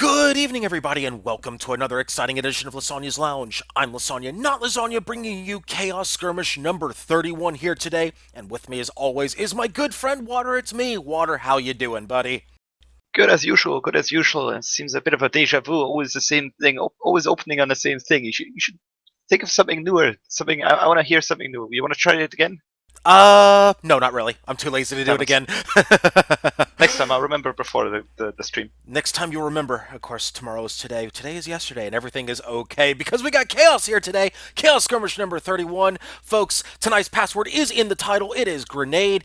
Good evening, everybody, and welcome to another exciting edition of Lysanya's Lounge. I'm Lysanya, not Lasagna, bringing you Chaos Skirmish number 31 here today. And with me, as always, is my good friend Water. It's me, Water. How you doing, buddy? Good as usual, good as usual. It seems a bit of a deja vu. Always the same thing, always opening on the same thing. You should think of something newer. Something I want to hear something new. You want to try it again? No, not really. I'm too lazy to do Damn it it. again. Next time I'll remember before the stream. Next time you'll remember, of course, tomorrow is today. Today is yesterday, and everything is okay because we got Chaos here today. Chaos Skirmish number 31. Folks, tonight's password is in the title. It is Grenade.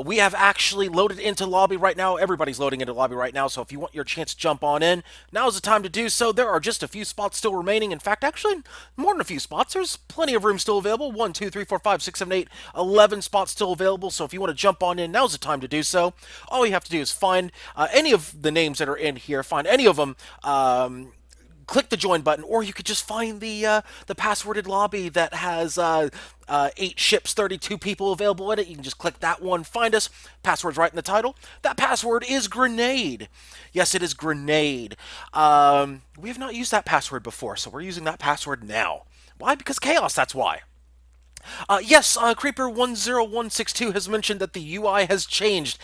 We have actually loaded into lobby right now. Everybody's loading into lobby right now, so if you want your chance to jump on in, now's the time to do so. There are just a few spots still remaining. In fact, actually, more than a few spots. There's plenty of room still available. 1, 2, 3, 4, 5, 6, 7, 8, 11 spots still available, so if you want to jump on in, now's the time to do so. All you have to do is find any of the names that are in here, find any of them, click the join button, or you could just find the passworded lobby that has 8 ships, 32 people available in it. You can just click that one, find us. Password's right in the title. That password is Grenade. Yes, it is Grenade. We have not used that password before, so we're using that password now. Why? Because Chaos, that's why. Yes, Creeper10162 has mentioned that the UI has changed.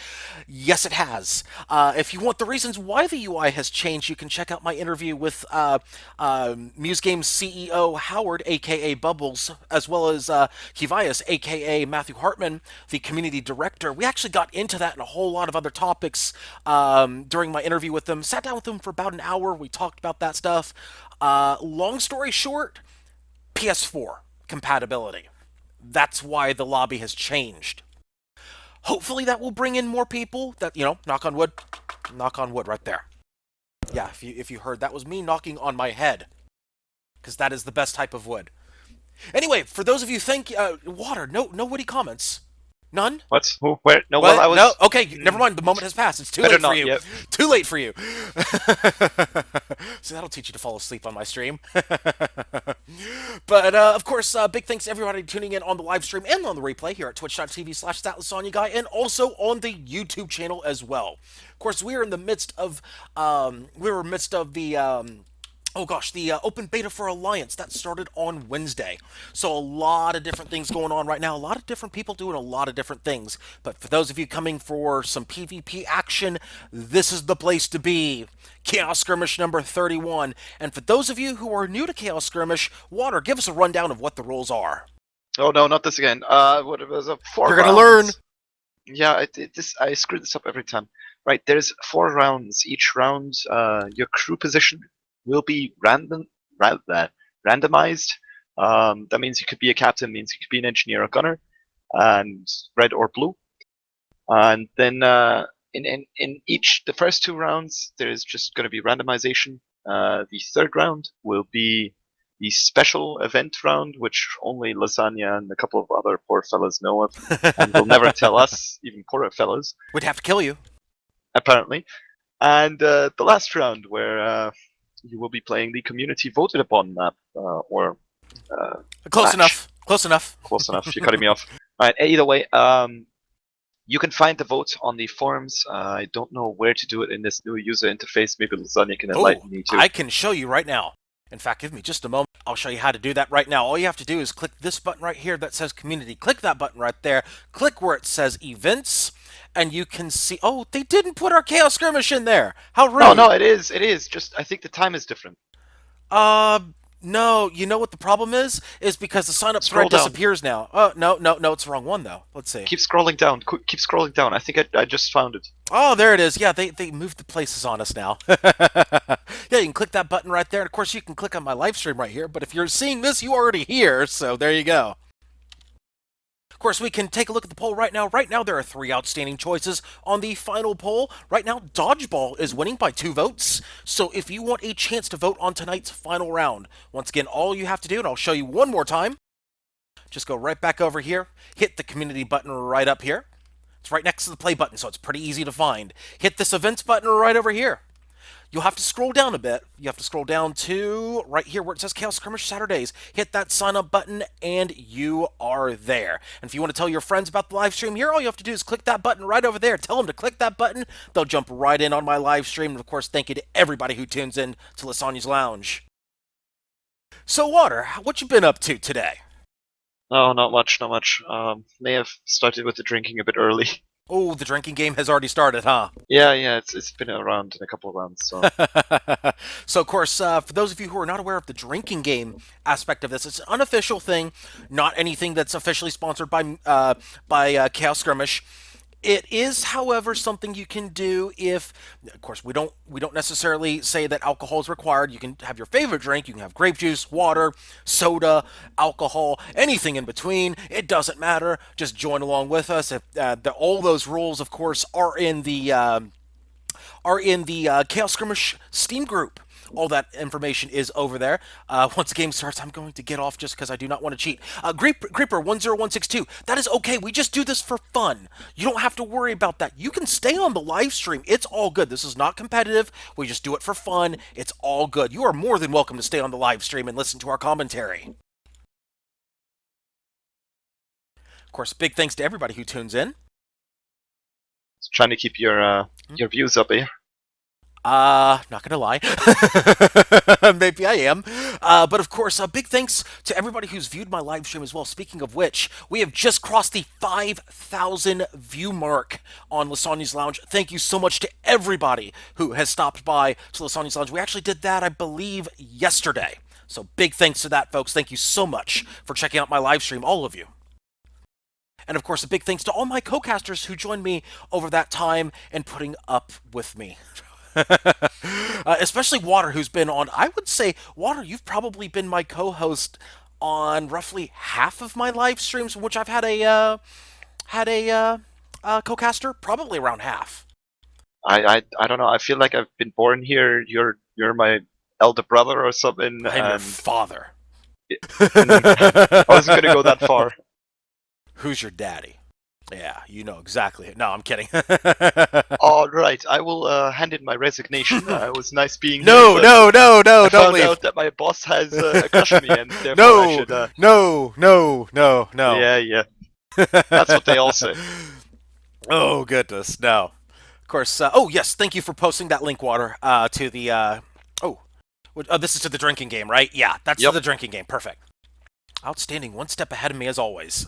Yes, it has. If you want the reasons why the UI has changed, you can check out my interview with Muse Games CEO Howard, aka Bubbles, as well as Kivias, aka Matthew Hartman, the community director. We actually got into that and a whole lot of other topics during my interview with them. Sat down with them for about an hour. We talked about that stuff. Long story short, PS4 compatibility. That's why the lobby has changed. Hopefully that will bring in more people. That, knock on wood right there. Yeah, if you heard, that was me knocking on my head, because that is the best type of wood. Anyway, for those of you think water, no witty comments. None? What? Who? Where? No. Well, What? I No? was. Okay, never mind. The moment has passed. It's too Better late for not you. yet. Too late for you. So that'll teach you to fall asleep on my stream. But of course, big thanks to everybody tuning in on the live stream and on the replay here at twitch.tv/ThatLasanyaGuy and also on the YouTube channel as well. Of course, we are in the midst of the oh gosh, the open beta for Alliance that started on Wednesday. So a lot of different things going on right now. A lot of different people doing a lot of different things. But for those of you coming for some PvP action, this is the place to be. Chaos Skirmish number 31. And for those of you who are new to Chaos Skirmish, Water, give us a rundown of what the rules are. Oh no, not this again. What it was? 4 You're rounds. gonna learn. Yeah, I screwed this up every time. Right, there's 4 rounds. Each round, your crew position will be randomized. That means you could be a captain, means you could be an engineer or gunner, and red or blue. And then in each the first 2 rounds, there's just going to be randomization. The third round will be the special event round, which only Lasagna and a couple of other poor fellas know of, and will never tell us, even poorer fellas, We'd have to kill you. apparently. And the last round, where you will be playing the community voted upon map, or Close match. enough. Close enough. Close enough. You're cutting me off. All right. Either way, you can find the votes on the forums. I don't know where to do it in this new user interface. Maybe Lasagna can enlighten me too. I can show you right now. In fact, give me just a moment. I'll show you how to do that right now. All you have to do is click this button right here that says community. Click that button right there. Click where it says events, and you can see. Oh, they didn't put our Chaos Skirmish in there. How rude. No, it is. It is. Just I think the time is different. No. You know what the problem is? Is because the sign up Scroll thread down. disappears now. No. It's the wrong one though. Let's see. Keep scrolling down. Keep scrolling down. I think I just found it. Oh, there it is. Yeah, they moved the places on us now. Yeah, you can click that button right there. And of course, you can click on my live stream right here. But if you're seeing this, you already here. So there you go. Of course, we can take a look at the poll right now. Right now, there are 3 outstanding choices on the final poll. Right now, Dodgeball is winning by 2 votes. So if you want a chance to vote on tonight's final round, once again, all you have to do, and I'll show you one more time, just go right back over here, hit the community button right up here. It's right next to the play button, so it's pretty easy to find. Hit this events button right over here. you'll have to scroll down a bit. You have to scroll down to right here where it says Chaos Skirmish Saturdays. Hit that sign up button, and you are there. And if you want to tell your friends about the live stream here, all you have to do is click that button right over there. Tell them to click that button. They'll jump right in on my live stream. And of course, thank you to everybody who tunes in to Lysanya's Lounge. So, Water, what you been up to today? No, not much, not much. May have started with the drinking a bit early. Oh, the drinking game has already started, huh? Yeah, it's been around in a couple of rounds, so So, of course, for those of you who are not aware of the drinking game aspect of this, it's an unofficial thing, not anything that's officially sponsored by Chaos Skirmish. It is, however, something you can do if, of course, we don't necessarily say that alcohol is required. You can have your favorite drink. You can have grape juice, water, soda, alcohol, anything in between. It doesn't matter. Just join along with us. If all those rules, of course, are in the Chaos Skirmish Steam group. All that information is over there. Once the game starts, I'm going to get off just because I do not want to cheat. Creeper10162, that is okay. We just do this for fun. You don't have to worry about that. You can stay on the live stream. It's all good. This is not competitive. We just do it for fun. It's all good. You are more than welcome to stay on the live stream and listen to our commentary. Of course, big thanks to everybody who tunes in. trying to keep your views up here. Not gonna lie. Maybe I am. But of course, big thanks to everybody who's viewed my live stream as well. Speaking of which, we have just crossed the 5,000 view mark on Lysanya's Lounge. Thank you so much to everybody who has stopped by to Lysanya's Lounge. We actually did that, I believe, yesterday. So big thanks to that, folks. Thank you so much for checking out my live stream, all of you. And of course, a big thanks to all my co-casters who joined me over that time and putting up with me. Especially Water, who's been on. I would say, Water, you've probably been my co-host on roughly half of my live streams, in which I've had a co-caster, probably around half. I don't know. I feel like I've been born here. You're my elder brother or something. I'm your And father. I wasn't gonna go that far. Who's your daddy? Yeah, you know exactly. No, I'm kidding. All right, I will hand in my resignation. It was nice being No, here. no, no, no, I don't found leave. out that my boss has a crush on me, and therefore I No, should. no, no, no, no. Yeah. That's what they all say. Oh goodness, no. Of course. Oh yes, thank you for posting that link, Water. To the. This is to the drinking game, right? Yeah, that's to Yep. the drinking game. Perfect. Outstanding. One step ahead of me as always.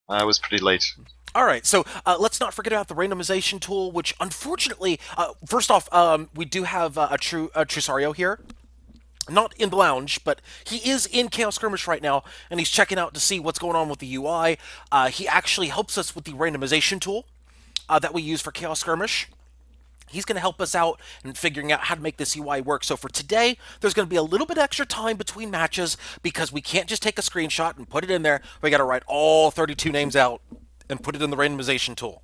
I was pretty late. All right, so let's not forget about the randomization tool, which unfortunately, first off, we do have a Trusario here. Not in the lounge, but he is in Chaos Skirmish right now, and he's checking out to see what's going on with the UI. He actually helps us with the randomization tool that we use for Chaos Skirmish. He's going to help us out in figuring out how to make this UI work. So for today, there's going to be a little bit extra time between matches because we can't just take a screenshot and put it in there. We got to write all 32 names out and put it in the randomization tool.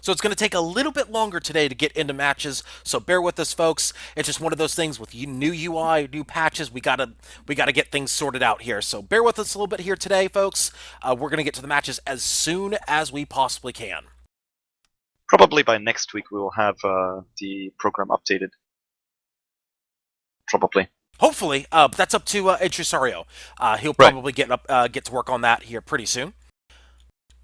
So it's going to take a little bit longer today to get into matches. So bear with us, folks. It's just one of those things with new UI, new patches. We gotta get things sorted out here. So bear with us a little bit here today, folks. We're going to get to the matches as soon as we possibly can. Probably by next week we will have the program updated. Probably. Hopefully, that's up to Trusario. He'll Right. probably get to work on that here pretty soon.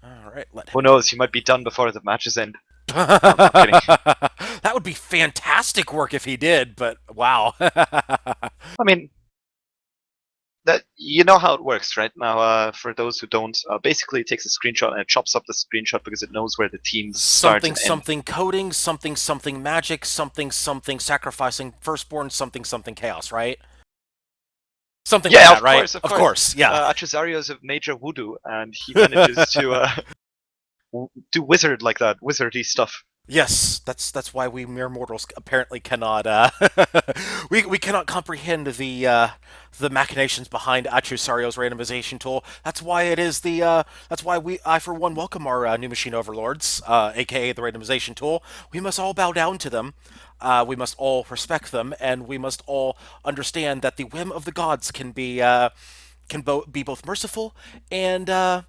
All right, let Who knows? He might be done before the matches end. That would be fantastic work if he did, but wow. I mean, that you know how it works, right? Now, for those who don't, basically it takes a screenshot and it chops up the screenshot because it knows where the teams start Something and end. something coding, something something magic, something something sacrificing firstborn, something something chaos, right? Something Yeah, like that, of right? course, of Of course. course, yeah. Atrasario is a major voodoo, and he manages to do wizard like that, wizardy stuff. Yes, that's why we mere mortals apparently cannot we cannot comprehend the machinations behind Atrusario's randomization tool. That's why it is that's why I for one welcome our new machine overlords, aka the randomization tool. We must all bow down to them. We must all respect them, and we must all understand that the whim of the gods can be be both merciful and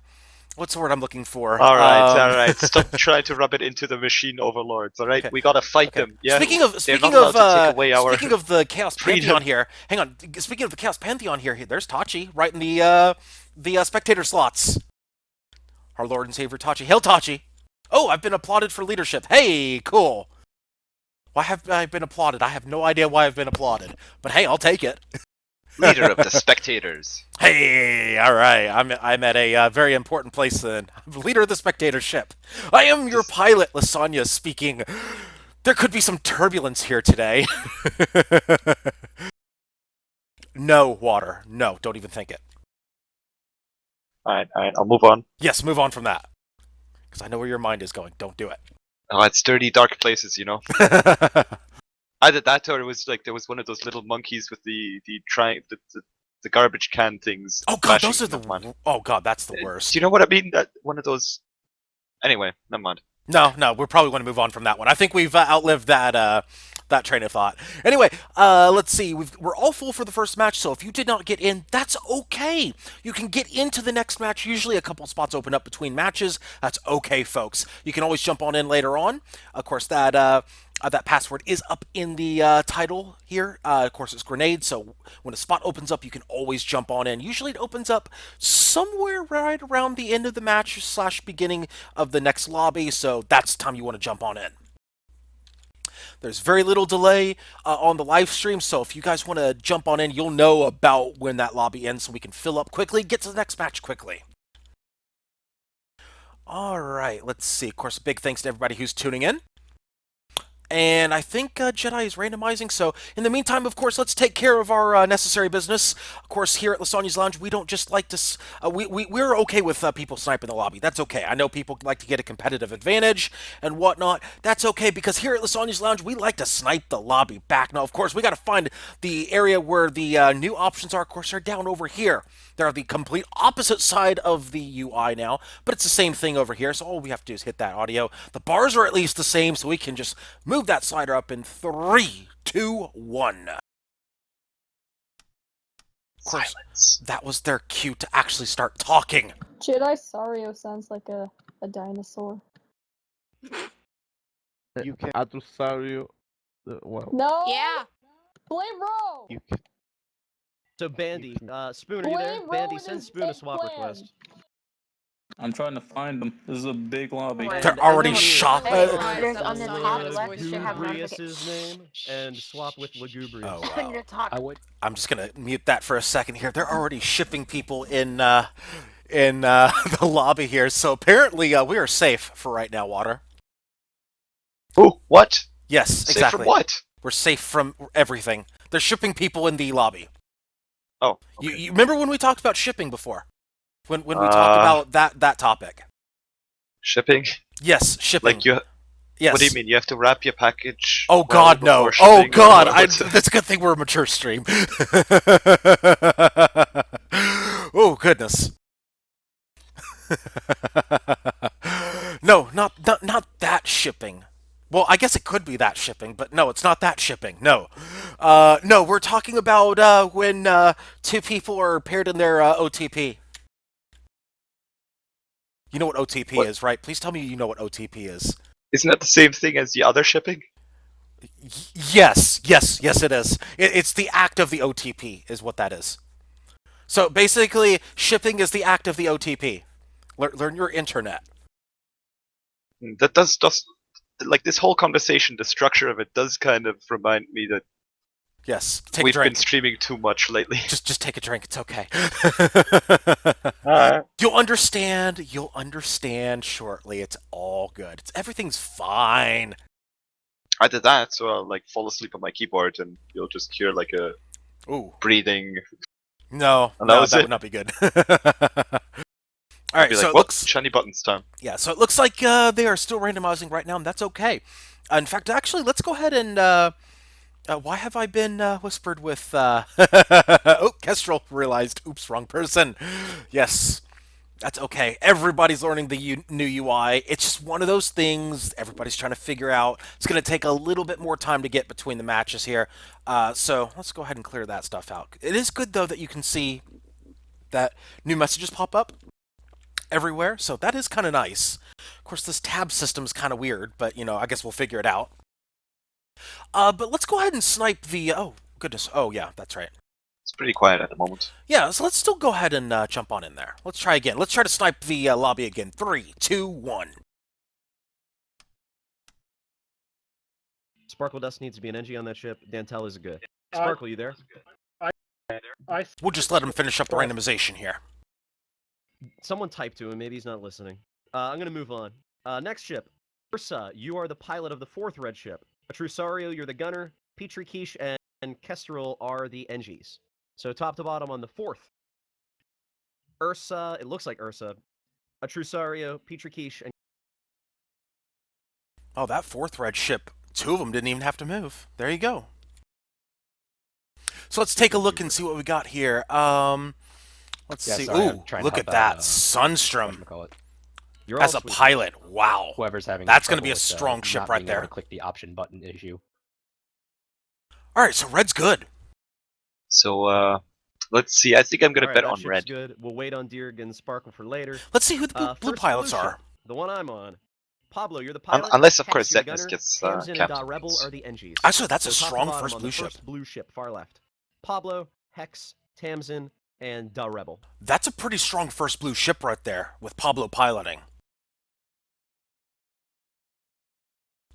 What's the word I'm looking for? All right, all right. Stop trying to rub it into the machine overlords. All right, Okay. we gotta fight Okay. them. Yeah, they're not Speaking of allowed to take away our speaking of the Chaos Pantheon freedom. here. Hang on. Speaking of the Chaos Pantheon here, there's Tachi right in the spectator slots. Our Lord and Savior Tachi. Hail Tachi. Oh, I've been applauded for leadership. Hey, cool. Why have I been applauded? I have no idea why I've been applauded. But hey, I'll take it. Leader of the spectators. Hey, all right. I'm at a very important place then. I'm the leader of the spectatorship. I am your Just pilot, Lysanya speaking. There could be some turbulence here today. No water. No, don't even think it. all right. I'll move on. Yes, move on from that. Because I know where your mind is going. Don't do it. Oh, it's dirty, dark places, you know. Either that or it was like there was one of those little monkeys with the garbage can things Oh god, flashing. those are Never mind. the. Oh god, that's the Do worst. you know what I mean? That one of those. Anyway, never mind. No, no, we're probably going to move on from that one. I think we've outlived that train of thought. Anyway, let's see. We're all full for the first match, so if you did not get in, that's okay. You can get into the next match. Usually, a couple spots open up between matches. That's okay, folks. You can always jump on in later on. Of course, that password is up in the title here. Of course, it's grenade, so when a spot opens up, you can always jump on in. Usually, it opens up somewhere right around the end of the match slash beginning of the next lobby, so that's the time you want to jump on in. There's very little delay on the live stream, so if you guys want to jump on in, you'll know about when that lobby ends, so we can fill up quickly, get to the next match quickly. All right, let's see. Of course, big thanks to everybody who's tuning in. And I think Jedi is randomizing. So in the meantime, of course, let's take care of our necessary business. Of course, here at Lysanya's Lounge, we don't just like to. We're okay with people sniping the lobby. That's okay. I know people like to get a competitive advantage and whatnot. That's okay because here at Lysanya's Lounge, we like to snipe the lobby back. Now, of course, we got to find the area where the new options are. Of course, they're down over here. They're the complete opposite side of the UI now, but it's the same thing over here, so all we have to do is hit that audio. The bars are at least the same, so we can just move that slider up in 3, 2, 1. Of course, Silence. that was their cue to actually start talking. Jedi Sario sounds like a dinosaur. You can Adversario. Well, No! Yeah. Blame Bro! you can. So Bandy, Spoon, are you there? Blame Bro Bandy, and send his Spoon a big swap plan. request. I'm trying to find them. This is a big lobby. They're already shot. Hey, There's on the top left, you should have Lugubrious's name and swap with Lugubrious. Oh, On wow. your top. I would. I'm just gonna mute that for a second here. They're already shipping people in the lobby here, so apparently we are safe for right now, Water. Who? What? Yes, Safe exactly. from what? We're safe from everything. They're shipping people in the lobby. Oh, You remember when we talked about shipping before? When we talked about that topic? shipping? Yes, shipping. Like you? Yes. What do you mean? You have to wrap your package? Oh well God, no! before Oh shipping, or God! what's That's a good thing we're a mature stream. Oh goodness! No, not that shipping. Well, I guess it could be that shipping, but no, it's not that shipping. No, no, we're talking about when two people are paired in their OTP. You know what OTP What? is, right? Please tell me you know what OTP is. Isn't that the same thing as the other shipping? Yes, it is. It's the act of the OTP, is what that is. So basically, shipping is the act of the OTP. Learn your internet. That does like this whole conversation, the structure of it does kind of remind me that Yes, take we've a drink. been streaming too much lately. Just take a drink. It's okay. Alright. You'll understand. You'll understand shortly. It's all good. Everything's fine. Either that, so I'll like fall asleep on my keyboard, and you'll just hear like a Ooh, breathing. no, And that no, was that it. would not be good. All right, Be so like, it well, looks. shiny buttons time. Yeah, so it looks like they are still randomizing right now, and that's okay. In fact, actually, let's go ahead and. Why have I been whispered with? Oh, Kestrel realized. Oops, wrong person. Yes, that's okay. Everybody's learning the new UI. It's just one of those things everybody's trying to figure out. It's going to take a little bit more time to get between the matches here. So let's go ahead and clear that stuff out. It is good, though, that you can see that new messages pop up. everywhere, so that is kind of nice. Of course, this tab system is kind of weird, but I guess we'll figure it out. But let's go ahead and snipe the. Oh goodness. Oh yeah, that's right. It's pretty quiet at the moment. Yeah, so let's still go ahead and jump on in there. Let's try again. Let's try to snipe the lobby again. 3, 2, 1. Sparkle Dust needs to be an NG on that ship. Dantel is good. Sparkle, you there? We'll just let him finish up the randomization here. Someone type to him. Maybe he's not listening. I'm going to move on. Next ship. Ursa, you are the pilot of the 4th red ship. Atrusario, you're the gunner. Petri Quiche and Kestrel are the NGs. So top to bottom on the 4th. Ursa, it looks like Ursa. Atrusario, Petri Quiche, and... Oh, that 4th red ship. 2 of them didn't even have to move. There you go. So let's take a look and see what we got here. Let's see. Sorry, Ooh, look at that. Sunstrom You're as all a sweet. pilot. Wow. Whoever's having That's going to trouble be a with, strong ship not right being able there. to click the option button issue. All right, so red's good. So let's see. I think I'm gonna Alright, bet that on ship's red. good. We'll wait on Dirg and Sparkle for later. Let's see who the blue First pilots ship, are. the one I'm on. Pablo, you're the pilot. Unless, of Hex, course, you're the Zetnus gunner. gets Tamsin and captain. Rebel are the NGs. Actually, that's a So top to strong bottom first on blue the ship. first blue ship, far left. Pablo, Hex, Tamsin, and Rebel. That's a pretty strong first blue ship right there with Pablo piloting.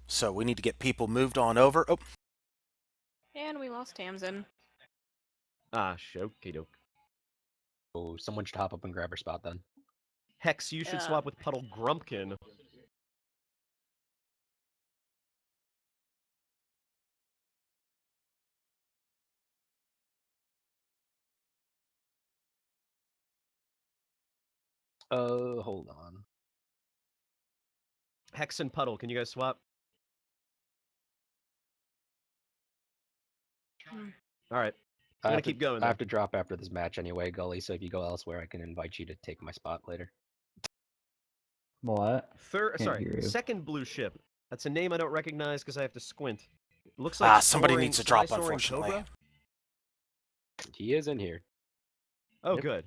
So we need to get people moved on over. Oh, And we lost Tamsin. Ah, shokey doke. Oh, someone should hop up and grab her spot then. Hex, you should Yeah. swap with Puddle Grumpkin. Hold on. Hex and Puddle, can you guys swap? Alright. I'm gonna keep going. I have to drop after this match anyway, Gully, so if you go elsewhere, I can invite you to take my spot later. What? Can't hear you. Second blue ship. That's a name I don't recognize because I have to squint. It looks like somebody needs to drop, Soaring unfortunately. Cobra? He is in here. Oh, Yep. good.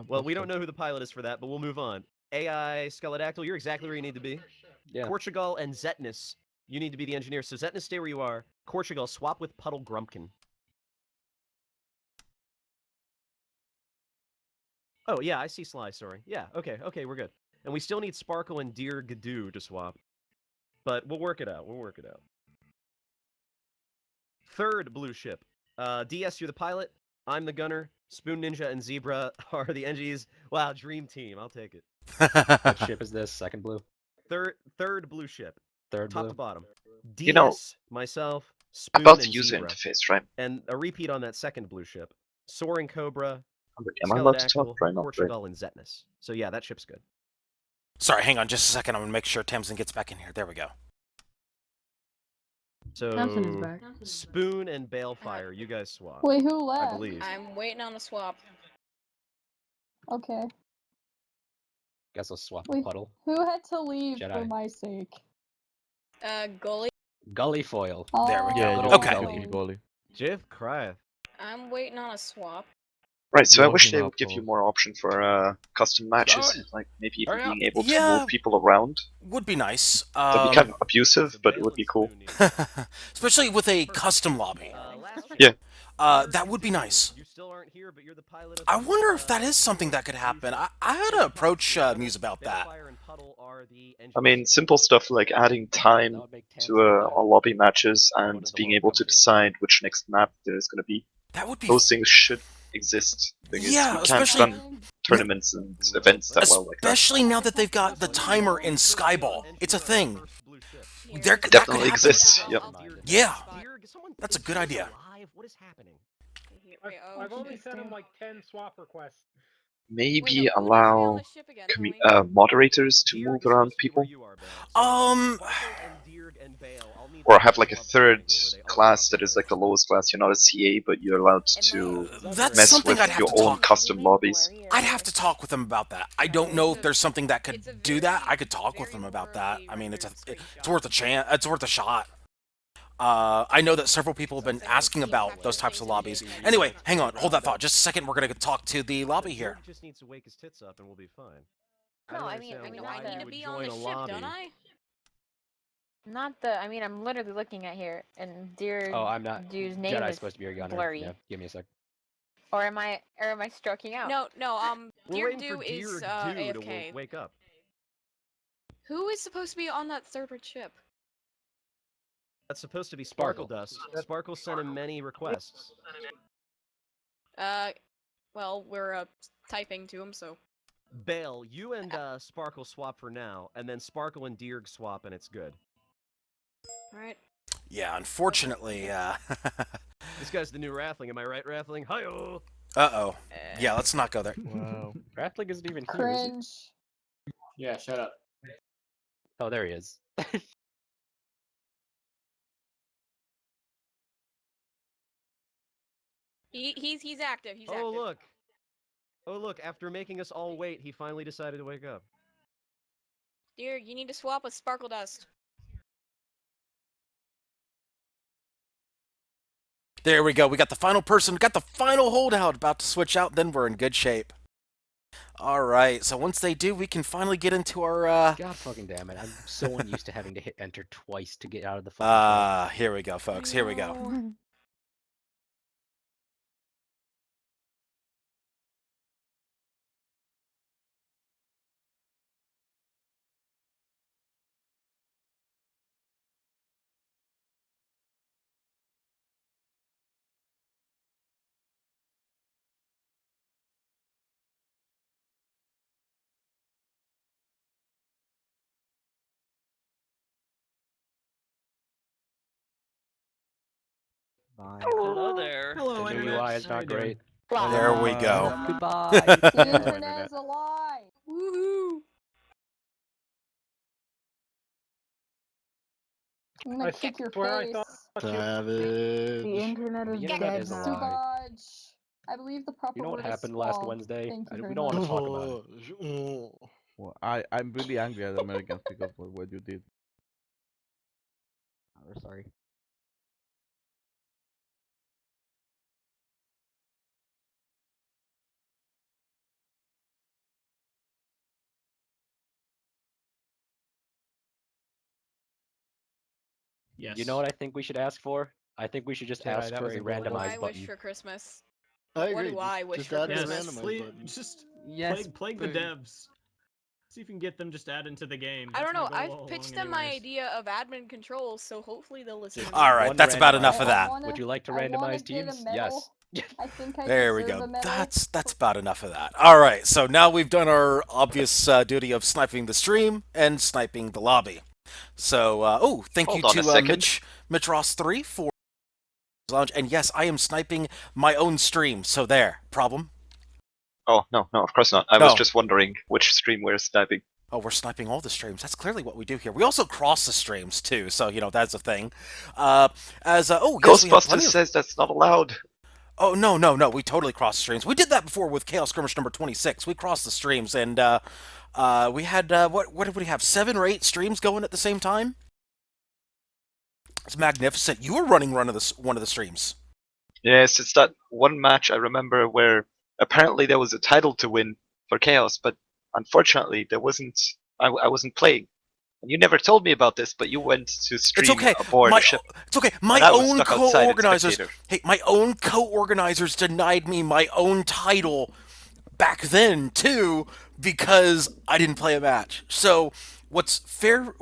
Well, we don't know who the pilot is for that, but we'll move on. AI Skeledactyl, you're exactly where you need to be. Yeah. Portugal and Zetnus, you need to be the engineer. So Zetnus, stay where you are. Portugal, swap with Puddle Grumpkin. Oh, yeah, I see Sly, sorry. Yeah, okay, we're good. And we still need Sparkle and Dear Gadoo to swap. But we'll work it out, Third blue ship. DS, you're the pilot. I'm the gunner. Spoon Ninja and Zebra are the NGs. Wow, dream team. I'll take it. What ship is this? Second blue? Third blue ship. Third Top blue? to bottom. DS, You know, myself, Spoon, About the and user Zebra. interface, right? And a repeat on that second blue ship. Soaring Cobra, Am I allowed to Skeledactyl, talk? Right now, right? Portugal, and Zetnus. So yeah, that ship's good. Sorry, hang on just a second. I'm going to make sure Tamsin gets back in here. There we go. So Tamsin is back. Spoon and Balefire, you guys swap. Wait, who I left? believe. I'm waiting on the swap. Okay. Guess I'll swap Wait. the Puddle. Who had to leave for Jedi. my sake? Gully. Gully foil. There we go. Yeah, Little you Okay. can goalie. Jiv Kryth. I'm waiting on a swap. Right. So I Log wish him they up, would give you Paul. more option for custom matches, Done. like maybe even Hurry up. being able to Yeah. move people around. Would be nice. That'd be kind of abusive, but it would be cool. Especially with a custom lobby. Yeah. That would be nice. You still aren't here, but you're the pilot of I wonder if that is something that could happen. I had to approach Muse about that. Balefire and Puddle are the I mean, simple stuff like adding That time would make to Tamsin a lobby matches and One of the being lower able to companies. decide which next map there is going to be. That would be Those things should exist because Yeah, we can't especially- run tournaments and events that well like that. especially now that they've got the timer in Skyball. It's a thing. There It that could definitely happen. exists. Yep. Yeah. That's a good idea. What is happening? Wait, oh, I've only shit. sent him like 10 swap requests. Maybe Wait, no, who needs to be on allow the ship again? Tell me. moderators to move around people, or have like a third class that is like the lowest class. You're not a CA, but you're allowed to That's mess something with I'd have your to own talk. custom lobbies. I'd have to talk with them about that. I don't know if there's something that could do that. I could talk with them about that. I mean, it's worth a chance. It's worth a shot. I know that several people have been asking about those types of lobbies. Anyway, hang on, hold that thought. Just a second, we're gonna talk to the lobby here. Dirk just needs to wake his tits up and we'll be fine. No, don't I mean, understand I know why I need you to would be on join the a ship, lobby. don't I? not the. I mean, I'm literally looking at here, and dear Oh, I'm not. dude's name Jedi's is supposed to be your gunner. blurry. Yeah, give me a sec. Or am I stroking out? No, We're Dear waiting Do for is Dear Do to AFK. wake up. Who is supposed to be on that third red ship? That's supposed to be Sparkle. Sparkle Dust. Sparkle sent him many requests. Well, we're typing to him, so. Bale, you and Sparkle swap for now, and then Sparkle and Deerg swap, and it's good. Alright. Yeah, unfortunately, This guy's the new Rathling, am I right, Rathling? Hi-oh! uh-oh. Yeah, let's not go there. Wow. Rathling isn't even here, is he? Cringe. Yeah, shut up. Oh, there he is. He's active. He's active. Oh, look! Oh, look, after making us all wait, he finally decided to wake up. Dear, you need to swap with Sparkle Dust. There we go. We got the final person, got the final holdout about to switch out, then we're in good shape. Alright, so once they do, we can finally get into our, God fucking damn it. I'm so unused to having to hit enter twice to get out of the fucking here we go, folks. Here we go. No. Bye. Hello there. Hello, The new Internet. UI is How you not doing? great. There we go. Goodbye. The Hello, internet is a lie. Woohoo! I'm gonna I kick your swear I face. thought you- Savage. The internet is The internet dead is a now. lie. Subodge. I believe the proper You know what word is happened last squab. Wednesday? Thank you We very don't want much. to talk about it. Well, I'm really angry at Americans because of what you did. We're sorry. Yes. You know what I think we should ask for? I think we should just Jedi, ask that for was a a goal. What do I randomized wish button. for Christmas? I What agree. do I wish just for add the Yes, Christmas? randomize please, button. just Yes. plague the please. devs. See if you can get them just add into the game. I don't know. That's my goal I've all pitched along them my anyways. idea of admin controls, so hopefully they'll listen. Just to me. Alright, one that's about enough randomized of I that. wanna- Would you like to I wanna randomize get a teams? medal. Yes. I think I There we deserve go. a medal. That's about enough of that. All right. So now we've done our obvious duty of sniping the stream and sniping the lobby. So thank Hold you on a to second. Mitch Ross 3 for launch. And yes, I am sniping my own stream. So there, problem. Oh, no, of course not. I was No. just wondering which stream we're sniping. Oh, we're sniping all the streams. That's clearly what we do here. We also cross the streams too, so that's a thing. Yes, we have plenty Ghostbusters of... says that's not allowed. Oh no, we totally crossed the streams. We did that before with Chaos Skirmish number 26. We crossed the streams, and we had what did we have? 7 or 8 streams going at the same time. It's magnificent. You were running one of the streams. Yes, it's that one match I remember where apparently there was a title to win for Chaos, but unfortunately there wasn't. I wasn't playing. And you never told me about this, but you went to stream It's okay. aboard a ship. It's okay. My And I was own stuck outside in co-organizers. spectator. Hey, my own co-organizers denied me my own title back then too because I didn't play a match. So what's fair?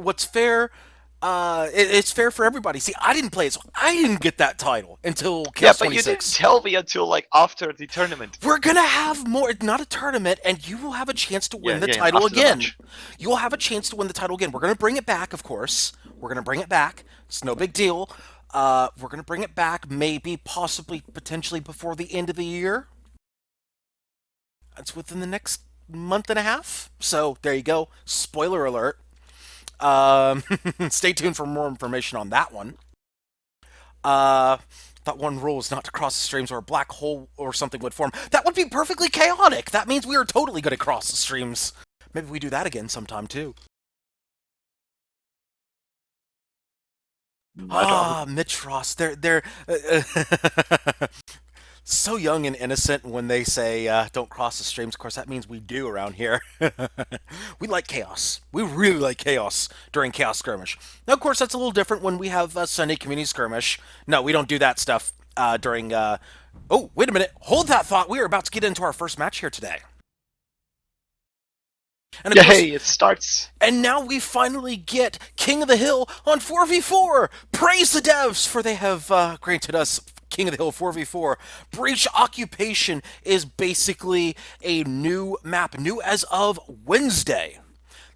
It's fair for everybody. See, I didn't play it, so I didn't get that title until Yeah, Chaos but you 26. didn't tell me until like after the tournament. We're gonna have more. It's not a tournament, and you will have a chance to win Yeah, the title after the again. match. You will have a chance to win the title again. We're gonna bring it back, of course. We're gonna bring it back. It's no big deal. We're gonna bring it back, maybe, possibly, potentially before the end of the year. It's within the next month and a half. So there you go. Spoiler alert. Stay tuned for more information on that one. Thought one rule is not to cross the streams or a black hole or something would form. That would be perfectly chaotic. That means we are totally going to cross the streams. Maybe we do that again sometime too. Ah, Mitros. They're so young and innocent when they say don't cross the streams. Of course, that means we do around here. We like chaos. We really like chaos during Chaos Skirmish. Now, of course, that's a little different when we have Sunday Community Skirmish. No, we don't do that stuff during. Oh, wait a minute. Hold that thought. We are about to get into our first match here today. And of course, Yay, it starts. and now we finally get King of the Hill on 4v4. Praise the devs, for they have granted us King of the Hill 4v4. Breach Occupation is basically a new map, new as of Wednesday.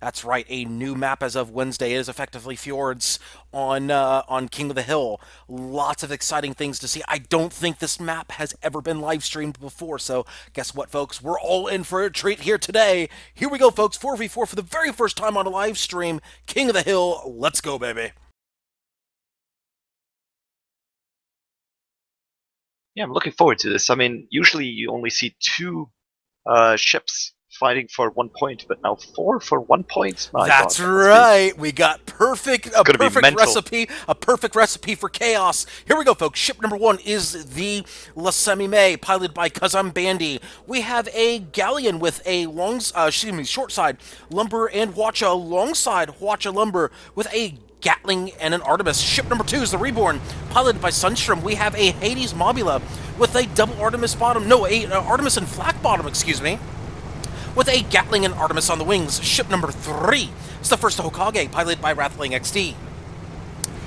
That's right, a new map as of Wednesday. It is effectively Fjords on King of the Hill. Lots of exciting things to see. I don't think this map has ever been live streamed before, so guess what, folks? We're all in for a treat here today. Here we go, folks. 4v4 for the very first time on a live stream. King of the Hill, let's go, baby. Yeah, I'm looking forward to this. I mean, usually you only see 2 ships fighting for 1 point, but now 4 for 1 point. My That's God, right. We got a gonna be mental. perfect recipe for chaos. Here we go, folks. Ship number 1 is the Lysanya, piloted by Kazam Bandy. We have a galleon with a short side lumber and Hwacha alongside Hwacha lumber with a Gatling and an Artemis. Ship number 2 is the Reborn, piloted by Sunstrom. We have a Hades Mobula with a double Artemis bottom. No, a Artemis and flak bottom, excuse me, with a Gatling and Artemis on the wings. Ship number 3 is the first Hokage, piloted by Wrathling XD.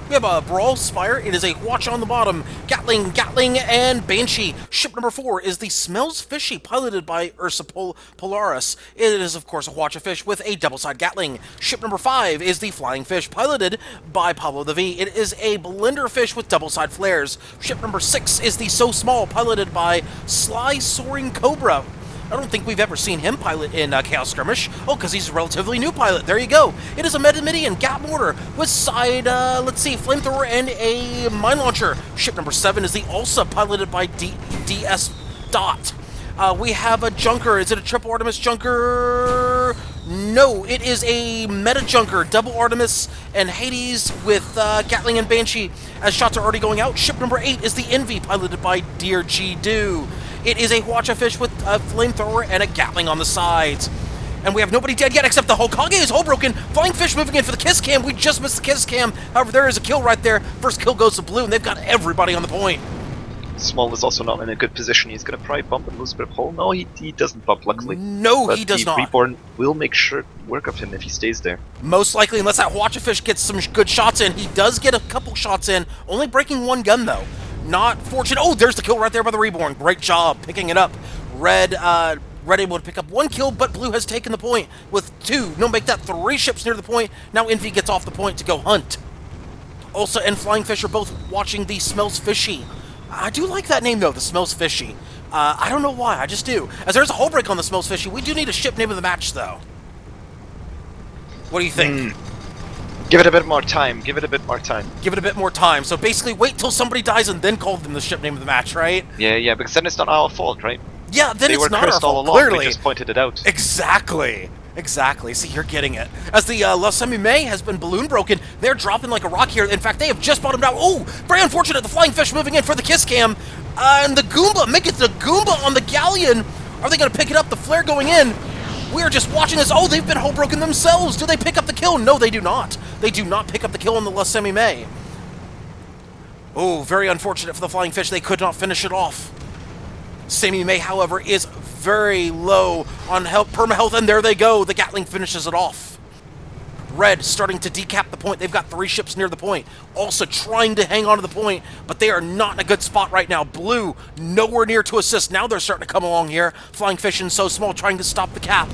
We have a Brawl Spire. It is a Watch on the bottom. Gatling, and Banshee. Ship number 4 is the Smells Fishy, piloted by Ursa Polaris. It is, of course, a Watch of Fish with a double-side Gatling. Ship number 5 is the Flying Fish, piloted by Pablo the V. It is a Blender Fish with double-side flares. Ship number 6 is the So Small, piloted by Sly Soaring Cobra. I don't think we've ever seen him pilot in Chaos Skirmish. Oh, because he's a relatively new pilot. There you go. It is a Metamidian Gap Mortar with side, flamethrower and a mine launcher. Ship number 7 is the Ulsa, piloted by DS Dot. We have a Junker. Is it a triple Artemis Junker? No, it is a Meta Junker, double Artemis and Hades with Gatling and Banshee, as shots are already going out. Ship number 8 is the Envy, piloted by Dear G Do. It is a Hwacha Fish with a flamethrower and a Gatling on the sides. And we have nobody dead yet except the Hokage is hull broken. Flying Fish moving in for the kiss cam. We just missed the kiss cam. However, there is a kill right there. First kill goes to Blue, and they've got everybody on the point. Small is also not in a good position. He's going to probably bump and lose a bit of hull. No, he doesn't bump, luckily. No, but he does the not. Reborn will make sure work of him if he stays there. Most likely, unless that Hwacha Fish gets some good shots in. He does get a couple shots in, only breaking 1 gun, though. Not fortunate. Oh, there's the kill right there by the Reborn. Great job picking it up. Red able to pick up 1 kill, but Blue has taken the point with 2. No, make that 3 ships near the point. Now Envy gets off the point to go hunt. Ulsa and Flying Fish are both watching the Smells Fishy. I do like that name, though, the Smells Fishy. I don't know why, I just do. As there's a hull break on the Smells Fishy, we do need a ship name of the match, though. What do you think? Give it a bit more time. Give it a bit more time. Give it a bit more time. So basically, wait till somebody dies and then call them the ship name of the match, right? Yeah, because then it's not our fault, right? Yeah, then They it's were not our cursed all fault, along. clearly. We just pointed it out. Exactly. See, you're getting it. As the Lysanya has been balloon broken, they're dropping like a rock here. In fact, they have just bottomed out. Oh, very unfortunate. The Flying Fish moving in for the kiss cam. And the Goomba, make it the Goomba on the galleon. Are they going to pick it up? The flare going in. We are just watching this. Oh, they've been hull broken themselves. Do they pick up the kill? No, they do not. They do not pick up the kill on the Lysanya. Oh, very unfortunate for the Flying Fish. They could not finish it off. Sammy May, however, is very low on perma-health, and there they go. The Gatling finishes it off. Red starting to decap the point. They've got 3 ships near the point. Also trying to hang on to the point, but they are not in a good spot right now. Blue, nowhere near to assist. Now they're starting to come along here. Flying Fish and So Small trying to stop the cap.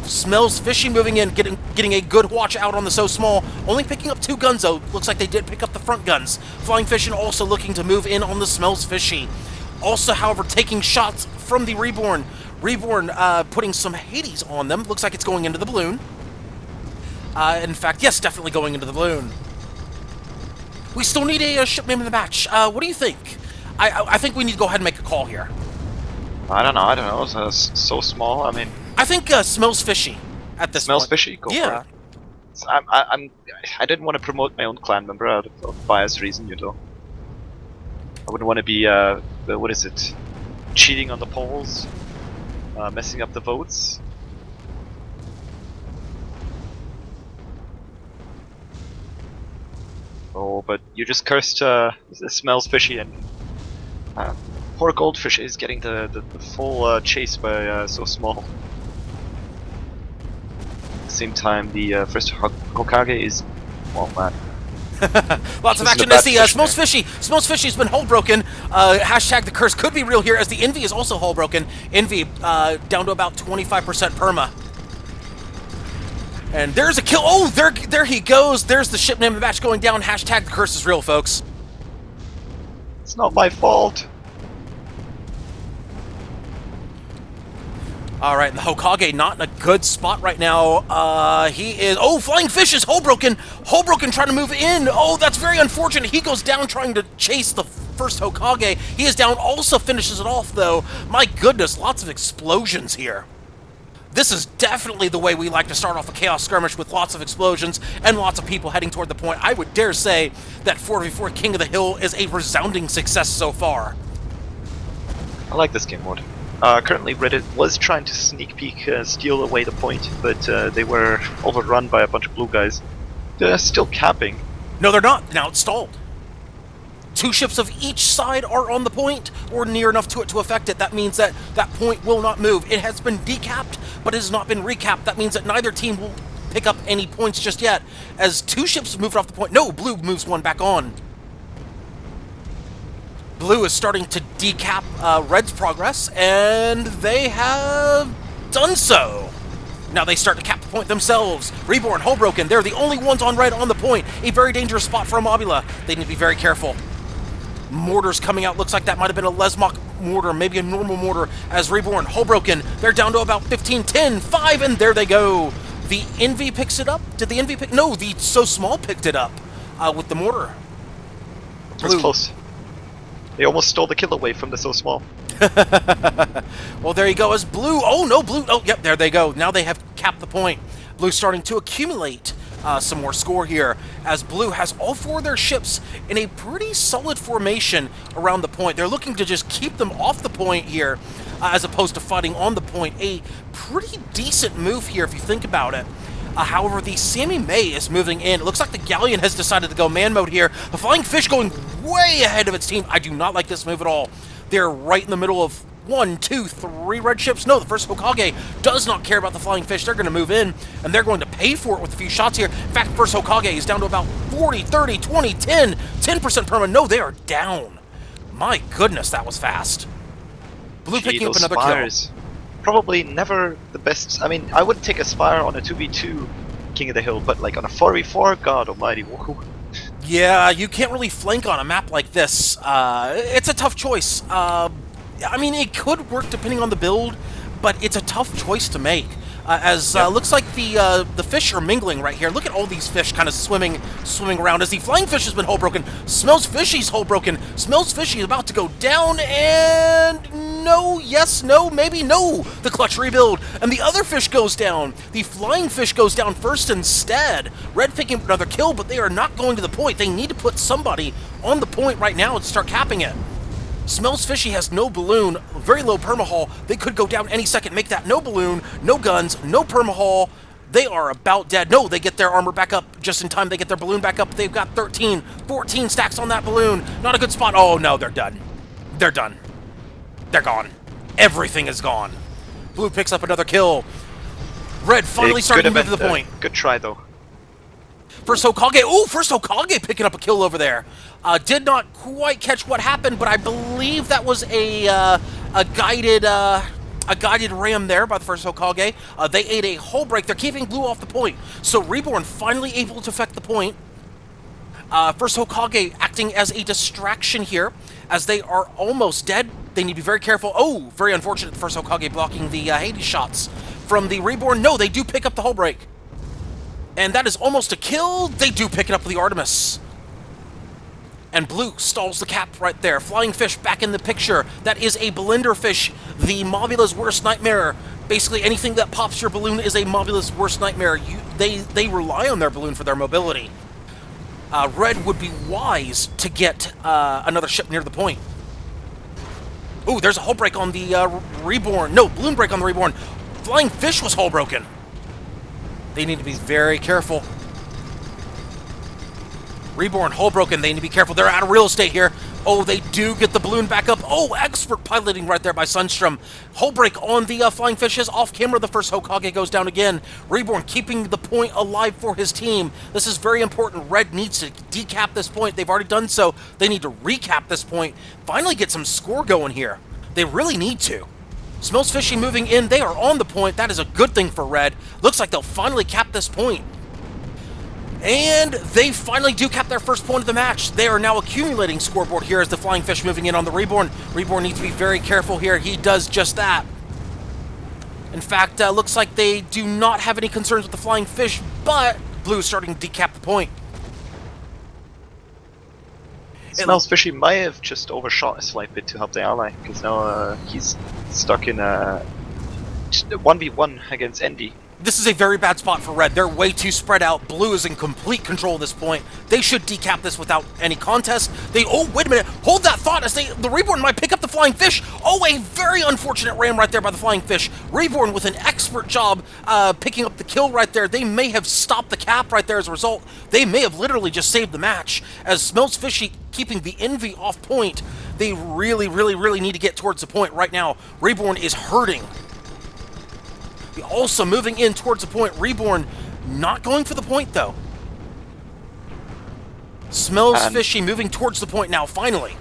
Smells Fishy moving in, getting a good watch out on the So Small. Only picking up 2 guns, though. Looks like they did pick up the front guns. Flying Fish and also looking to move in on the Smells Fishy. Also, however, taking shots from the Reborn. Reborn putting some Hades on them. Looks like it's going into the balloon. In fact, yes, definitely going into the balloon. We still need a ship name in the match. What do you think? I think we need to go ahead and make a call here. I don't know. It's so small. I mean, I think Smells Fishy at this Smells point. Fishy? Go for it. I didn't want to promote my own clan member out of bias reason, you know. I wouldn't want to be what is it? Cheating on the polls, messing up the votes. Oh, but you just cursed. It smells fishy, and poor goldfish is getting the full chase by so small. At the same time, the first Hokage is, well, man. Lots of This is action a as bad the fish Smells Fishy. Smells Fishy has been hull broken. Hashtag the curse could be real here as the Envy is also hull broken. Envy down to about 25% perma. And there's a kill. Oh, there he goes. There's the ship name match going down. Hashtag the curse is real, folks. It's not my fault. All right, and the Hokage not in a good spot right now. He is. Oh, Flying Fish is hull broken. Hull broken trying to move in. Oh, that's very unfortunate. He goes down trying to chase the first Hokage. He is down. Also finishes it off though. My goodness, lots of explosions here. This is definitely the way we like to start off a Chaos Skirmish, with lots of explosions and lots of people heading toward the point. I would dare say that 4v4 King of the Hill is a resounding success so far. I like this game mode. Currently, Reddit was trying to sneak peek, steal away the point, but they were overrun by a bunch of blue guys. They're still capping. No, they're not. Now it's stalled. Two ships of each side are on the point, or near enough to it to affect it. That means that that point will not move. It has been decapped, but it has not been recapped. That means that neither team will pick up any points just yet, as two ships moved off the point. No, blue moves one back on. Blue is starting to decap red's progress, and they have done so. Now they start to cap the point themselves. Reborn, hull broken. They're the only ones on red on the point. A very dangerous spot for a Mobula. They need to be very careful. Mortars coming out. Looks like that might have been a Lesmok mortar, maybe a normal mortar, as Reborn, hull broken. They're down to about 15, 10, 5, and there they go. The Envy picks it up. Did the Envy pick? No, the So Small picked it up with the mortar. That's close. They almost stole the kill away from the So Small. Well, there you go. As Blue, oh no, Blue, oh yep, there they go. Now they have capped the point. Blue starting to accumulate some more score here, as Blue has all four of their ships in a pretty solid formation around the point. They're looking to just keep them off the point here, as opposed to fighting on the point. A pretty decent move here if you think about it. However, the Sammy May is moving in. It looks like the Galleon has decided to go man mode here. The Flying Fish going way ahead of its team. I do not like this move at all. They're right in the middle of 1, 2, 3 red ships. No, the first Hokage does not care about the Flying Fish. They're going to move in, and they're going to pay for it with a few shots here. In fact, first Hokage is down to about 40, 30, 20, 10, 10% perma. No, they are down. My goodness, that was fast. Blue picking up another Spires. Probably never the best. I mean, I would take a Spire on a 2v2 King of the Hill, but like on a 4v4, God almighty, woohoo. Yeah, you can't really flank on a map like this. It's a tough choice. I mean, it could work depending on the build, but it's a tough choice to make. Looks like the fish are mingling right here. Look at all these fish kind of swimming around as the Flying Fish has been hull broken. Smells Fishy's hull broken. Smells Fishy is about to go down, and no, yes, no, maybe no. The clutch rebuild, and the other fish goes down. The Flying Fish goes down first instead. Red picking up another kill, but they are not going to the point. They need to put somebody on the point right now and start capping it. Smells Fishy has no balloon, very low permahull. They could go down any second, make that no balloon, no guns, no permahull. They are about dead. No, they get their armor back up just in time. They get their balloon back up. They've got 13, 14 stacks on that balloon. Not a good spot. Oh no, they're done. They're done. They're gone. Everything is gone. Blue picks up another kill. Red finally starting to move to the point. Good try though. First Hokage, ooh, first Hokage picking up a kill over there. Did not quite catch what happened, but I believe that was a guided ram there by the first Hokage. They ate a hull break. They're keeping Blue off the point. So Reborn finally able to affect the point. First Hokage acting as a distraction here, as they are almost dead. They need to be very careful. Oh, very unfortunate. The first Hokage blocking the Hades shots from the Reborn. No, they do pick up the hull break. And that is almost a kill. They do pick it up with the Artemis. And Blue stalls the cap right there. Flying Fish back in the picture. That is a Blender Fish, the Mobula's worst nightmare. Basically, anything that pops your balloon is a Mobulus worst nightmare. They rely on their balloon for their mobility. Red would be wise to get another ship near the point. Ooh, there's a hull break on the Reborn. No, balloon break on the Reborn. Flying Fish was hull broken. They need to be very careful. Reborn, hull broken. They need to be careful. They're out of real estate here. Oh, they do get the balloon back up. Oh, expert piloting right there by Sunstrom. Hull break on the Flying Fishes. Off camera, the first Hokage goes down again. Reborn keeping the point alive for his team. This is very important. Red needs to decap this point. They've already done so. They need to recap this point. Finally get some score going here. They really need to. Smells Fishy moving in. They are on the point. That is a good thing for Red. Looks like they'll finally cap this point. And they finally do cap their first point of the match. They are now accumulating scoreboard here as the Flying Fish moving in on the Reborn. Reborn needs to be very careful here. He does just that. In fact, looks like they do not have any concerns with the Flying Fish, but Blue is starting to decap the point. Smells Fishy might have just overshot a slight bit to help the ally, because now he's stuck in a 1v1 against Envy. This is a very bad spot for Red. They're way too spread out. Blue is in complete control at this point. They should decap this without any contest. Oh, wait a minute. Hold that thought as the Reborn might pick up the Flying Fish. Oh, a very unfortunate ram right there by the Flying Fish. Reborn with an expert job picking up the kill right there. They may have stopped the cap right there as a result. They may have literally just saved the match. As Smells Fishy keeping the Envy off point, they really, really, really need to get towards the point right now. Reborn is hurting. Also moving in towards the point. Reborn not going for the point, though. Smells Fishy moving towards the point now, finally.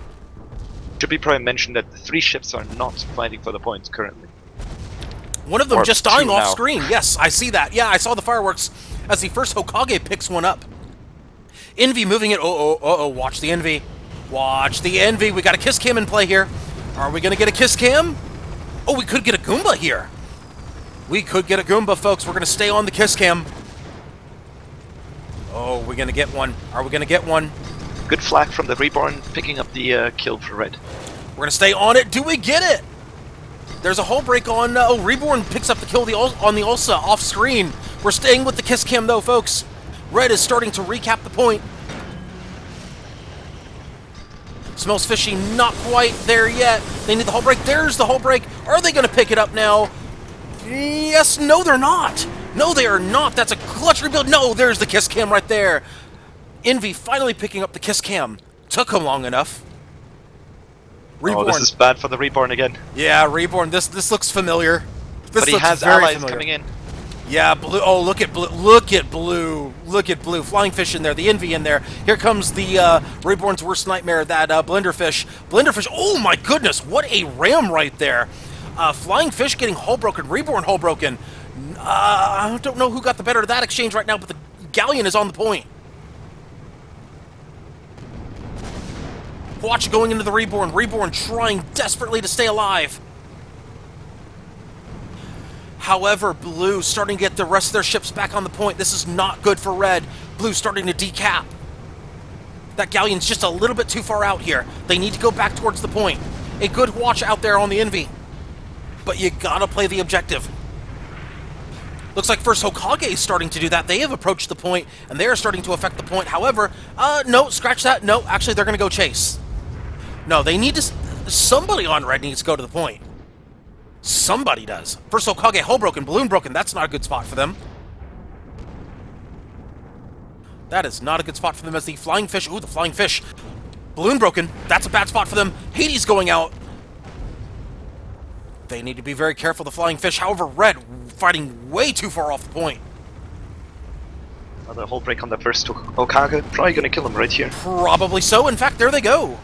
Should be probably mentioned that the 3 ships are not fighting for the points currently. One of them Or just dying 2 off now. screen. Yes, I see that. Yeah, I saw the fireworks as the first Hokage picks one up. Envy moving it. Watch the Envy. Watch the Envy. We got a Kiss Cam in play here. Are we going to get a Kiss Cam? Oh, we could get a Goomba here. We could get a Goomba, folks. We're going to stay on the Kiss Cam. Oh, we're going to get one. Are we going to get one? Good flag from the Reborn, picking up the kill for Red. We're going to stay on it. Do we get it? There's a hull break on... Reborn picks up the kill on the Ulsa off screen. We're staying with the Kiss Cam, though, folks. Red is starting to recap the point. Smells Fishy, not quite there yet. They need the hull break. There's the hull break. Are they going to pick it up now? Yes, no, they're not. No, they are not. That's a clutch rebuild. No, there's the Kiss Cam right there. Envy finally picking up the Kiss Cam. Took him long enough. Reborn. Oh, this is bad for the Reborn again. Yeah, Reborn. This looks familiar. But he has allies coming in. Yeah, Blue. Oh, look at Blue. Look at Blue. Look at Blue. Flying Fish in there. The Envy in there. Here comes the Reborn's worst nightmare, that Blenderfish. Blenderfish. Oh, my goodness. What a ram right there. Flying Fish getting hull broken. Reborn hull broken. I don't know who got the better of that exchange right now, but the Galleon is on the point. Watch going into the Reborn. Reborn trying desperately to stay alive. However, Blue starting to get the rest of their ships back on the point. This is not good for Red. Blue starting to decap. That Galleon's just a little bit too far out here. They need to go back towards the point. A good watch out there on the Envy. But you gotta play the objective. Looks like first Hokage is starting to do that. They have approached the point, and they are starting to affect the point. However, no, scratch that. No, actually, they're gonna go chase. No, they need to... Somebody on Red needs to go to the point. Somebody does. First Hokage, hull broken, balloon broken. That's not a good spot for them. That is not a good spot for them as the Flying Fish... Ooh, the Flying Fish. Balloon broken. That's a bad spot for them. Hades going out. They need to be very careful, the Flying Fish. However, Red fighting way too far off the point. Another hull break on the first Hokage. Probably gonna kill him right here. Probably so. In fact, there they go.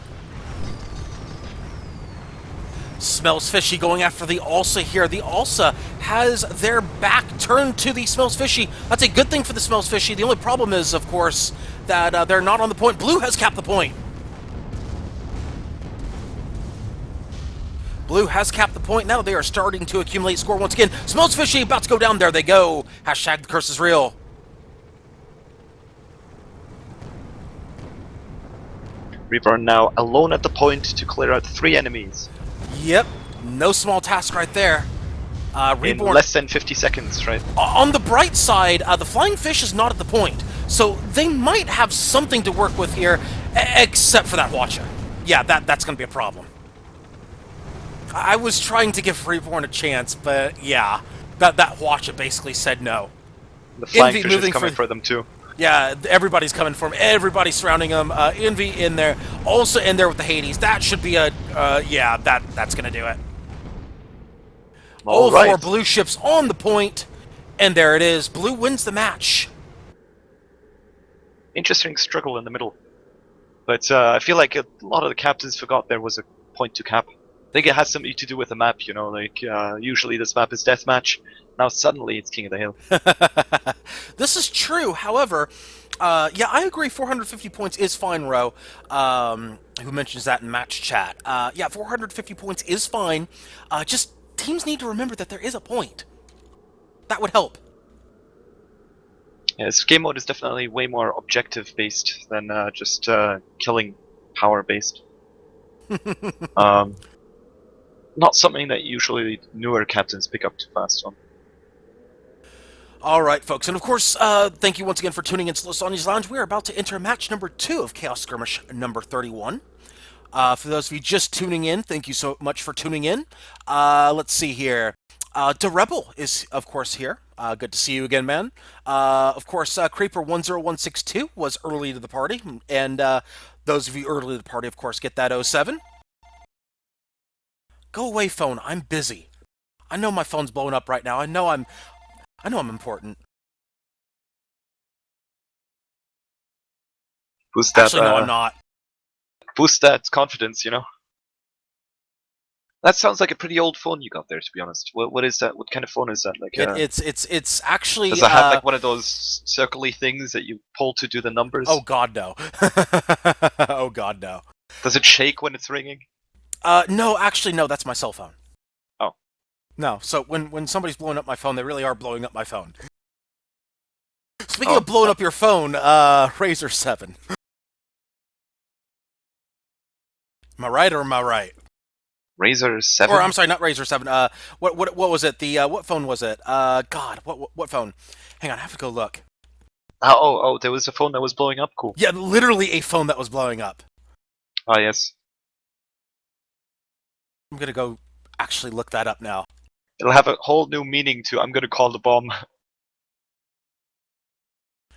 Smells Fishy going after the Ulsa here. The Ulsa has their back turned to the Smells Fishy. That's a good thing for the Smells Fishy. The only problem is, of course, that they're not on the point. Blue has capped the point. Blue has capped the point. Now they are starting to accumulate score once again. Smells Fishy about to go down. There they go. Hashtag the curse is real. Reborn now alone at the point to clear out 3 enemies. Yep. No small task right there. In Reborn. less than 50 seconds, right? On the bright side, the flying fish is not at the point, so they might have something to work with here, except for that Watcher. Yeah, that's going to be a problem. I was trying to give Reborn a chance, but yeah, that Watcher basically said no. The flying Envy fish is moving coming for- for them too. Yeah, everybody's coming for him. Everybody's surrounding him. Envy in there, also in there with the Hades. That should be a yeah. That's going to do it. All Alright. 4 blue ships on the point, and there it is. Blue wins the match. Interesting struggle in the middle. But I feel like a lot of the captains forgot there was a point to cap. I think it has something to do with the map, you know, like usually this map is deathmatch. Now suddenly it's King of the Hill. This is true. However, yeah, I agree. 450 points is fine, Ro. Who mentions that in match chat? Yeah, 450 points is fine. Just teams need to remember that there is a point. That would help. Yeah, this game mode is definitely way more objective based than just killing power based. Not something that usually newer captains pick up too fast on. All right, folks, and of course, thank you once again for tuning into Lysanya's Lounge. We are about to enter match number 2 of Chaos Skirmish number 31. For those of you just tuning in, thank you so much for tuning in. Let's see here. DeRebel is, of course, here. Good to see you again, man. Of course, Creeper10162 was early to the party, and those of you early to the party, of course, get that 07. Go away, phone. I'm busy. I know my phone's blowing up right now. I know I'm important. Boost that, Actually, no, I'm not. boost that confidence, you know? That sounds like a pretty old phone you got there, to be honest. What is that? What kind of phone is that? Like, It's actually. does it have like one of those circly things that you pull to do the numbers? Oh God, no. Oh God, no. Does it shake when it's ringing? No, actually, no. That's my cell phone. Oh. No. So when somebody's blowing up my phone, they really are blowing up my phone. Speaking of blowing up your phone, Razor 7. Am I right or am I right? Razor 7? Or I'm sorry, not Razor 7. What was it? The what phone was it? God, what phone? Hang on, I have to go look. Oh, there was a phone that was blowing up. Cool. Yeah, literally a phone that was blowing up. Ah, yes. I'm gonna go actually look that up now. It'll have a whole new meaning to I'm gonna call the bomb.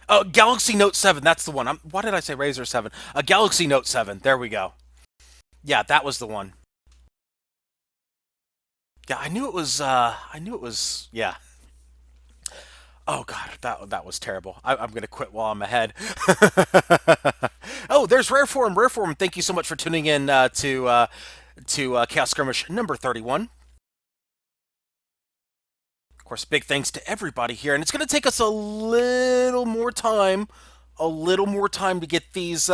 Oh, Galaxy Note 7. That's the one. Why did I say Razor 7? A Galaxy Note 7. There we go. Yeah, that was the one. Yeah, I knew it was. Yeah. Oh God, that was terrible. I'm gonna quit while I'm ahead. Oh, there's Rare Form. Rare Form. Thank you so much for tuning in to Chaos Skirmish number 31. Of course, big thanks to everybody here, and it's gonna take us a little more time to get these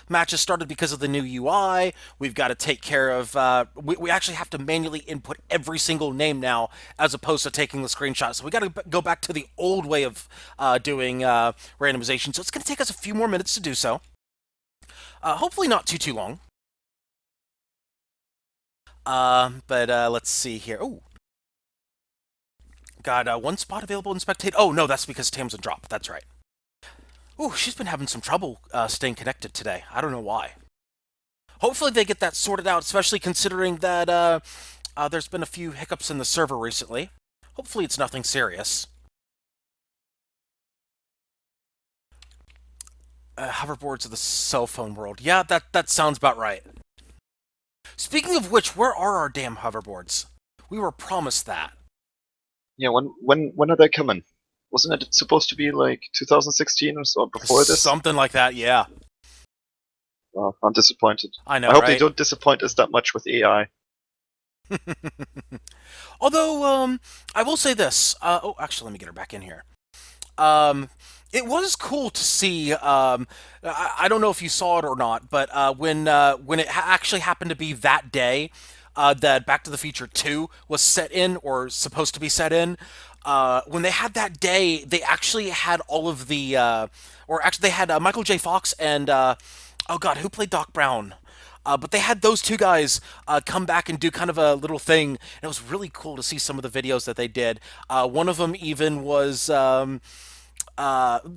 matches started because of the new UI. We've got to take care of. We actually have to manually input every single name now, as opposed to taking the screenshot. So we got to go back to the old way of doing randomization. So it's going to take us a few more minutes to do so. Hopefully not too long. But let's see here. Oh, got one spot available in spectate. Oh no, that's because Tam's in drop. That's right. Ooh, she's been having some trouble staying connected today. I don't know why. Hopefully they get that sorted out, especially considering that there's been a few hiccups in the server recently. Hopefully it's nothing serious. Hoverboards of the cell phone world. Yeah, that sounds about right. Speaking of which, where are our damn hoverboards? We were promised that. Yeah, when are they coming? Wasn't it supposed to be like 2016 or so before this? Something like that, yeah. Well, I'm disappointed. I know, I hope right? they don't disappoint us that much with AI. Although, I will say this. Oh, actually, let me get her back in here. It was cool to see. I don't know if you saw it or not, but when it actually happened to be that day that Back to the Future 2 was set in, or supposed to be set in, when they had that day, they actually had all of the, or actually they had Michael J. Fox and, oh God, who played Doc Brown? But they had those two guys come back and do kind of a little thing, and it was really cool to see some of the videos that they did. One of them even was there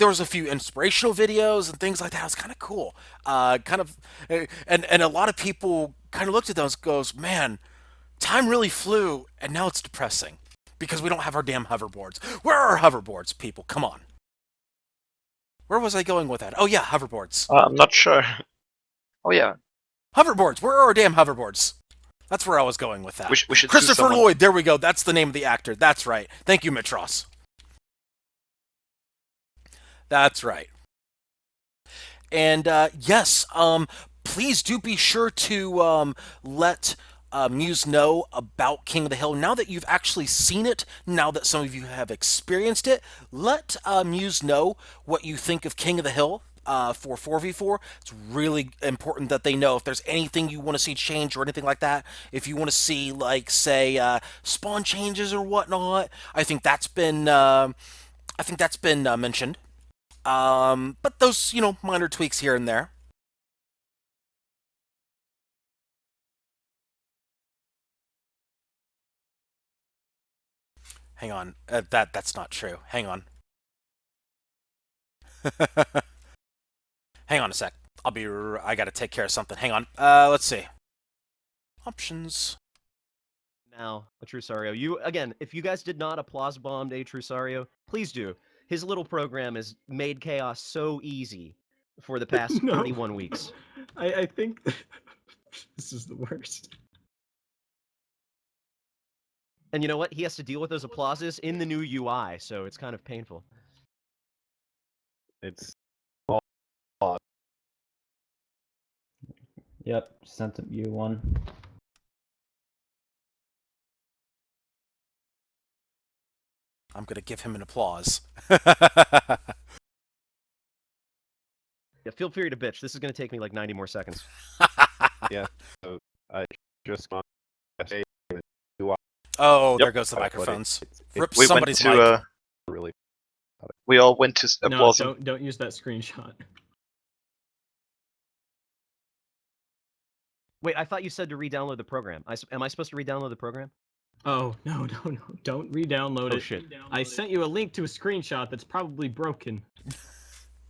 was a few inspirational videos and things like that. It was kind of cool. And a lot of people kind of looked at those and goes, man, time really flew, and now it's depressing because we don't have our damn hoverboards. Where are our hoverboards, people? Come on. Where was I going with that? Oh yeah, hoverboards. I'm not sure. Oh yeah, Hoverboards. Where are our damn hoverboards? That's where I was going with that. we should sue Christopher someone. Lloyd. There we go. That's the name of the actor. That's right. Thank you, Mitros. That's right. And yes, please do be sure to let Muse know about King of the Hill. Now that you've actually seen it, now that some of you have experienced it, let Muse know what you think of King of the Hill. For 4v4, it's really important that they know if there's anything you want to see change or anything like that. If you want to see, like, say, spawn changes or whatnot, I think that's been mentioned. But those, minor tweaks here and there. Hang on, that's not true. Hang on. Hang on a sec. I gotta take care of something. Hang on. Let's see. Options. Now, Atrusario, again, if you guys did not applause bombed Atrusario, please do. His little program has made chaos so easy for the past 31 weeks. I think this is the worst. And you know what? He has to deal with those applauses in the new UI, so it's kind of painful. It's Yep, sent you one. I'm gonna give him an applause. Yeah, feel free to bitch. This is going to take me like 90 more seconds. Yeah, so I just want to say Oh, there Yep. goes the microphones. Rip We went somebody's to mic. really. we all went to No, applause him. don't use that screenshot. Wait, I thought you said to re-download the program. Am I supposed to re-download the program? Oh, no, don't re-download Oh, it. shit. I sent you a link to a screenshot that's probably broken.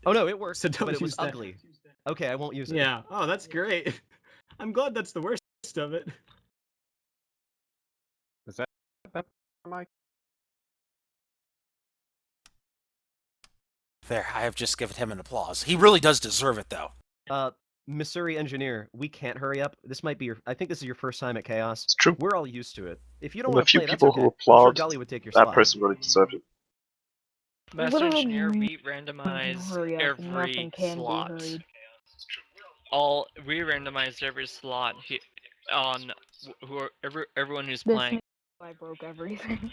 Oh no, it worked, So don't but it was use that. ugly. Okay, I won't use it. Yeah, oh, that's great. I'm glad that's the worst of it. Is that mic? There, I have just given him an applause. He really does deserve it, though. Missouri engineer, we can't hurry up. This might be I think this is your first time at Chaos. It's true. We're all used to it. If you don't From want a to few play, that's people okay. who I'm sure applaud, Gully would take your that spot. person really deserved it. Master Literally Engineer, we hurry up, every nothing can be slot. hurried. We randomized every slot on everyone who's This playing. I broke everything.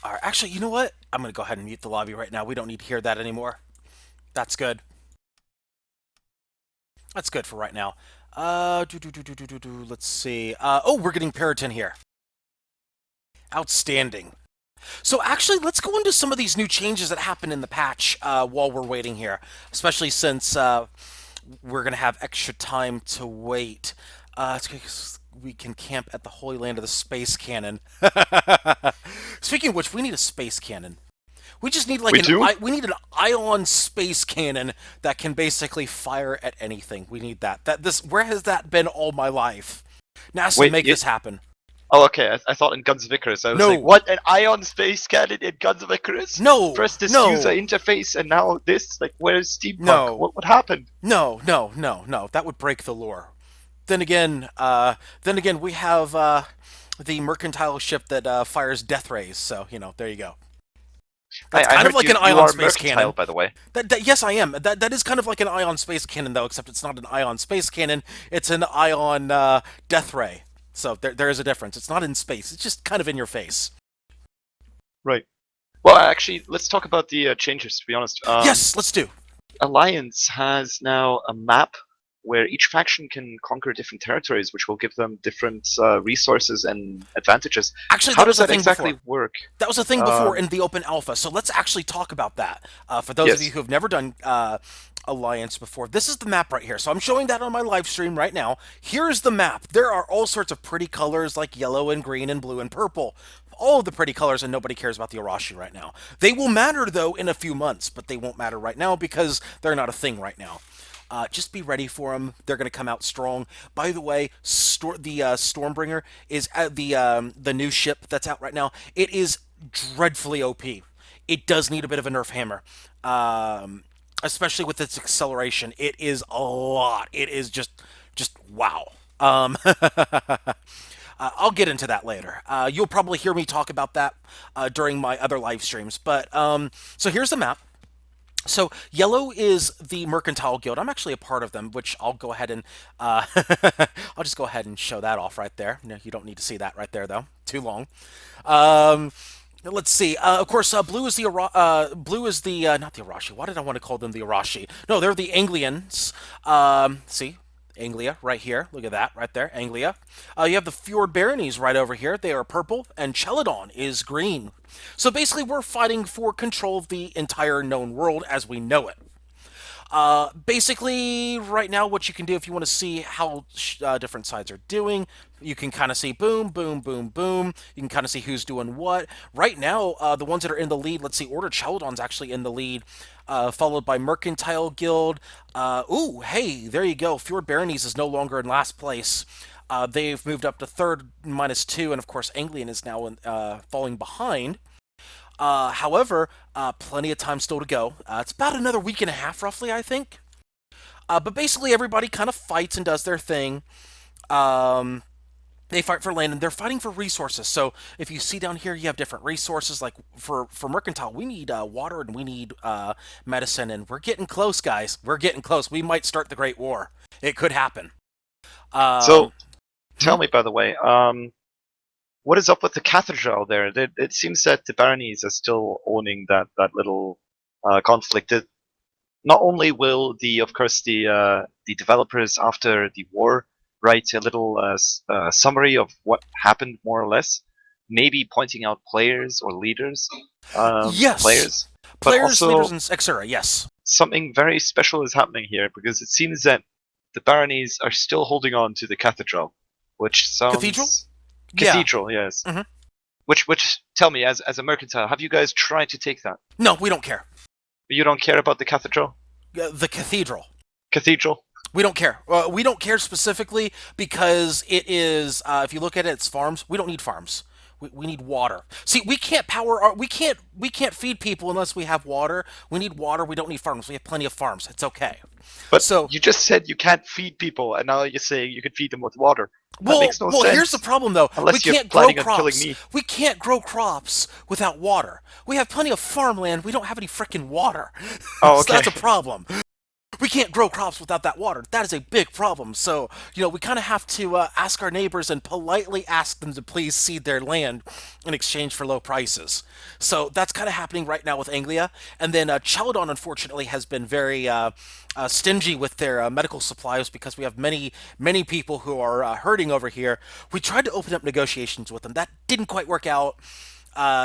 All right, actually, you know what? I'm going to go ahead and mute the lobby right now. We don't need to hear that anymore. That's good. That's good for right now. Let's see. Oh, we're getting Periton here. Outstanding. So actually, let's go into some of these new changes that happened in the patch while we're waiting here, especially since we're going to have extra time to wait. We can camp at the Holy Land of the Space Cannon. Speaking of which, we need a space cannon. We just need like we need an ion space cannon that can basically fire at anything. We need that. Where has that been all my life? NASA, make this happen. Oh, okay. I thought in Guns of Icarus. I was like, what? An ion space cannon in Guns of Icarus? No. First this user interface, and now this. Like, where's Steampunk? No. What happened? No. That would break the lore. Then again, we have the mercantile ship that fires death rays. So there you go. That's kind of like an ion space cannon, by the way. Yes, I am. That is kind of like an ion space cannon, though, except it's not an ion space cannon. It's an ion death ray. So there is a difference. It's not in space. It's just kind of in your face. Right. Well, actually, let's talk about the changes. To be honest. Yes, let's do. Alliance has now a map where each faction can conquer different territories, which will give them different resources and advantages. Actually, how does that exactly work? That was a thing before in the open alpha, so let's actually talk about that. For those of you who have never done alliance before. This is the map right here. So I'm showing that on my live stream right now. Here's the map. There are all sorts of pretty colors like yellow and green and blue and purple. All of the pretty colors, and nobody cares about the Arashi right now. They will matter, though, in a few months, but they won't matter right now because they're not a thing right now. Just be ready for them. They're going to come out strong. By the way, the Stormbringer is the new ship that's out right now. It is dreadfully OP. It does need a bit of a nerf hammer, especially with its acceleration. It is a lot. It is just wow. I'll get into that later. You'll probably hear me talk about that during my other live streams. But so here's the map. So yellow is the Mercantile Guild. I'm actually a part of them, which I'll go ahead and I'll just go ahead and show that off right there. No, you don't need to see that right there though. Too long. Let's see. Of course, blue is the not the Arashi. Why did I want to call them the Arashi? No, they're the Anglians. See, Anglia right here. Look at that right there, Anglia. You have the Fjord Baronies right over here. They are purple, and Celadon is green. So basically, we're fighting for control of the entire known world as we know it. Basically, right now, what you can do if you want to see how different sides are doing, you can kind of see boom, boom, boom, boom. You can kind of see who's doing what. Right now, the ones that are in the lead, let's see, Order Celadon's actually in the lead, followed by Mercantile Guild. Ooh, hey, there you go. Fjord Baronies is no longer in last place. They've moved up to third, -2, and of course, Anglian is now falling behind. However, plenty of time still to go. It's about another week and a half, roughly, I think. But basically, everybody kind of fights and does their thing. They fight for land, and they're fighting for resources. So if you see down here, you have different resources. Like for Mercantile, we need water and we need medicine, and we're getting close, guys. We're getting close. We might start the Great War. It could happen. So, tell me, by the way, what is up with the cathedral there? It seems that the baronies are still owning that little conflict. Not only will of course, the developers after the war write a little summary of what happened, more or less, maybe pointing out players or leaders. Yes, players, leaders, and etc. Yes, something very special is happening here because it seems that the baronies are still holding on to the cathedral, which sounds cathedral, yes. Mm-hmm. Which tell me, as a mercantile, have you guys tried to take that? No, we don't care. You don't care about the cathedral? The cathedral. Cathedral? We don't care. We don't care specifically because it is. If you look at it, it's farms. We don't need farms. We need water. See, we can't we can't feed people unless we have water. We need water. We don't need farms. We have plenty of farms. It's okay. But so you just said you can't feed people, and now you're saying you can feed them with water. That makes no sense. Here's the problem, though. Unless we you're can't grow planning on killing me. We can't grow crops without water. We have plenty of farmland. We don't have any freaking water. Oh, So okay. that's a problem. We can't grow crops without that water. That is a big problem. So, we kind of have to ask our neighbors and politely ask them to please seed their land in exchange for low prices. So that's kind of happening right now with Anglia. And then Celadon, unfortunately, has been very stingy with their medical supplies because we have many people who are hurting over here. We tried to open up negotiations with them. That didn't quite work out.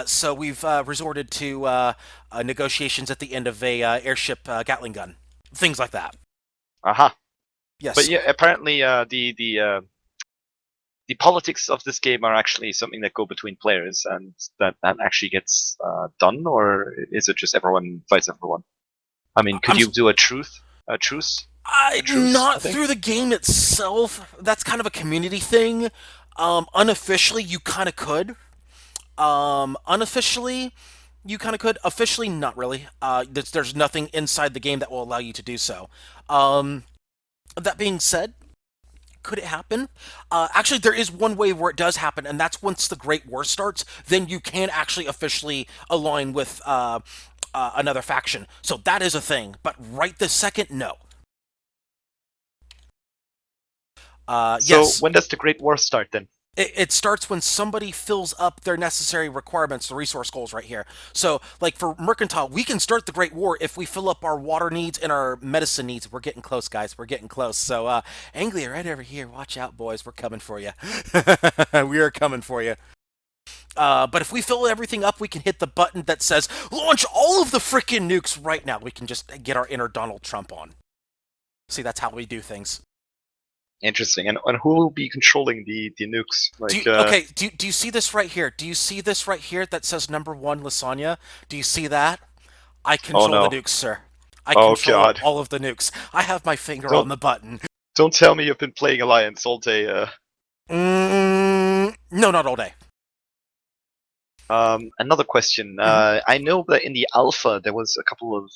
So we've resorted to negotiations at the end of a airship Gatling gun. Things like that. Aha. Yes. But yeah, apparently the politics of this game are actually something that go between players, and that actually gets done, or is it just everyone fights everyone? I mean, could you do a truce? Not through the game itself. That's kind of a community thing. Unofficially, you kind of could. Unofficially, you kind of could. Officially, not really. There's nothing inside the game that will allow you to do so. That being said, could it happen? Actually, there is one way where it does happen, and that's once the Great War starts, then you can actually officially align with another faction. So that is a thing. But right this second, no. So yes. when does the Great War start then? It starts when somebody fills up their necessary requirements, the resource goals right here. So, like for Mercantile, we can start the Great War if we fill up our water needs and our medicine needs. We're getting close, guys. We're getting close. So, Anglia, right over here. Watch out, boys. We're coming for you. We are coming for you. But if we fill everything up, we can hit the button that says launch all of the frickin' nukes right now. We can just get our inner Donald Trump on. See, that's how we do things. Interesting. And who will be controlling the nukes? Like, Do you see this right here? Do you see this right here that says number 1 Lysanya? Do you see that? I control no. the nukes, sir. I Oh, control God. all of the nukes. I have my finger Don't- on the button. Don't tell me you've been playing Alliance all day. No, not all day. Another question. I know that in the alpha there was a couple of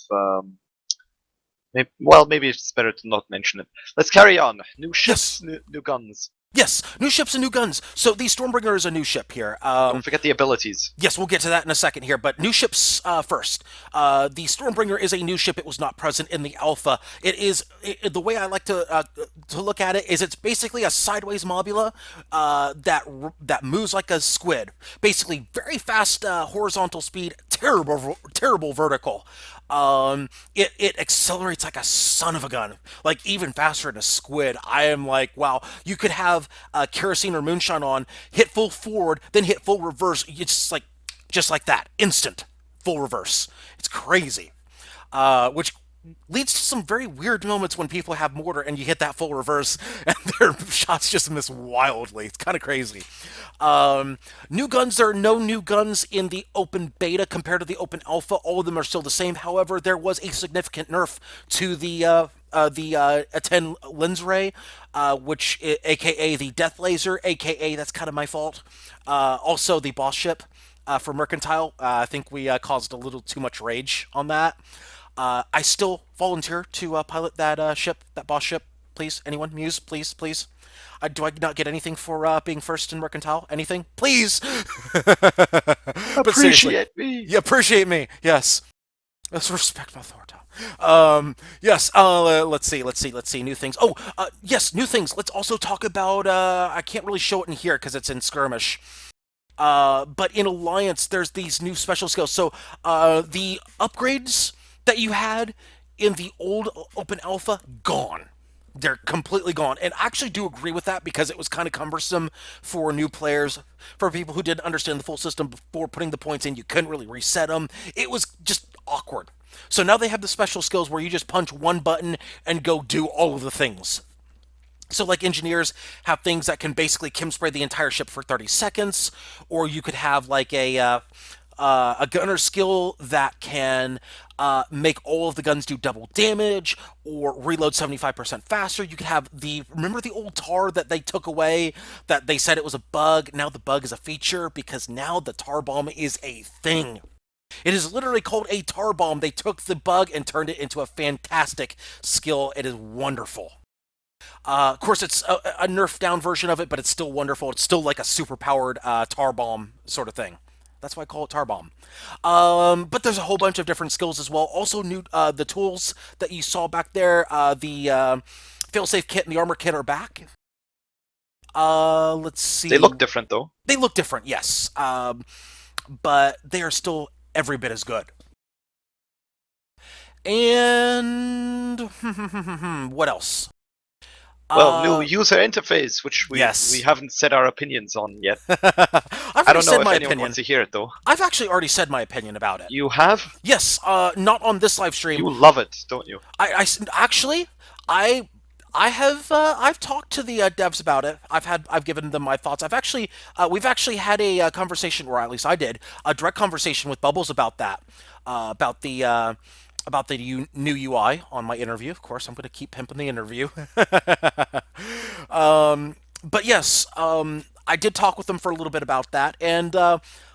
maybe it's better to not mention it. Let's carry on. New ships, new guns. Yes, new ships and new guns. So the Stormbringer is a new ship here. Don't forget the abilities. Yes, we'll get to that in a second here, but new ships first. The Stormbringer is a new ship. It was not present in the alpha. The way I like to look at it is it's basically a sideways mobula that moves like a squid. Basically, very fast horizontal speed, terrible vertical. It accelerates like a son of a gun, like even faster than a squid. I am like, wow, you could have kerosene or moonshine on, hit full forward, then hit full reverse. It's just like that, instant full reverse. It's crazy, which leads to some very weird moments when people have mortar and you hit that full reverse and their shots just miss wildly. It's kind of crazy. New guns, there are no new guns in the open beta compared to the open alpha. All of them are still the same. However, there was a significant nerf to the A10 lens ray, which aka the death laser, aka that's kind of my fault. Also the boss ship for Mercantile. I think we caused a little too much rage on that. I still volunteer to pilot that ship, that boss ship. Please, anyone, Muse, please. Do I not get anything for being first in Mercantile? Anything? Please! Appreciate me! Yeah, appreciate me, yes. Let's respect my authority. Yes, let's see, new things. Oh, yes, new things. Let's also talk about, I can't really show it in here because it's in Skirmish. But in Alliance, there's these new special skills. So, the upgrades that you had in the old open alpha, gone. They're completely gone. And I actually do agree with that because it was kind of cumbersome for new players, for people who didn't understand the full system before putting the points in. You couldn't really reset them. It was just awkward. So now they have the special skills where you just punch one button and go do all of the things. So, like, engineers have things that can basically chem spray the entire ship for 30 seconds, or you could have, like, a gunner skill that can make all of the guns do double damage, or reload 75% faster. You could have remember the old tar that they took away, that they said it was a bug? Now the bug is a feature, because now the tar bomb is a thing. It is literally called a tar bomb. They took the bug and turned it into a fantastic skill. It is wonderful. Of course, it's a nerfed down version of it, but it's still wonderful. It's still like a super powered tar bomb sort of thing. That's why I call it tar bomb. But there's a whole bunch of different skills as well. Also, new the tools that you saw back there, the failsafe kit and the armor kit are back. Let's see. They look different, though. They look different, yes. But they are still every bit as good. And what else? Well, new user interface, which we yes. haven't said our opinions on yet. I don't know if anyone opinion. wants to hear it, though. I've actually already said my opinion about it. You have? Yes, not on this live stream. You love it, don't you? I've talked to the devs about it. I've given them my thoughts. We've actually had a conversation, or at least I did, a direct conversation with Bubbles about that, about the new UI on my interview. Of course, I'm going to keep pimping the interview. But yes, I did talk with them for a little bit about that, and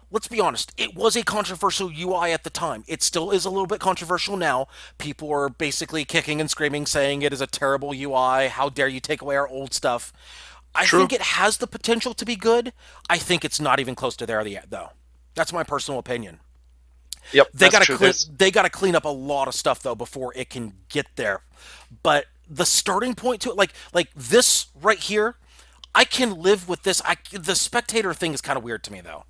let's be honest, it was a controversial UI at the time. It still is a little bit controversial now. People are basically kicking and screaming, saying it is a terrible UI. How dare you take away our old stuff? I think it has the potential to be good. I think it's not even close to there yet, though. That's my personal opinion. Yep, they gotta clean up a lot of stuff though before it can get there. But the starting point to it, like this right here, I can live with this. The spectator thing is kind of weird to me though.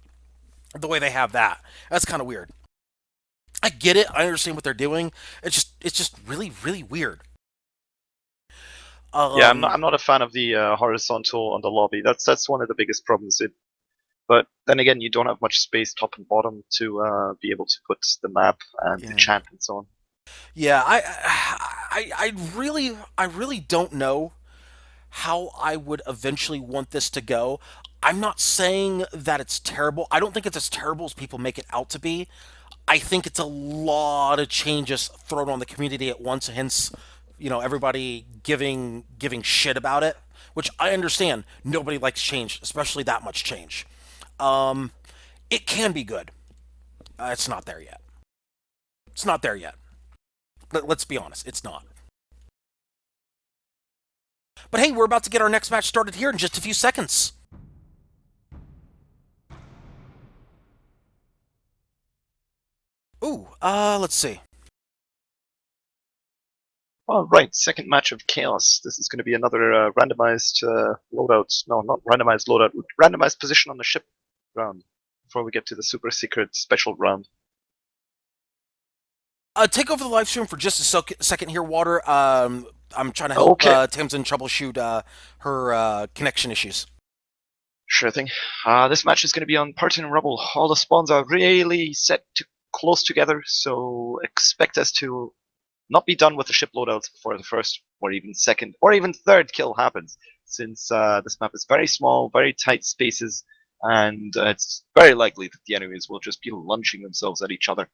The way they have that's kind of weird. I get it. I understand what they're doing. It's just really, really weird. Yeah, I'm not a fan of the horizontal on the lobby. That's one of the biggest problems. But then again, you don't have much space top and bottom to be able to put the map and the chat and so on. Yeah, I really don't know how I would eventually want this to go. I'm not saying that it's terrible. I don't think it's as terrible as people make it out to be. I think it's a lot of changes thrown on the community at once, hence, everybody giving shit about it, which I understand. Nobody likes change, especially that much change. It can be good. It's not there yet. It's not there yet. Let's be honest, it's not. But hey, we're about to get our next match started here in just a few seconds. Ooh, let's see. All right, second match of Chaos. This is going to be another randomized loadout. No, not randomized loadout. Randomized position on the ship round before we get to the super secret special round. Take over the live stream for just a second here, Water. I'm trying to help Tamsin troubleshoot her connection issues. Sure thing. This match is going to be on Party and Rubble. All the spawns are really set to close together, so expect us to not be done with the ship loadouts before the first, or even second, or even third kill happens, since this map is very small, very tight spaces, and it's very likely that the enemies will just be launching themselves at each other.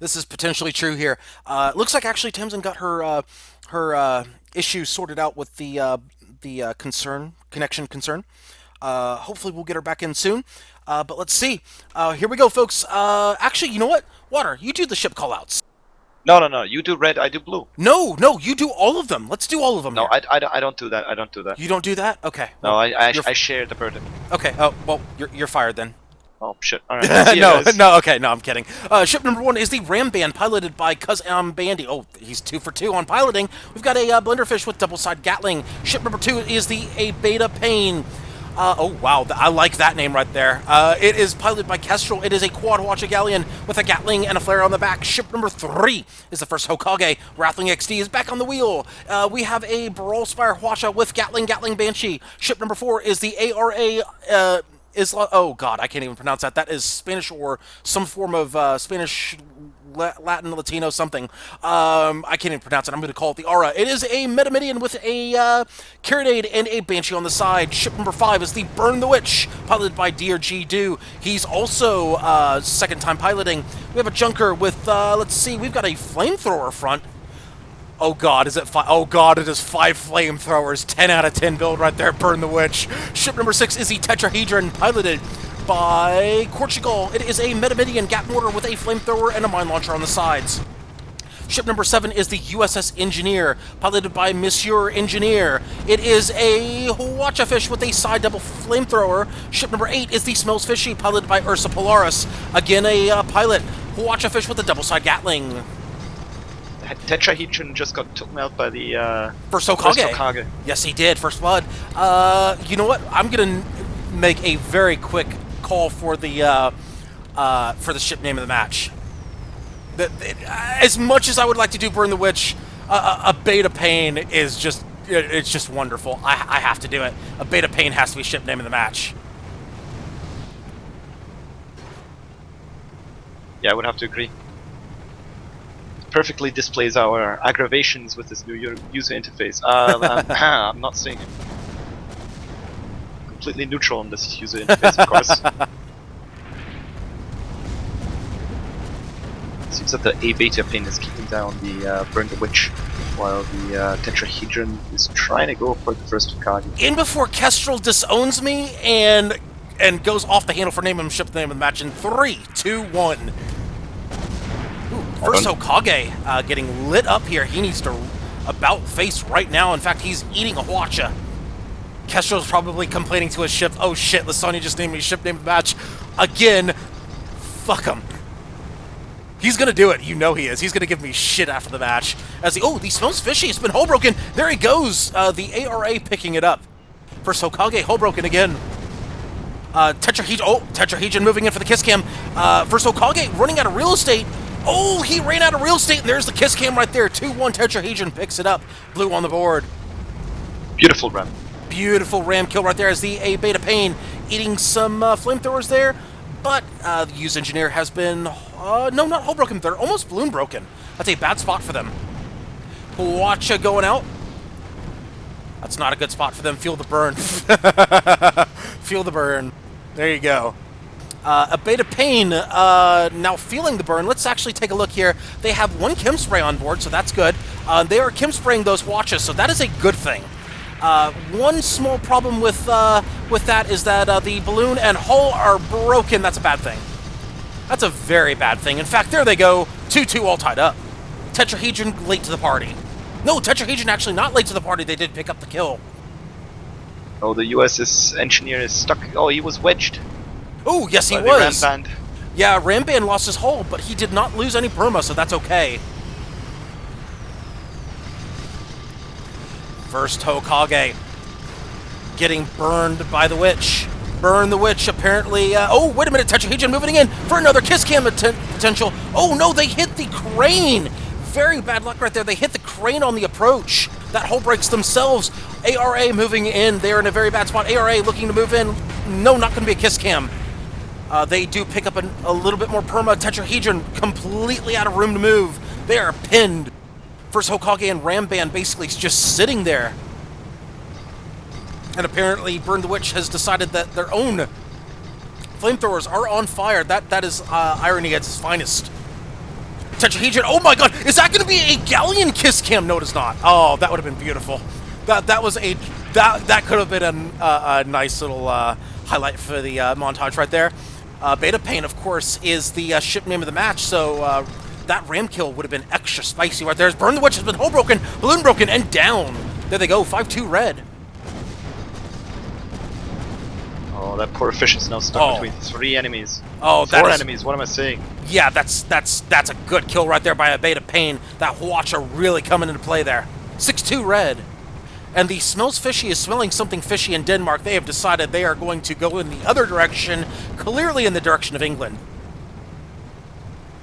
This is potentially true here. Looks like actually Tamsin got her issue sorted out with the connection concern. Hopefully we'll get her back in soon. But let's see. Here we go, folks. Actually, you know what? Water, you do the ship callouts. No. You do red, I do blue. No, you do all of them. Let's do all of them. No, here. I don't do that. I don't do that. You don't do that? Okay. No, I share the burden. Okay. Oh, well, you're fired then. Oh shit! All right. Okay, no, I'm kidding. Ship number 1 is the Ram Band, piloted by Bandy. Oh, he's 2 for 2 on piloting. We've got a Blenderfish with double-side Gatling. Ship number 2 is the A Beta Pain. Oh wow, I like that name right there. It is piloted by Kestrel. It is a quad Hwacha galleon with a Gatling and a flare on the back. Ship number 3 is the first Hokage. Wrathling XD is back on the wheel. We have a Brawl Spire Hwacha with Gatling Banshee. Ship number 4 is the ARA. Oh god, I can't even pronounce that. That is Spanish or some form of Spanish, Latin, Latino, something. I can't even pronounce it. I'm going to call it the Aura. It is a Metamidian with a Carronade and a Banshee on the side. Ship number 5 is the Burn the Witch, piloted by DRG Do. He's also second time piloting. We have a Junker with, let's see, we've got a Flamethrower front. Oh god, is it 5? Oh god, it is 5 flamethrowers. 10 out of 10 build right there. Burn the Witch. Ship number 6 is the Tetrahedron, piloted by Portugal. It is a Metamidian Gap Mortar with a flamethrower and a mine launcher on the sides. Ship number 7 is the USS Engineer, piloted by Monsieur Engineer. It is a Hwacha Fish with a side double flamethrower. Ship number 8 is the Smells Fishy, piloted by Ursa Polaris. Again, a pilot, Hwacha Fish with a double side Gatling. Tetrahedron just got taken out by the First Hokage. Yes, he did. First blood. You know what? I'm gonna make a very quick call for the ship name of the match. As much as I would like to do Burn the Witch, a Beta Pain is it's just wonderful. I have to do it. A Beta Pain has to be ship name of the match. Yeah, I would have to agree. Perfectly displays our aggravations with this new user interface. I'm not saying it. Completely neutral on this user interface, of course. Seems that the A Beta Pain is keeping down the Burn the Witch, while the Tetrahedron is trying to go for the first Hokage. In before Kestrel disowns me and goes off the handle for name and ship name of the match in 3, 2, 1. First Hokage getting lit up here. He needs to about face right now. In fact, he's eating a Hwacha. Kestrel's probably complaining to his ship. Oh shit, Lysanya just named me ship name of the match. Again, fuck him. He's gonna do it. You know he is. He's gonna give me shit after the match. As he smells fishy. It's been hull broken. There he goes. The ARA picking it up. First Hokage hull broken again. Tetrahedron moving in for the kiss cam. First Hokage running out of real estate. Oh, he ran out of real estate, and there's the kiss cam right there. 2-1 Tetrahedron picks it up. Blue on the board. Beautiful ram. Beautiful ram kill right there as the A Beta Pain eating some flamethrowers there, but the used engineer has been, no, not hull broken, they're almost balloon broken. That's a bad spot for them. Watcha going out. That's not a good spot for them. Feel the burn. Feel the burn. There you go. A Beta Pain now feeling the burn. Let's actually take a look here. They have one chem spray on board, so that's good. They are chem spraying those watches, so that is a good thing. One small problem with that is that the balloon and hull are broken. That's a bad thing. That's a very bad thing. In fact, there they go. 2-2 all tied up. Tetrahedron late to the party. No, Tetrahedron actually not late to the party. They did pick up the kill. Oh, the USS engineer is stuck. Oh, he was wedged. Oh, yes, he by the was. ram band. Yeah, Ramban lost his hull, but he did not lose any perma, so that's okay. First Hokage getting burned by the witch. Burn the witch, apparently. Oh, wait a minute, Tetrahedron moving in for another kiss cam potential. Oh, no, they hit the crane. Very bad luck right there. They hit the crane on the approach. That hull breaks themselves. ARA moving in. They're in a very bad spot. ARA looking to move in. No, not going to be a kiss cam. They do pick up a little bit more perma. Tetrahedron completely out of room to move. They are pinned. First Hokage and Ramban basically just sitting there. And apparently Burn the Witch has decided that their own flamethrowers are on fire. That is irony at its finest. Tetrahedron, oh my god, is that going to be a galleon kiss cam? No, it is not. Oh, that would have been beautiful. That was a that could have been a nice little highlight for the montage right there. Beta Pain, of course, is the ship name of the match, so that ram kill would have been extra spicy right there. Burn the Witch has been hull broken, balloon broken, and down. There they go, 5-2 red. Oh, that poor fish is now stuck between 3 enemies. Oh, 4 enemies, what am I saying? Yeah, that's a good kill right there by a Beta Pain. That Watcher really coming into play there. 6-2 red. And the Smells Fishy is smelling something fishy in Denmark. They have decided they are going to go in the other direction, clearly in the direction of England.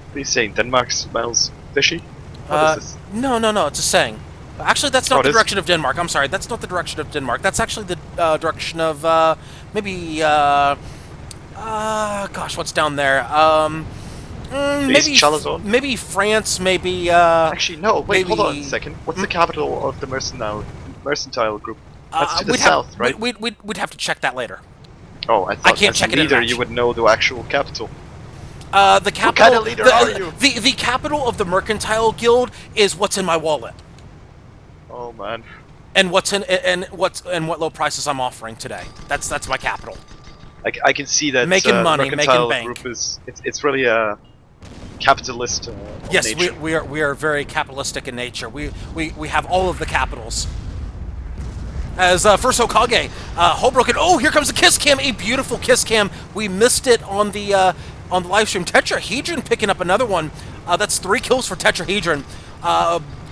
What are you saying? Denmark smells fishy? What is this? No, it's a saying. Actually, that's not the direction of Denmark. I'm sorry, that's not the direction of Denmark. That's actually the direction of maybe. Gosh, what's down there? Maybe France. Maybe. Actually, no. Wait, maybe, hold on a second. What's the capital of the mercantile group? That's to the south, right? We'd have to check that later. Oh, I thought can't as check a it in leader match. you would know the actual capital. The capital. What kind of leader are you? The capital of the Mercantile Guild is what's in my wallet. Oh man. And what low prices I'm offering today. That's my capital. I can see that making money, mercantile making bank. group it's really a capitalist. Yes, nature. we are very capitalistic in nature. We have all of the capitals. As first Hokage, hull broken. Oh, here comes the kiss cam, a beautiful kiss cam. We missed it on the live stream. Tetrahedron picking up another one. That's 3 kills for Tetrahedron.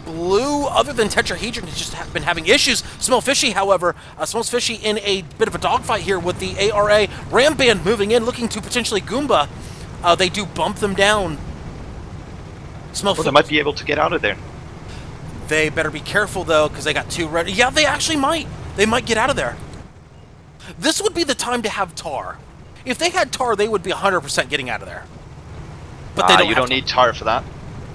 Blue, other than Tetrahedron, has just been having issues. Smell Fishy, however, smells Fishy in a bit of a dogfight here with the ARA. Ramban moving in, looking to potentially Goomba. They do bump them down. Well, they might be able to get out of there. They better be careful, though, because they got 2 red. Yeah, they actually might. They might get out of there. This would be the time to have Tar. If they had Tar, they would be 100% getting out of there. But they don't. You don't need Tar for that.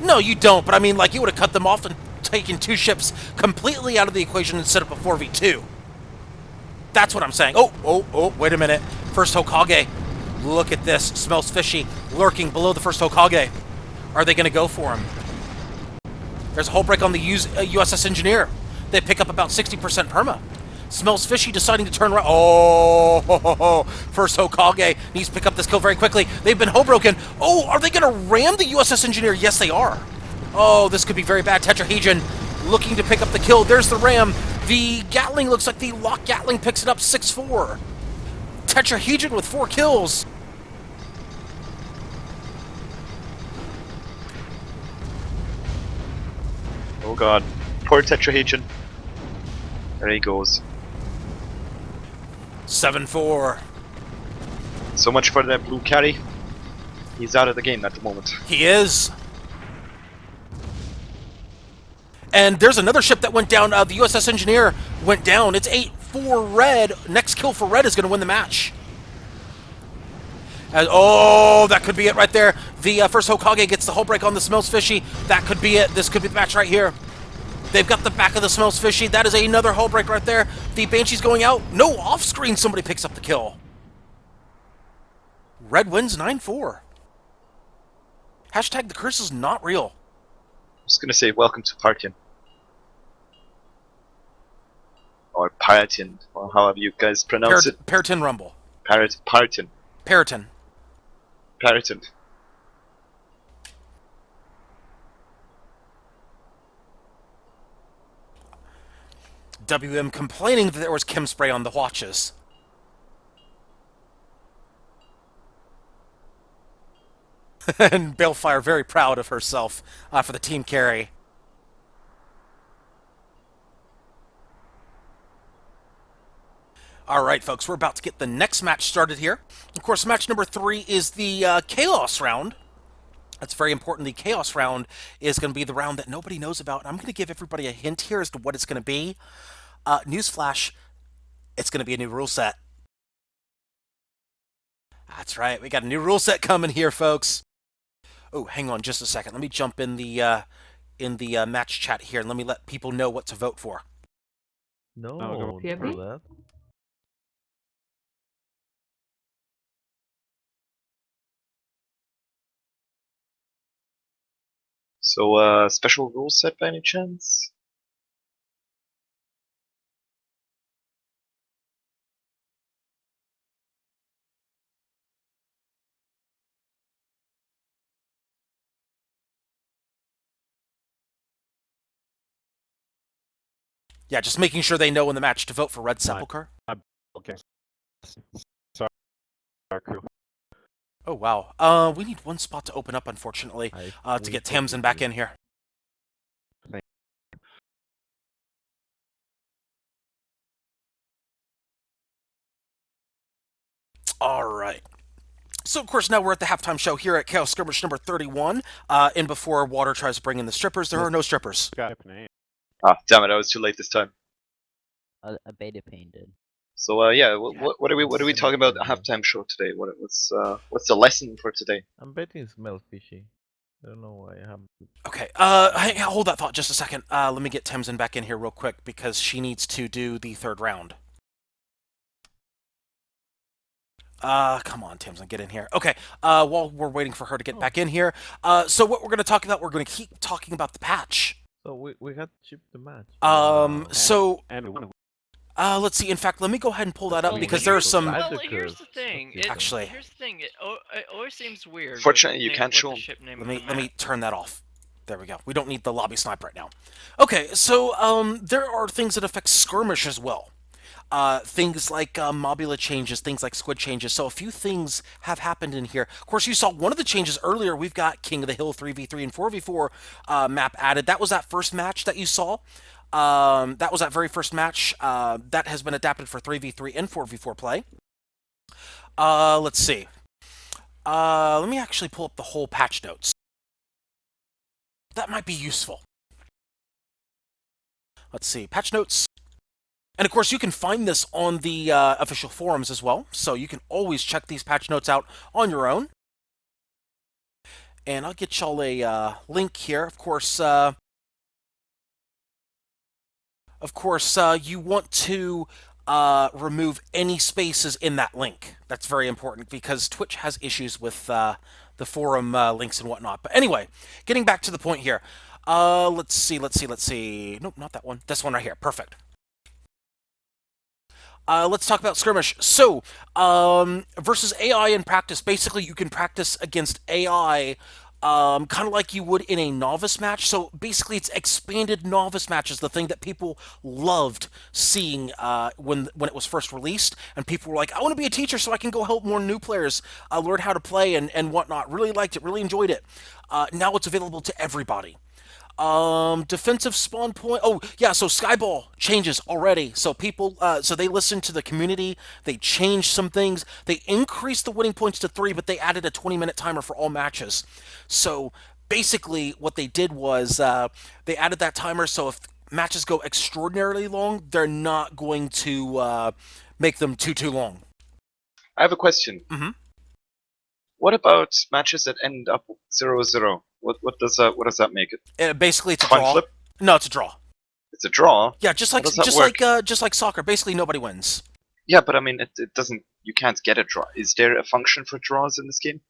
No, you don't, but I mean, like, you would have cut them off and taken 2 ships completely out of the equation and set up a 4v2. That's what I'm saying. Oh, wait a minute. First Hokage. Look at this. Smells Fishy lurking below the first Hokage. Are they going to go for him? There's a hull break on the USS Engineer. They pick up about 60% perma. Smells Fishy deciding to turn around. Oh, first Hokage needs to pick up this kill very quickly. They've been hull broken. Oh, are they going to ram the USS Engineer? Yes, they are. Oh, this could be very bad. Tetrahedron looking to pick up the kill. There's the ram. The Gatling looks like the lock Gatling picks it up 6-4. Tetrahedron with 4 kills. Oh god. Poor Tetrahedron. There he goes. 7-4. So much for that blue carry. He's out of the game at the moment. He is. And there's another ship that went down. The USS Engineer went down. It's 8-4 red. Next kill for red is going to win the match. Oh, that could be it right there. The first Hokage gets the hull break on the Smells Fishy. That could be it. This could be the match right here. They've got the back of the Smells Fishy. That is another hull break right there. The Banshee's going out. No, off screen somebody picks up the kill. Red wins 9-4. Hashtag the curse is not real. I was gonna say welcome to Partian. Or Paratian, or however you guys pronounce it. Periton Rumble. Partian. Periton. Paratian. WM complaining that there was chem spray on the watches. And Balefire very proud of herself for the team carry. All right, folks, we're about to get the next match started here. Of course, match number 3 is the Chaos round. That's very important. The Chaos round is going to be the round that nobody knows about. I'm going to give everybody a hint here as to what it's going to be. Newsflash, it's going to be a new rule set. That's right. We got a new rule set coming here, folks. Oh, hang on just a second. Let me jump in the match chat here and let me let people know what to vote for. No, Oh, don't do that. So, special rule set by any chance? Yeah, just making sure they know in the match to vote for Red Sepulchre. Okay. Sorry. Oh, wow. We need one spot to open up, unfortunately, to get Tamsin back in here. All right. So, of course, now we're at the halftime show here at Chaos Skirmish number 31. And before Water tries to bring in the strippers, there are no strippers. Ah, damn it! I was too late this time. A beta pain did. So, yeah, what are we talking about at halftime show today? What's the lesson for today? I'm betting it smells fishy. I don't know why I haven't. Okay, hold that thought just a second. Let me get Tamsin back in here real quick because she needs to do the third round. Come on, Tamsin, get in here. Okay, while we're waiting for her to get back in here, so what we're going to talk about, we're going to keep talking about the patch. So we had to chip the match. So, And let's see. In fact, let me go ahead and pull that up because there are some... Well, here's the thing. Actually, Here's the thing. It always seems weird. Fortunately, you can't show. Let me turn that off. There we go. We don't need the lobby snipe right now. Okay, so there are things that affect Skirmish as well. Things like Mobula changes, things like Squid changes. So a few things have happened in here. Of course, you saw one of the changes earlier. We've got King of the Hill 3v3 and 4v4 map added. That was that first match that you saw. That was that very first match. That has been adapted for 3v3 and 4v4 play. Let's see. Let me actually pull up the whole patch notes. That might be useful. Let's see. Patch notes. And of course, you can find this on the official forums as well, so you can always check these patch notes out on your own. And I'll get y'all a link here. Of course, you want to remove any spaces in that link. That's very important because Twitch has issues with the forum links and whatnot. But anyway, getting back to the point here. Let's see. Nope, not that one. This one right here. Perfect. Let's talk about Skirmish. So, versus AI in practice, basically you can practice against AI kind of like you would in a novice match. So basically it's expanded novice matches, the thing that people loved seeing when it was first released. And people were like, I want to be a teacher so I can go help more new players learn how to play and whatnot. Really liked it, really enjoyed it. Now it's available to everybody. Defensive spawn point. Oh, yeah, so Skyball changes already. So people, so they listened to the community. They changed some things. They increased the winning points to 3, but they added a 20-minute timer for all matches. So basically what they did was they added that timer so if matches go extraordinarily long, they're not going to make them too long. I have a question. Mm-hmm. What about matches that end up 0-0? What does that make it? Basically, it's a Coin draw. flip? No, it's a draw. It's a draw. Yeah, just How like does that work? just like soccer. Basically, nobody wins. Yeah, but I mean, it doesn't. You can't get a draw. Is there a function for draws in this game?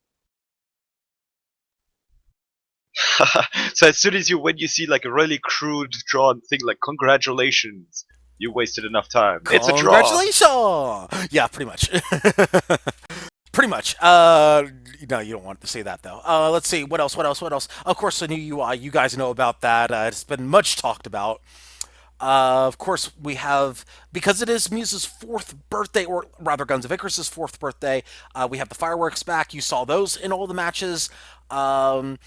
So as soon as you win, you see like a really crude drawn thing like "Congratulations, you wasted enough time." It's a draw. Congratulations! Yeah, pretty much. Pretty much. No, you don't want to say that though. Let's see. What else? What else? What else? Of course, the new UI. You guys know about that. It's been much talked about. Of course, we have, because it is Muse's 4th birthday, or rather Guns of Icarus' 4th birthday, we have the fireworks back. You saw those in all the matches. Unity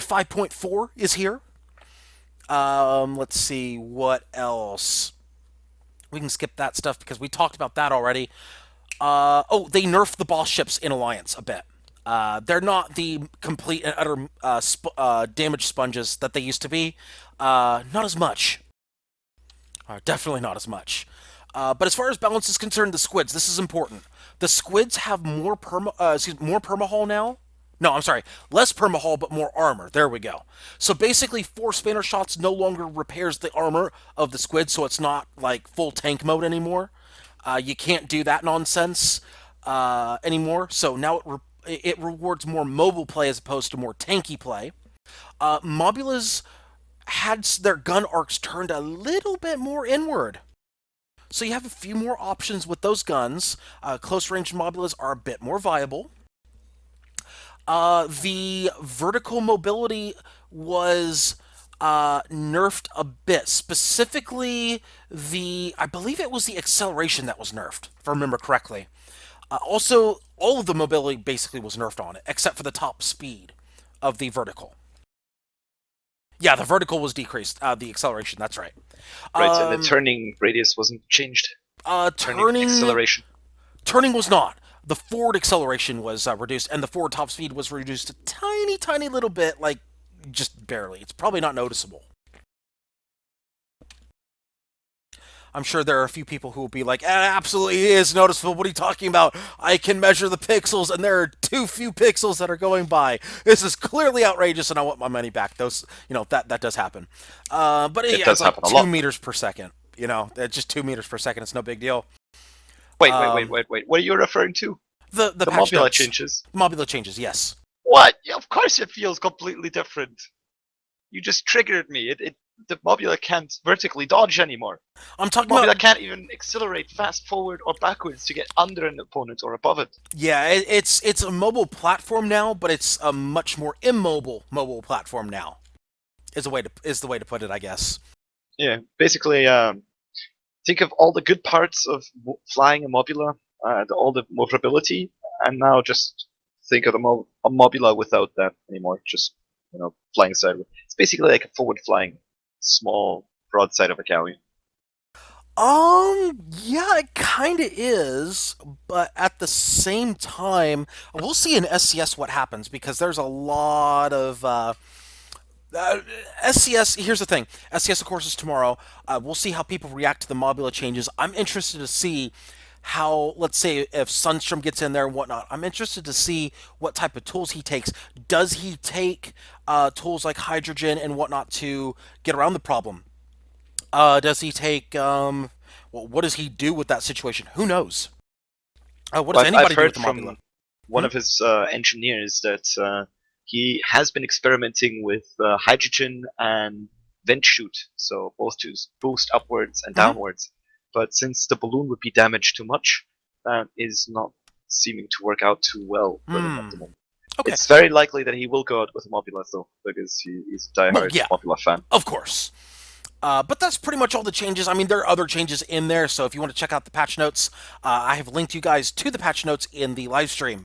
5.4 is here. Let's see, what else? We can skip that stuff because we talked about that already. Oh, they nerfed the boss ships in Alliance a bit. They're not the complete and utter damage sponges that they used to be. Not as much. Definitely not as much. But as far as balance is concerned, the squids, this is important. The squids have more more permahull now. No, I'm sorry. Less permahull, but more armor. There we go. So basically, 4 spanner shots no longer repairs the armor of the squid, so it's not like full tank mode anymore. You can't do that nonsense anymore. So now it rewards more mobile play as opposed to more tanky play. Mobulas had their gun arcs turned a little bit more inward. So you have a few more options with those guns. Close range mobulas are a bit more viable. The vertical mobility was nerfed a bit. Specifically, I believe it was the acceleration that was nerfed, if I remember correctly. Also, all of the mobility basically was nerfed on it, except for the top speed of the vertical. Yeah, the vertical was decreased. The acceleration, that's right. Right, and the turning radius wasn't changed. Turning acceleration. Turning was not. The forward acceleration was reduced, and the forward top speed was reduced a tiny, tiny little bit, like just barely. It's probably not noticeable. I'm sure there are a few people who will be like, absolutely is noticeable. What are you talking about? I can measure the pixels, and there are too few pixels that are going by. This is clearly outrageous, and I want my money back. Those, that does happen. But it yeah, does it's like happen a 2 lot. meters per second. Just 2 meters per second. It's no big deal. Wait. What are you referring to? The patch Mobula notes. changes. Mobula changes, yes. What? Yeah, of course it feels completely different. You just triggered me. The Mobula can't vertically dodge anymore. I'm talking Mobula about... can't even accelerate fast forward or backwards to get under an opponent or above it. Yeah, it's a mobile platform now, but it's a much more immobile mobile platform now. Is the way to put it, I guess. Yeah, basically, think of all the good parts of flying a Mobula, all the mobility, and now just think of a Mobula without that anymore. Just flying sideways. It's basically like a forward flying small broadside of a galleon. Yeah, it kind of is, but at the same time, we'll see in SCS what happens, because there's a lot of SCS. Here's the thing: SCS, of course, is tomorrow. We'll see how people react to the Mobula changes. I'm interested to see how, let's say, if Sunstrom gets in there and whatnot. I'm interested to see what type of tools he takes. Does he take tools like hydrogen and whatnot to get around the problem? Does he take, what does he do with that situation? Who knows? What does anybody do with the Mobula? One of his engineers that he has been experimenting with hydrogen and vent shoot, so both to boost upwards and downwards. But since the balloon would be damaged too much, that is not seeming to work out too well for him at the moment. Okay. It's very likely that he will go out with a Mobula, though, because he's a diehard Mobula fan. Of course. But that's pretty much all the changes. I mean, there are other changes in there, so if you want to check out the patch notes, I have linked you guys to the patch notes in the live stream.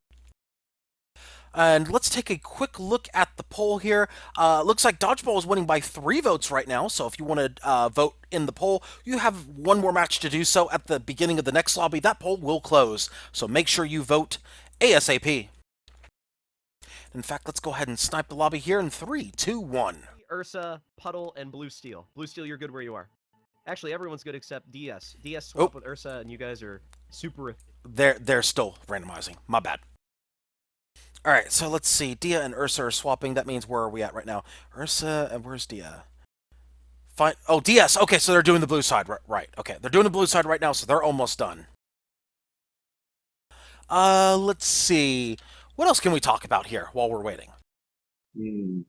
And let's take a quick look at the poll here. Looks like Dodgeball is winning by 3 votes right now, so if you want to vote in the poll, you have one more match to do so at the beginning of the next lobby. That poll will close, so make sure you vote ASAP. In fact, let's go ahead and snipe the lobby here in 3, 2, 1. Ursa, Puddle, and Blue Steel. Blue Steel, you're good where you are. Actually, everyone's good except DS. DS swap with Ursa, and you guys are super... They're still randomizing. My bad. All right, so let's see. Dia and Ursa are swapping. That means where are we at right now? Ursa and where's Dia? Fine. Oh, DS. Okay, so they're doing the blue side. Right. Okay, they're doing the blue side right now, so they're almost done. Let's see. What else can we talk about here while we're waiting? Hmm.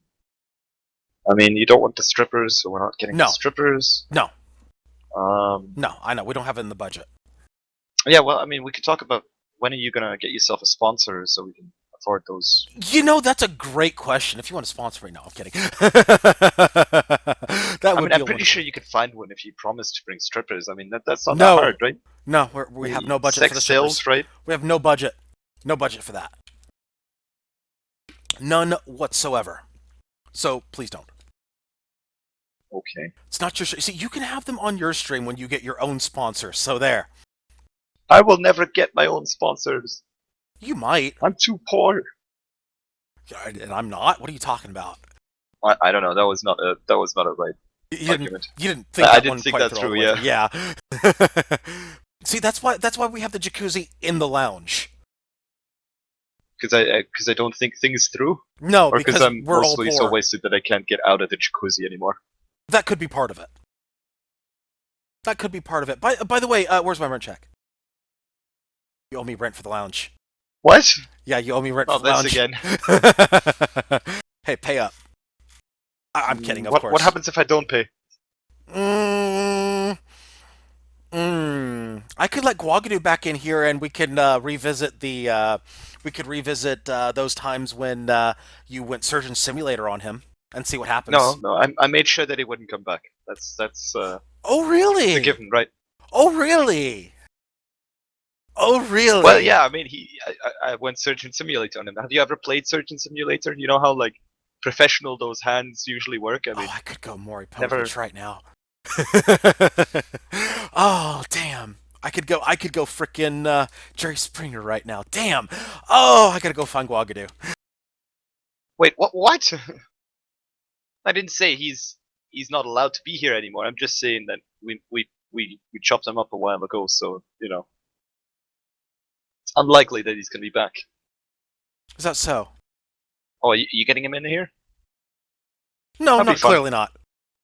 I mean, you don't want the strippers, so we're not getting No. the strippers. No. Um. No, I know we don't have it in the budget. Yeah. Well, I mean, we could talk about when are you gonna get yourself a sponsor so we can afford those. You know, that's a great question. If you want to sponsor me, no, I'm kidding. That I would mean, be I'm a pretty wonderful- sure you could find one if you promise to bring strippers. I mean, that's not No. that hard, right? No, we have no budget Sex for the sales, strippers. right? We have no budget. No budget for that. None whatsoever. So please don't. Okay. It's not your. See, you can have them on your stream when you get your own sponsor. So there. I will never get my own sponsors. You might. I'm too poor. And I'm not. What are you talking about? I don't know. That was not a right You argument. didn't think I that didn't one think quite that through. through, Yeah. See, that's why we have the jacuzzi in the lounge. Because I don't think things through. No, Or because I'm we're all mostly poor. so wasted that I can't get out of the jacuzzi anymore. That could be part of it. That could be part of it. By the way, where's my rent check? You owe me rent for the lounge. What? Yeah, you owe me rent Oh, for the this lounge. again. Hey, pay up. I'm kidding, of What course. What happens if I don't pay? I could let Guagadu back in here, and we can revisit the. We could revisit those times when you went Surgeon Simulator on him and see what happens. No. I made sure that he wouldn't come back. That's Oh really? a given, right? Oh really? Oh really? Well, yeah. I mean, I went Surgeon Simulator on him. Have you ever played Surgeon Simulator? You know how like professional those hands usually work. I mean, I could go Maury never- Povich right now. Oh damn! I could go frickin' Jerry Springer right now. Damn! Oh, I gotta go find Guagadu. wait, what? I didn't say he's not allowed to be here anymore. I'm just saying that we chopped him up a while ago, so you know, it's unlikely that he's gonna be back. Is that so? Oh, you getting him in here? No, That'd be not fun. clearly not.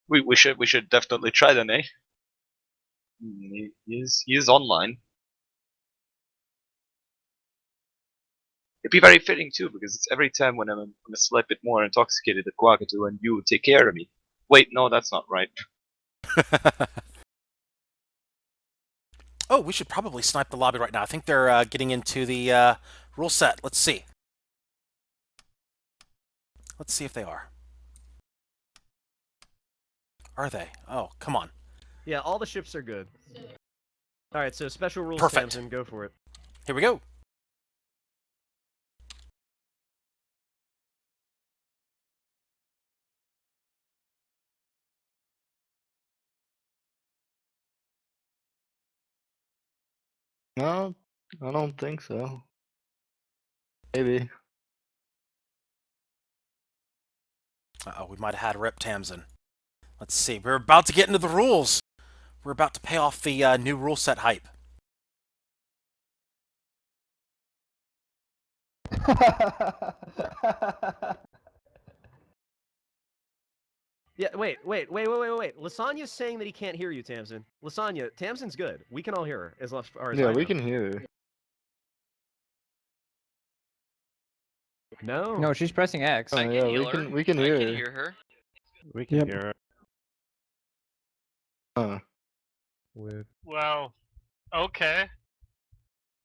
We should definitely try then, eh? He is online. It'd be very fitting too, because it's every time when I'm a slight bit more intoxicated at Guagatu and you take care of me. Wait, no, that's not right. Oh, we should probably snipe the lobby right now. I think they're getting into the rule set. Let's see. Let's see if they are. Are they? Oh, come on. Yeah, all the ships are good. Alright, so special rules, Perfect. Tamsin, go for it. Here we go. No, I don't think so. Maybe. Uh-oh, we might have had Rip Tamsin. Let's see. We're about to get into the rules. We're about to pay off the new rule set hype. Yeah, wait. Lysanya's saying that he can't hear you, Tamsin. Lysanya, Tamsin's good. We can all hear her, as far as I Yeah, know. we can hear her. No? No, she's pressing X. Oh, I can yeah, hear we her. can we can I hear can her. hear her. We can Yep. hear her. Huh. Weird. Well, okay.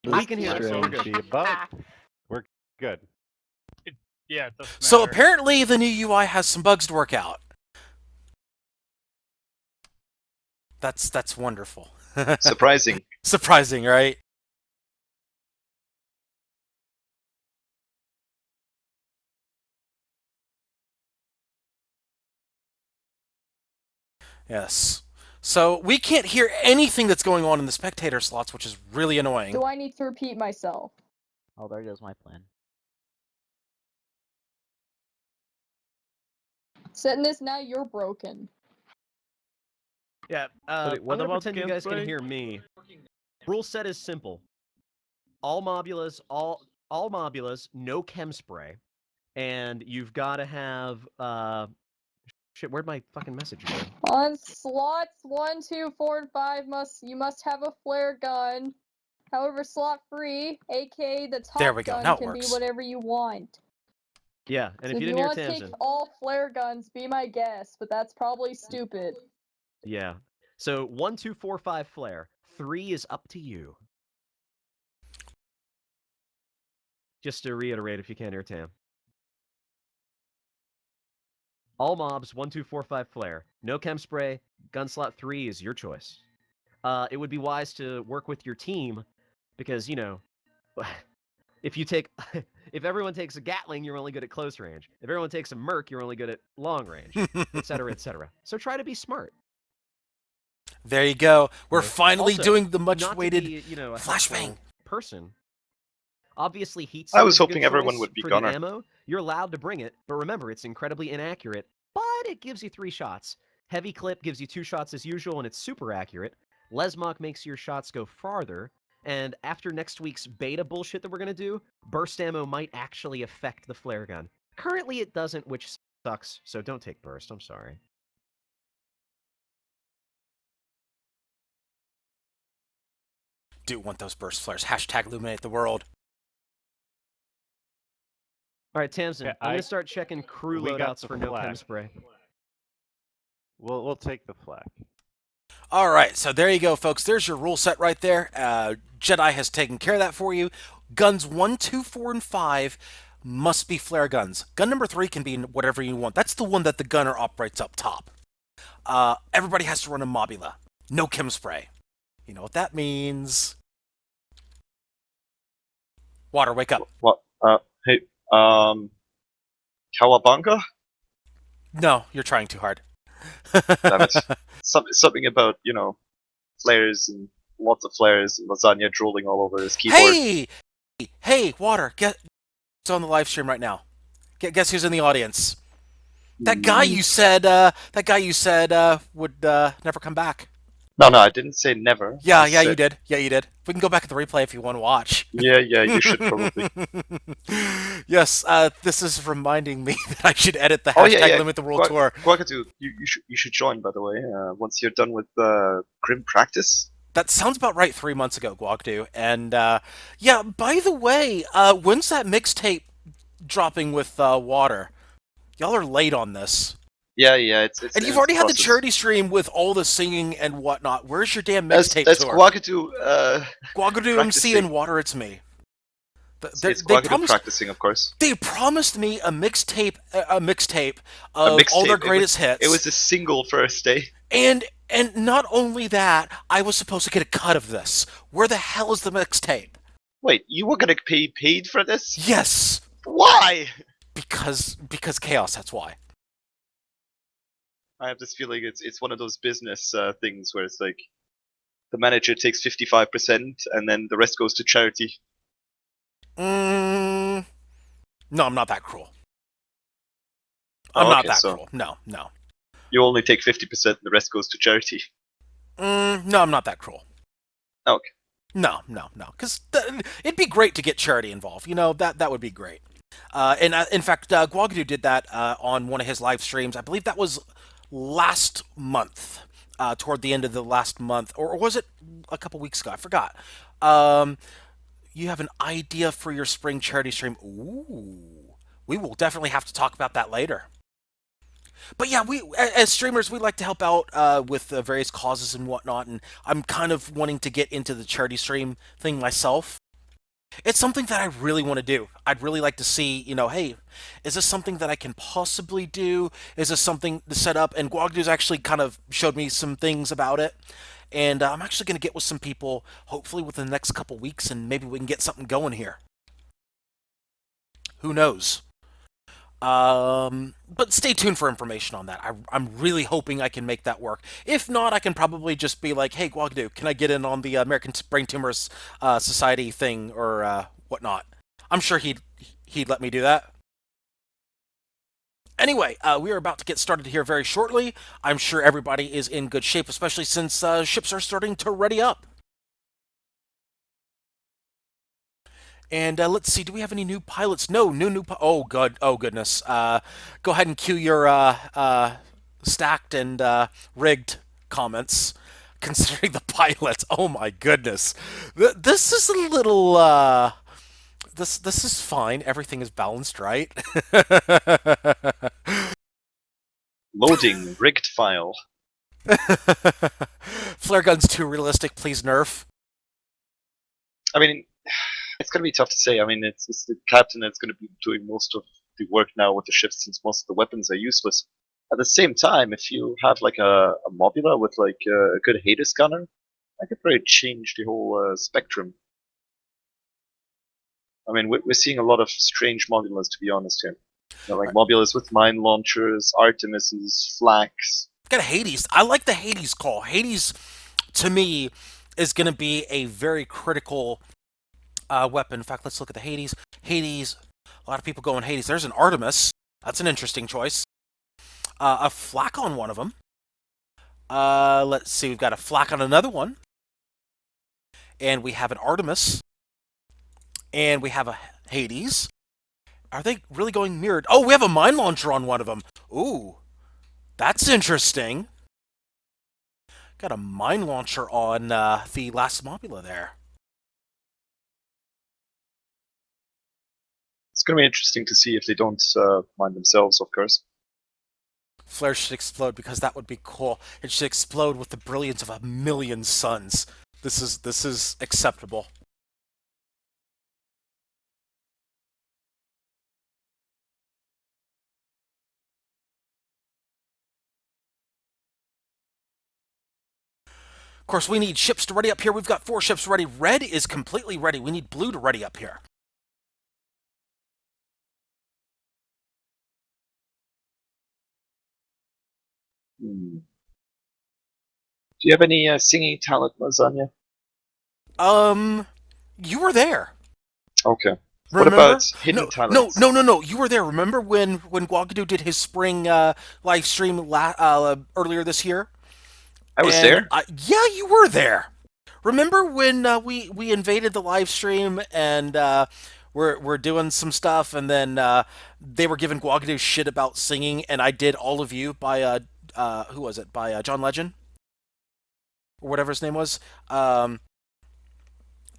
We can hear her, so we're good. Ah. We're good. Yeah, it doesn't So matter. apparently the new UI has some bugs to work out. That's wonderful. Surprising. Surprising, right? Yes. So we can't hear anything that's going on in the spectator slots, which is really annoying. Do I need to repeat myself? Oh, there goes my plan. Setness, now you're broken. Yeah, Wait, what I'm gonna about pretend you guys can gameplay? hear me. Rule set is simple. All mobulas, all all mobulas, no chem spray, and you've got to have shit. Where'd my fucking message go? On slots 1, 2, 4, and 5, you must have a flare gun. However, slot 3, aka the top There we go. gun, Now it can works. be whatever you want. Yeah, and So if you if you didn't hear want to Tamsin, take all flare guns, be my guest, but that's probably stupid. yeah. So 1, 2, 4, 5 flare. 3 is up to you. Just to reiterate, if you can't hear Tam. All mobs, 1, 2, 4, 5 flare. No chem spray. Gun slot 3 is your choice. It would be wise to work with your team because, you know, if you take, if everyone takes a Gatling, you're only good at close range. If everyone takes a Merc, you're only good at long range, etc., etc. So try to be smart. There you go. We're Okay. finally Also, doing the not much-awaited to be, you know, a flashbang. helpful person. Obviously, heat I seek was is a good hoping everyone choice would be for gunner. the ammo. You're allowed to bring it, but remember, it's incredibly inaccurate. But it gives you 3 shots. Heavy clip gives you 2 shots as usual, and it's super accurate. Lesmok makes your shots go farther. And after next week's beta bullshit that we're gonna do, burst ammo might actually affect the flare gun. Currently, it doesn't, which sucks. So don't take burst. I'm sorry. Do want those burst flares. Hashtag illuminate the world. All right, Tamsin. Okay, I'm gonna start checking crew we got loadouts the for no chem flag. spray. We'll take the flag. All right, so there you go, folks. There's your rule set right there. Jedi has taken care of that for you. Guns 1, 2, 4, and 5 must be flare guns. Gun number 3 can be whatever you want. That's the one that the gunner operates up top. Everybody has to run a Mobula. No chem spray. You know what that means. Water, wake up. What? Hey, Cowabunga? No, you're trying too hard. Damn it. Something about, you know, flares and lots of flares and Lysanya drooling all over his keyboard. Hey, Water, guess who's on the live stream right now? Guess who's in the audience? That guy you said would never come back. No, I didn't say never. Yeah, I you said- did. Yeah, you did. We can go back at the replay if you want to watch. Yeah, you should probably. Yes, this is reminding me that I should edit the Oh, hashtag yeah. Limit the World Tour. Guagatu, you should join, by the way, once you're done with Grim Practice. That sounds about right 3 months ago, Guagdu. And, yeah, by the way, when's that mixtape dropping with Water? Y'all are late on this. Yeah, it's and you've already had the charity stream with all the singing and whatnot. Where's your damn mixtape That's tour? Guagatu, Guagadu MC and Water, it's me. It's Guagatu practicing, of course. They promised me a mixtape of all their greatest hits. It was a single first day. And not only that, I was supposed to get a cut of this. Where the hell is the mixtape? Wait, you were gonna pay paid for this? Yes. Why? Because chaos. That's why. I have this feeling it's one of those business things where it's like the manager takes 55% and then the rest goes to charity. No, I'm not that cruel. I'm not that cruel. No. You only take 50% and the rest goes to charity. No, I'm not that cruel. Okay. No. Because it'd be great to get charity involved. You know, that would be great. And in fact, Guagadu did that on one of his live streams. I believe that was last month, toward the end of the last month. Or was it a couple weeks ago? I forgot. You have an idea for your spring charity stream. Ooh. We will definitely have to talk about that later. But yeah, we as streamers, we like to help out with various causes and whatnot, and I'm kind of wanting to get into the charity stream thing myself. It's something that I really want to do. I'd really like to see, you know, hey, is this something that I can possibly do? Is this something to set up? And Guagdu's actually kind of showed me some things about it. And I'm actually going to get with some people, hopefully within the next couple weeks, and maybe we can get something going here. Who knows? But stay tuned for information on that. I'm really hoping I can make that work. If not, I can probably just be like, hey, Guagdu, can I get in on the American Brain Tumors Society thing or whatnot? I'm sure he'd let me do that. Anyway, we are about to get started here very shortly. I'm sure everybody is in good shape, especially since ships are starting to ready up. And let's see, do we have any new pilots? No, oh, good. Oh, goodness. Go ahead and cue your stacked and rigged comments considering the pilots. Oh, my goodness. This is a little... this is fine. Everything is balanced, right? Loading rigged file. Flare gun's too realistic. Please nerf. I mean, it's going to be tough to say. I mean, it's the captain that's going to be doing most of the work now with the ships, since most of the weapons are useless. At the same time, if you have like a Mobula with like a good Hades gunner, that could probably change the whole spectrum. I mean, we're seeing a lot of strange Mobulas, to be honest here. You know, like Mobulas with mine launchers, Artemises, Flax. Got a Hades. I like the Hades call. Hades, to me, is going to be a very critical weapon. In fact, let's look at the Hades. Hades, a lot of people going Hades. There's an Artemis. That's an interesting choice. A Flak on one of them. Let's see, we've got a Flak on another one. And we have an Artemis. And we have a Hades. Are they really going mirrored? Oh, we have a mine launcher on one of them. Ooh, that's interesting. Got a mine launcher on the last Mobula there. It's going to be interesting to see if they don't mine themselves, of course. Flare should explode because that would be cool. It should explode with the brilliance of a million suns. This is acceptable. Of course, we need ships to ready up here. We've got 4 ships ready. Red is completely ready. We need blue to ready up here. Do you have any singing talent, Lysanya? You were there. Okay. Remember? What about hidden talents? No. You were there. Remember when Guagadu did his spring live stream earlier this year? I was there. Yeah, you were there. Remember when we invaded the live stream and we're doing some stuff, and then they were giving Guagadu shit about singing, and I did All of You by who was it? By John Legend or whatever his name was. Yeah,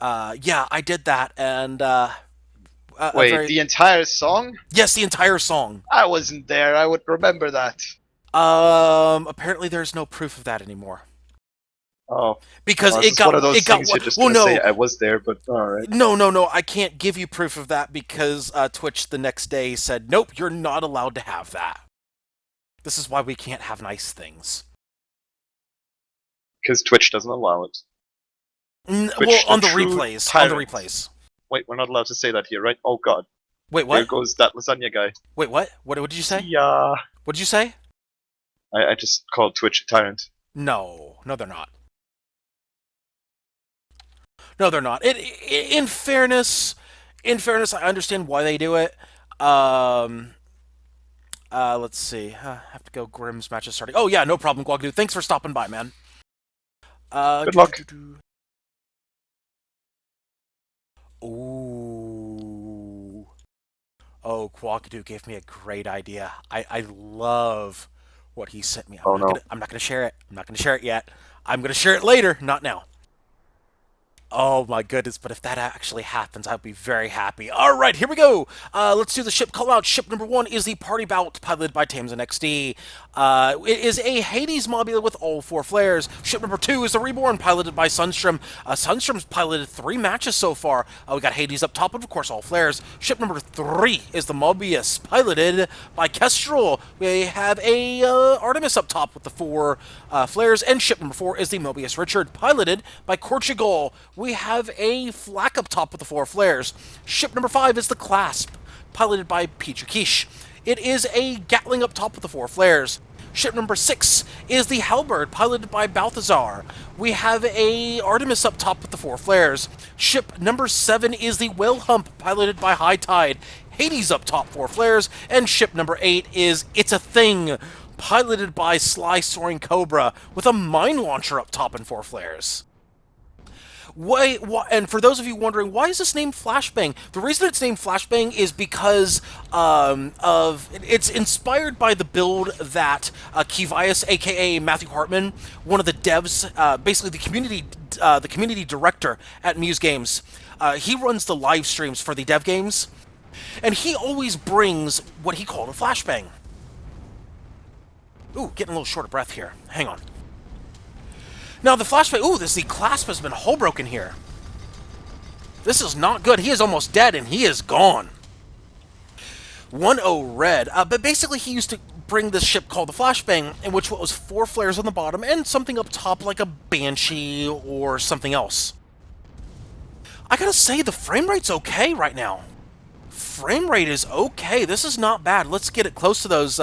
I did that, and wait, the entire song? Yes, the entire song. I wasn't there. I would remember that. Apparently there's no proof of that anymore. Oh, because well, it got one of those it got things you're just well, gonna no, say I was there, but all right. No, I can't give you proof of that because Twitch the next day said, nope, you're not allowed to have that. This is why we can't have nice things. Because Twitch doesn't allow it. Well, on the replays. On the replays. Wait, we're not allowed to say that here, right? Oh god. Wait, what? There goes that Lysanya guy. Wait, what? What did you say? Yeah. What did you say? I just called Twitch a tyrant. No, they're not. No, they're not. In fairness, I understand why they do it. Let's see. I have to go. Grimm's match is starting. Oh yeah, no problem, Guagdu. Thanks for stopping by, man. Good luck. Ooh. Oh, Guagdu gave me a great idea. I love what he sent me. I'm not gonna share it. I'm not gonna share it yet. I'm gonna share it later, not now. Oh my goodness, but if that actually happens, I'll be very happy. Alright, here we go! Let's do the ship call out. Ship number 1 is the Party Bout, piloted by Tamsin XD. It is a Hades Mobula with all 4 flares. Ship number 2 is the Reborn, piloted by Sunstrom. Sunstrom's piloted 3 matches so far. We got Hades up top, and of course all flares. Ship number 3 is the Mobius, piloted by Kestrel. We have a Artemis up top with the 4 flares, and ship number 4 is the Mobius Richard, piloted by Portugal. We have a Flak up top with the 4 flares. Ship number 5 is the Clasp, piloted by Petrakish. It is a Gatling up top with the 4 flares. Ship number 6 is the Halberd, piloted by Balthazar. We have a Artemis up top with the 4 flares. Ship number 7 is the Whale Hump, piloted by High Tide. Hades up top, 4 flares. And ship number 8 is It's a Thing, piloted by Sly Soaring Cobra, with a mine launcher up top and 4 flares. And for those of you wondering, why is this named Flashbang? The reason it's named Flashbang is because it's inspired by the build that Kivias, aka Matthew Hartman, one of the devs, basically the community director at Muse Games. He runs the live streams for the dev games, and he always brings what he called a flashbang. Ooh, getting a little short of breath here. Hang on. Now the flashbang. Ooh, the clasp has been hull broken here. This is not good. He is almost dead, and he is gone. 1-0 red. But basically, he used to bring this ship called the Flashbang, in which was 4 flares on the bottom and something up top like a Banshee or something else. I gotta say, the frame rate's okay right now. Frame rate is okay. This is not bad. Let's get it close to those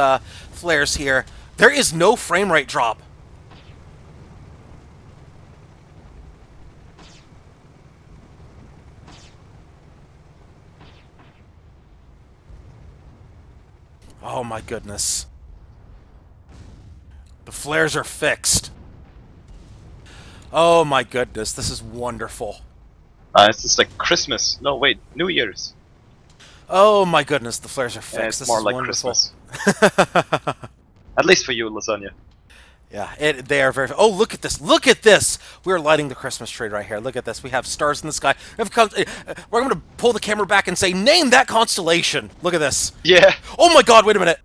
flares here. There is no frame rate drop. Oh my goodness. The flares are fixed. Oh my goodness, this is wonderful. It's just like Christmas. No, wait, New Year's. Oh my goodness, the flares are fixed. Yeah, it's this more is like wonderful. Christmas. At least for you, Lysanya. Yeah, they are very... Oh, look at this. Look at this. We're lighting the Christmas tree right here. Look at this. We have stars in the sky. We're going to pull the camera back and say, name that constellation. Look at this. Yeah. Oh my god, wait a minute.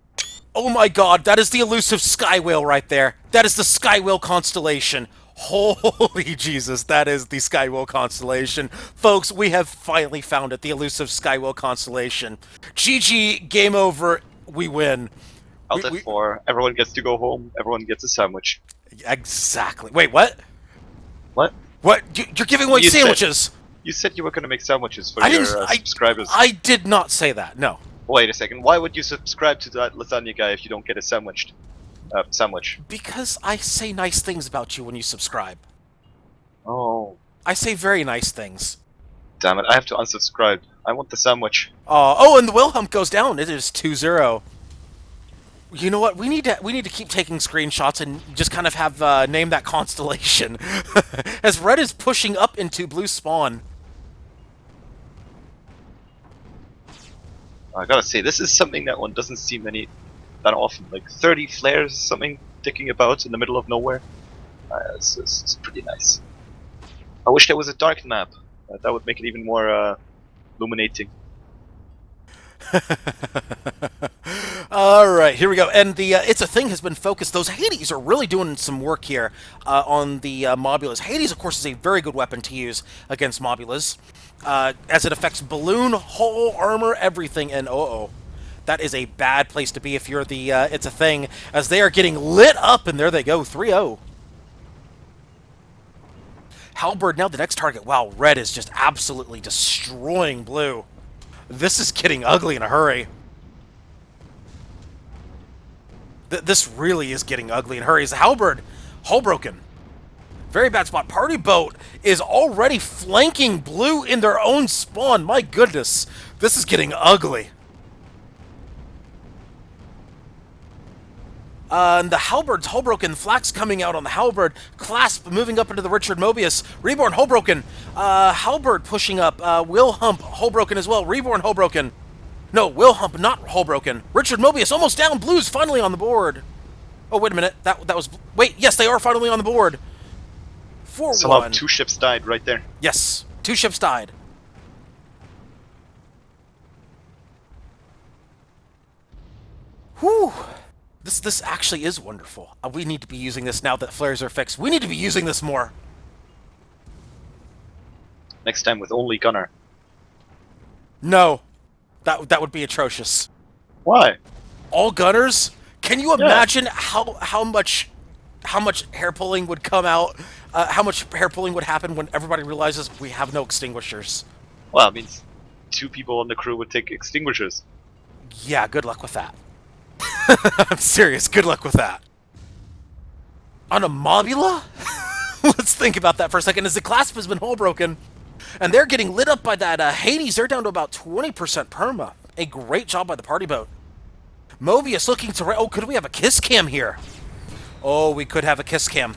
Oh my god, that is the elusive sky whale right there. That is the sky whale constellation. Holy Jesus, that is the sky whale constellation. Folks, we have finally found it, the elusive sky whale constellation. GG, game over, we win. Out at 4, everyone gets to go home, everyone gets a sandwich. Exactly. Wait, what? What? What? You're giving away sandwiches! You said you were going to make sandwiches for your subscribers. I did not say that, no. Wait a second, why would you subscribe to that Lysanya guy if you don't get a sandwich? Because I say nice things about you when you subscribe. Oh. I say very nice things. Damn it, I have to unsubscribe. I want the sandwich. Oh, and the whale hump goes down. It is 2-0. You know what? We need to keep taking screenshots and just kind of have name that constellation. As red is pushing up into blue spawn. I gotta say, this is something that one doesn't see that often. Like 30 flares, something dicking about in the middle of nowhere. It's pretty nice. I wish there was a dark map. That would make it even more illuminating. Alright, here we go. And the It's a Thing has been focused. Those Hades are really doing some work here on the Mobulas. Hades, of course, is a very good weapon to use against Mobulas, as it affects balloon, hull, armor, everything, and that is a bad place to be if you're the It's a Thing, as they are getting lit up, and there they go, 3-0. Halberd, now the next target. Wow, red is just absolutely destroying blue. This is getting ugly in a hurry. This really is getting ugly in hurries. Halberd, hull broken. Very bad spot. Party boat is already flanking blue in their own spawn. My goodness, this is getting ugly. And the Halberd's hull broken. Flax coming out on the Halberd. Clasp moving up into the Richard Mobius. Reborn hull broken. Halberd pushing up. Will Hump hull broken as well. Reborn hull broken. No, Will Hump not hull broken. Richard Mobius almost down. Blues finally on the board. Oh, wait a minute. That was... Wait, yes, they are finally on the board. 4-1. Somehow 2 ships died right there. Yes, 2 ships died. Whew. This actually is wonderful. We need to be using this now that flares are fixed. We need to be using this more. Next time with only gunner. No. That would be atrocious. Why? All gunners? Can you imagine how much hair pulling would come out? How much hair pulling would happen when everybody realizes we have no extinguishers? Well, it means 2 people on the crew would take extinguishers. Yeah, good luck with that. I'm serious. Good luck with that. On a Mobula? Let's think about that for a second. As the clasp has been hull broken, and they're getting lit up by that Hades. They're down to about 20% perma. A great job by the party boat. Mobius looking to... Oh, could we have a kiss cam here? Oh, we could have a kiss cam.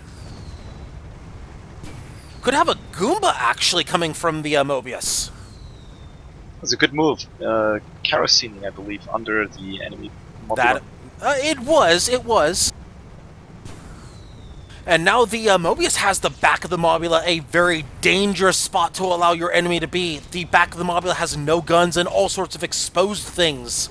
Could have a Goomba actually coming from the Mobius. It was a good move. Kerosening, I believe, under the enemy Mobula. It was. And now the Mobius has the back of the Mobula, a very dangerous spot to allow your enemy to be. The back of the Mobula has no guns and all sorts of exposed things.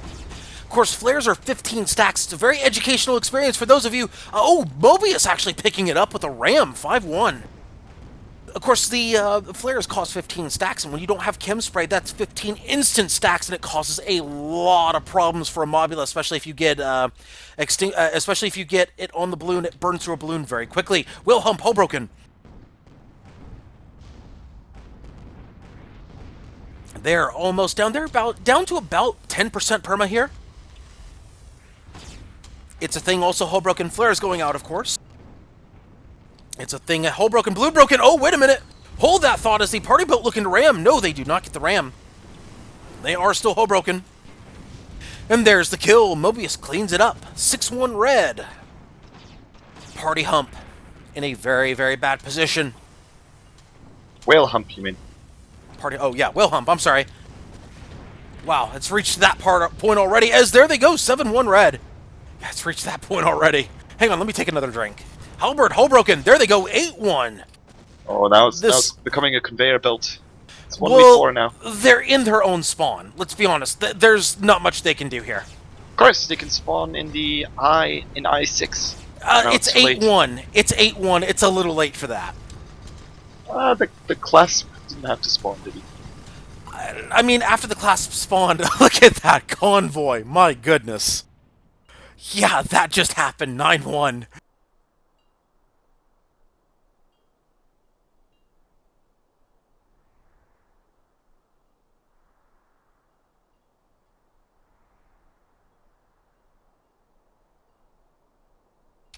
Of course, flares are 15 stacks. It's a very educational experience for those of you... oh, Mobius actually picking it up with a ram, 5-1. Of course, the flares cost 15 stacks, and when you don't have Chem Spray, that's 15 instant stacks, and it causes a lot of problems for a Mobula, especially if you get especially if you get it on the balloon. It burns through a balloon very quickly. Will Hump, Holbroken. They're almost down. They're down to about 10% perma here. It's a thing. Also, Holbroken flares going out, of course. It's a thing. Holbroken, Blue Broken. Oh, wait a minute. Hold that thought. Is the party boat looking to ram? No, they do not get the ram. They are still Holbroken. And there's the kill. Mobius cleans it up. 6-1 red. Party Hump in a very, very bad position. Whale Hump, you mean? Party. Oh, yeah, Whale Hump. I'm sorry. Wow, it's reached that point already. As there they go. 7-1 red. Yeah, it's reached that point already. Hang on, let me take another drink. Halberd, Holbroken, there they go, 8-1. Oh, now it's becoming a conveyor belt. It's 1v4 now. They're in their own spawn. Let's be honest. There's not much they can do here. Of course, they can spawn in the I6. It's 8-1. It's 8-1. It's a little late for that. The clasp didn't have to spawn, did he? I mean, after the clasp spawned, look at that convoy. My goodness. Yeah, that just happened. 9-1.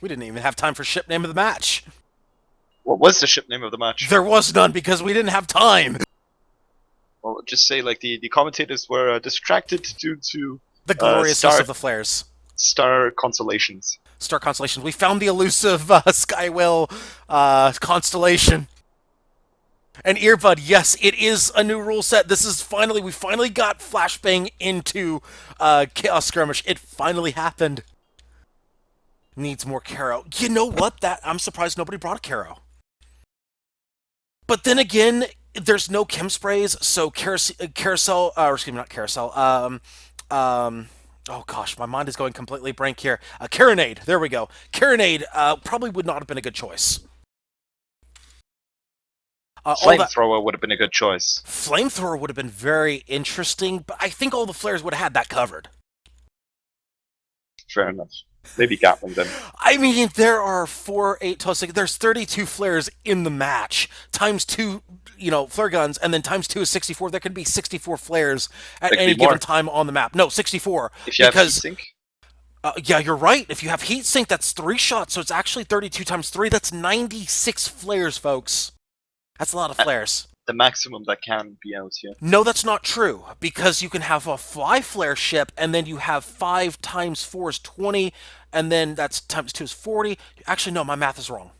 We didn't even have time for ship name of the match. What was the ship name of the match? There was none because we didn't have time. Well, just say like the commentators were distracted due to the gloriousness of the flares. Star constellations. Star constellations. We found the elusive Skywhale constellation. And Earbud, yes, it is a new rule set. This is we finally got Flashbang into Chaos Skirmish. It finally happened. Needs more Caro. You know what? I'm surprised nobody brought a Caro. But then again, there's no Chem Sprays, so Carousel, excuse me, not Carousel, oh gosh, my mind is going completely blank here. Carronade, there we go. Carronade probably would not have been a good choice. Flamethrower would have been a good choice. Flamethrower would have been very interesting, but I think all the flares would have had that covered. Fair enough. Maybe Gatling then. I mean, there are 4, 8, 12, 6, there's 32 flares in the match. Times 2, flare guns, and then times 2 is 64. There could be 64 flares at any given time on the map. No, 64. If you have heatsink? Yeah, you're right. If you have heatsink, that's 3 shots, so it's actually 32 times 3. That's 96 flares, folks. That's a lot of flares. The maximum that can be out here. No, that's not true, because you can have a fly flare ship, and then you have 5 times 4 is 20, and then that's times 2 is 40. Actually, no, my math is wrong.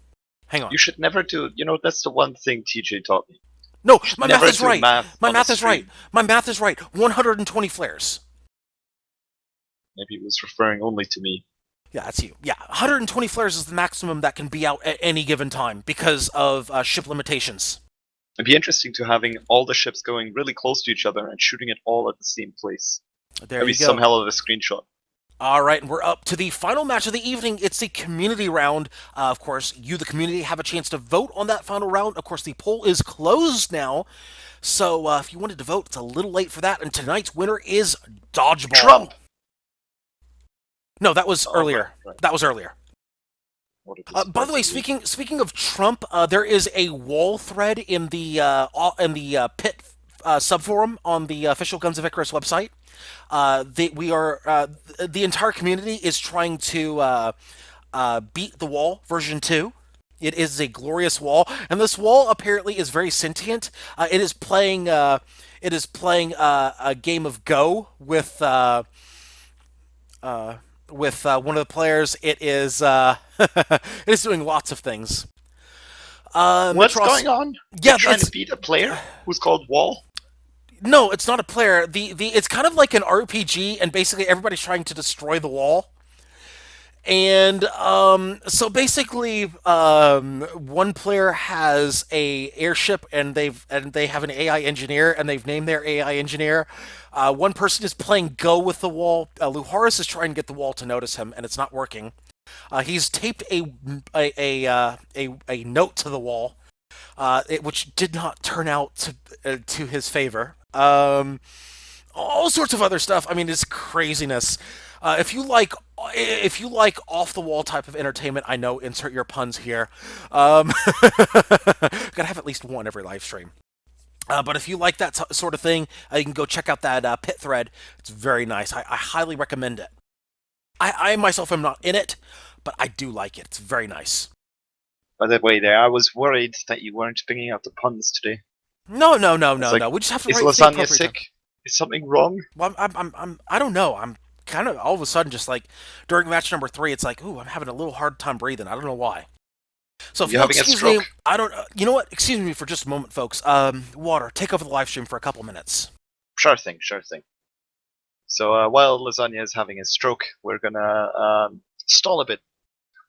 Hang on. You should never do... that's the one thing TJ taught me. No, my math is right. My math is right. My math is right. 120 flares. Maybe he was referring only to me. Yeah, that's you. Yeah, 120 flares is the maximum that can be out at any given time because of ship limitations. It'd be interesting to having all the ships going really close to each other and shooting it all at the same place. There you go. Some hell of a screenshot. All right, and we're up to the final match of the evening. It's the community round. Of course, you, the community, have a chance to vote on that final round. Of course, the poll is closed now. So if you wanted to vote, it's a little late for that. And tonight's winner is Dodgeball. Trump! No, that was earlier. Right. That was earlier. By the way, speaking of Trump, there is a wall thread in the pit subforum on the official Guns of Icarus website. The entire community is trying to beat the wall version 2. It is a glorious wall, and this wall apparently is very sentient. It is playing a game of Go with one of the players. It is it is doing lots of things. What's Mitros, going on? yeah, You're trying to it's beat a player who's called Wall? no, it's not a player. The it's kind of like an RPG, and basically everybody's trying to destroy the wall. And so basically, one player has a airship, and they have an AI engineer, and they've named their AI engineer. One person is playing Go with the wall. Luharis is trying to get the wall to notice him, and it's not working. He's taped a note to the wall, which did not turn out to his favor. All sorts of other stuff. I mean, it's craziness. If you like off the wall type of entertainment, I know. Insert your puns here. Gotta have at least one every live stream. But if you like that sort of thing, you can go check out that pit thread. It's very nice. I highly recommend it. I myself am not in it, but I do like it. It's very nice. By the way, there, I was worried that you weren't bringing out the puns today. No. Like, We just have to is write the Lysanya appropriate sick? time. Is something wrong? Well, I don't know. I'm kind of all of a sudden just like during match number 3, it's like, ooh, I'm having a little hard time breathing. I don't know why. So if You you'll having a excuse me, stroke? I don't. You know what? Excuse me for just a moment, folks. Water, take over the live stream for a couple minutes. Sure thing, sure thing. So while Lasagna is having a stroke, we're gonna stall a bit.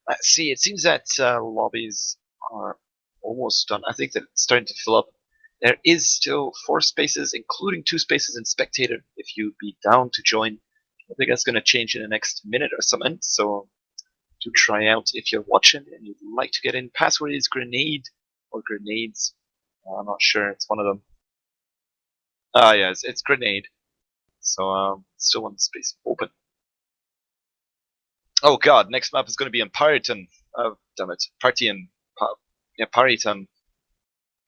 Let's see, it seems that lobbies are almost done. I think that it's starting to fill up. There is still 4 spaces, including 2 spaces in spectator, if you'd be down to join. I think that's gonna change in the next minute or something, so do try out if you're watching and you'd like to get in. Password is grenade or grenades. I'm not sure, it's one of them. Ah, yeah, it's grenade. So still one space open. Oh god, next map is going to be in Paritan. Oh, damn it. Partian. Yeah, Paritan.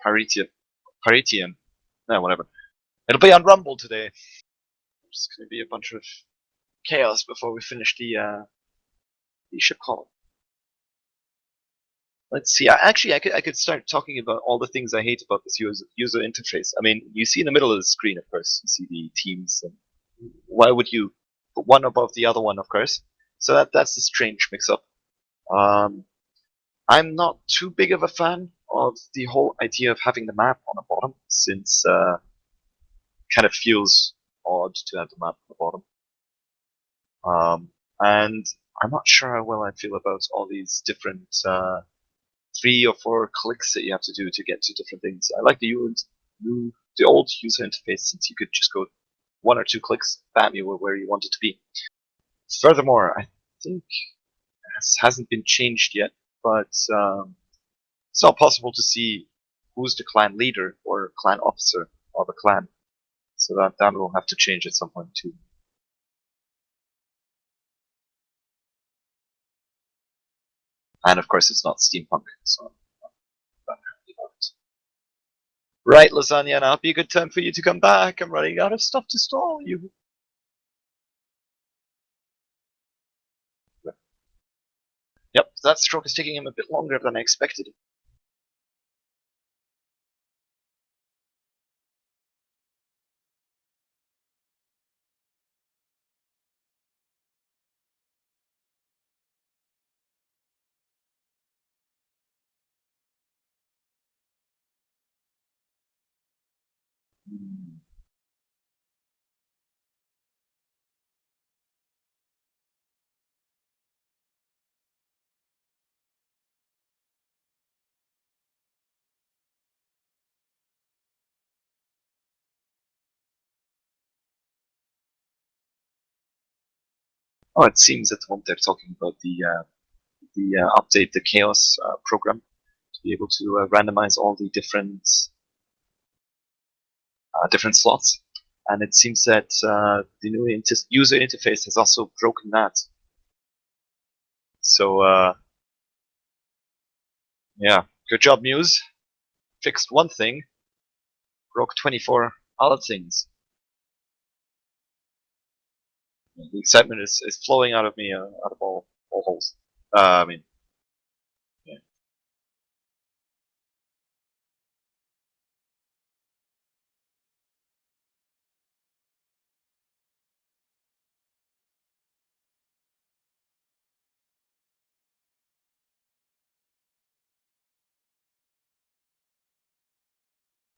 Paritian. No, whatever. It'll be on Rumble today. It's going to be a bunch of chaos before we finish the ship column. Let's see. I could start talking about all the things I hate about this user interface. I mean, you see in the middle of the screen, of course, you see the teams. And why would you put one above the other one, of course? So that's a strange mix-up. I'm not too big of a fan of the whole idea of having the map on the bottom, since kind of feels odd to have the map on the bottom. And I'm not sure how well I feel about all these different 3 or 4 clicks that you have to do to get to different things. I like the old user interface, since you could just go 1 or 2 clicks, bam, you were where you wanted to be. Furthermore, I think this hasn't been changed yet, but it's not possible to see who's the clan leader or clan officer of a clan. So that will have to change at some point too. And of course, it's not steampunk, so I'm happy about it. Right, Lasagna, now it'd be a good time for you to come back. I'm running out of stuff to stall you. Yep, that stroke is taking him a bit longer than I expected. Oh, it seems at the moment they're talking about the update the chaos program to be able to randomize all the different slots, and it seems that the new user interface has also broken that. So yeah, good job, Muse. Fixed one thing, broke 24 other things. The excitement is flowing out of me, out of all holes. I mean,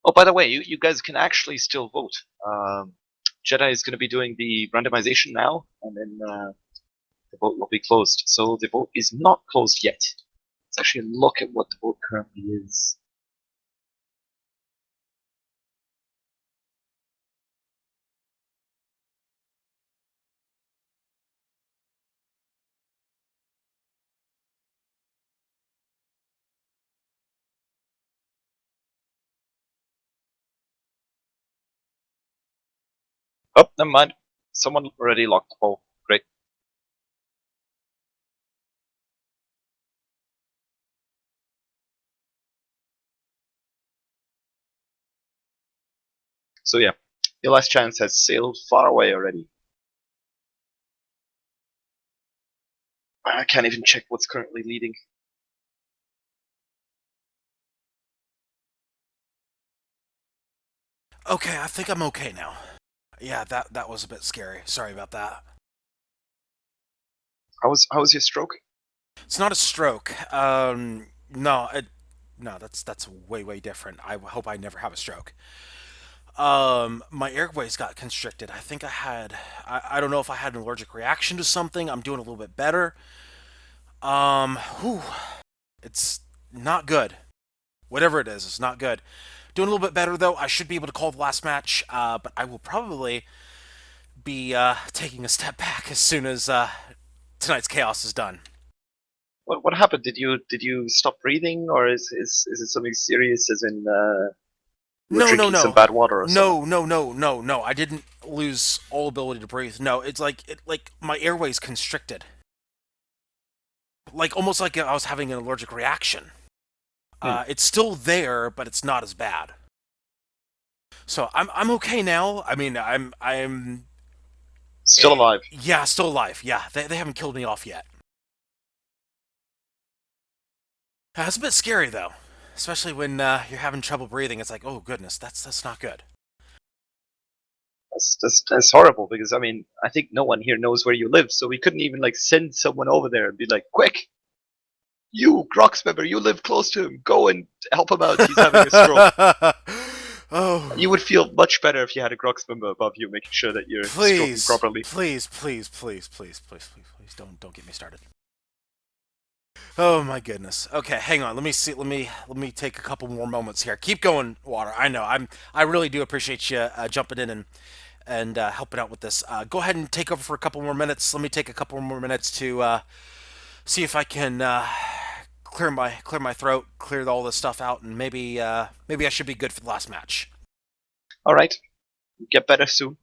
Oh, by the way, you guys can actually still vote. Jedi is going to be doing the randomization now, and then the vote will be closed. So the vote is not closed yet. Let's actually look at what the vote currently is. Oh, never mind. Someone already locked the poll. Great. So yeah, your last chance has sailed far away already. I can't even check what's currently leading. Okay, I think I'm okay now. Yeah, that was a bit scary. Sorry about that. How was your stroke? It's not a stroke. No, no, that's way different. I hope I never have a stroke. My airways got constricted. I think I don't know if I had an allergic reaction to something. I'm doing a little bit better. Whew, it's not good. Whatever it is, it's not good. Doing a little bit better though. I should be able to call the last match, but I will probably be taking a step back as soon as tonight's chaos is done. What happened? Did you stop breathing, or is it something serious? As in, you were drinking some bad water or something? No. I didn't lose all ability to breathe. No, it's like my airways constricted. Like almost like I was having an allergic reaction. It's still there, but it's not as bad. So I'm okay now. I mean, I'm Still alive. Yeah, still alive. Yeah, they haven't killed me off yet. It's a bit scary though, especially when you're having trouble breathing. It's like, oh goodness, that's not good. That's horrible, because I mean, I think no one here knows where you live, so we couldn't even like send someone over there and be like, quick, you Grox member, you live close to him, go and help him out, he's having a stroke. Oh, You would feel much better if you had a Grox member above you, making sure that you're stroking properly. please, don't get me started. Oh my goodness. Okay, hang on. Let me see. Let me take a couple more moments here. Keep going, Water. I know. I really do appreciate you jumping in and helping out with this. Go ahead and take over for a couple more minutes. Let me take a couple more minutes to see if I can clear my throat, clear all this stuff out, and maybe I should be good for the last match. All right, get better soon.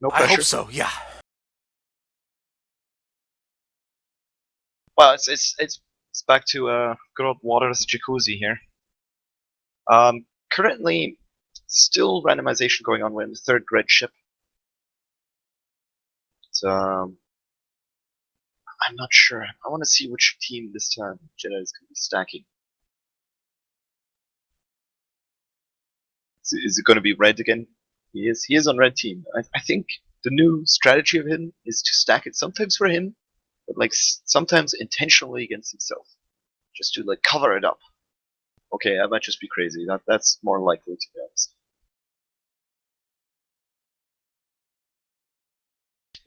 No pressure. I hope so. Yeah. Well, it's back to good old Water's jacuzzi here. Currently, still randomization going on. We're in the third red ship. I'm not sure. I want to see which team this time Jedi is going to be stacking. Is it going to be red again? He is. He is on red team. I think the new strategy of him is to stack it sometimes for him, but like sometimes intentionally against himself, just to like cover it up. Okay, I might just be crazy. That's more likely, to be honest.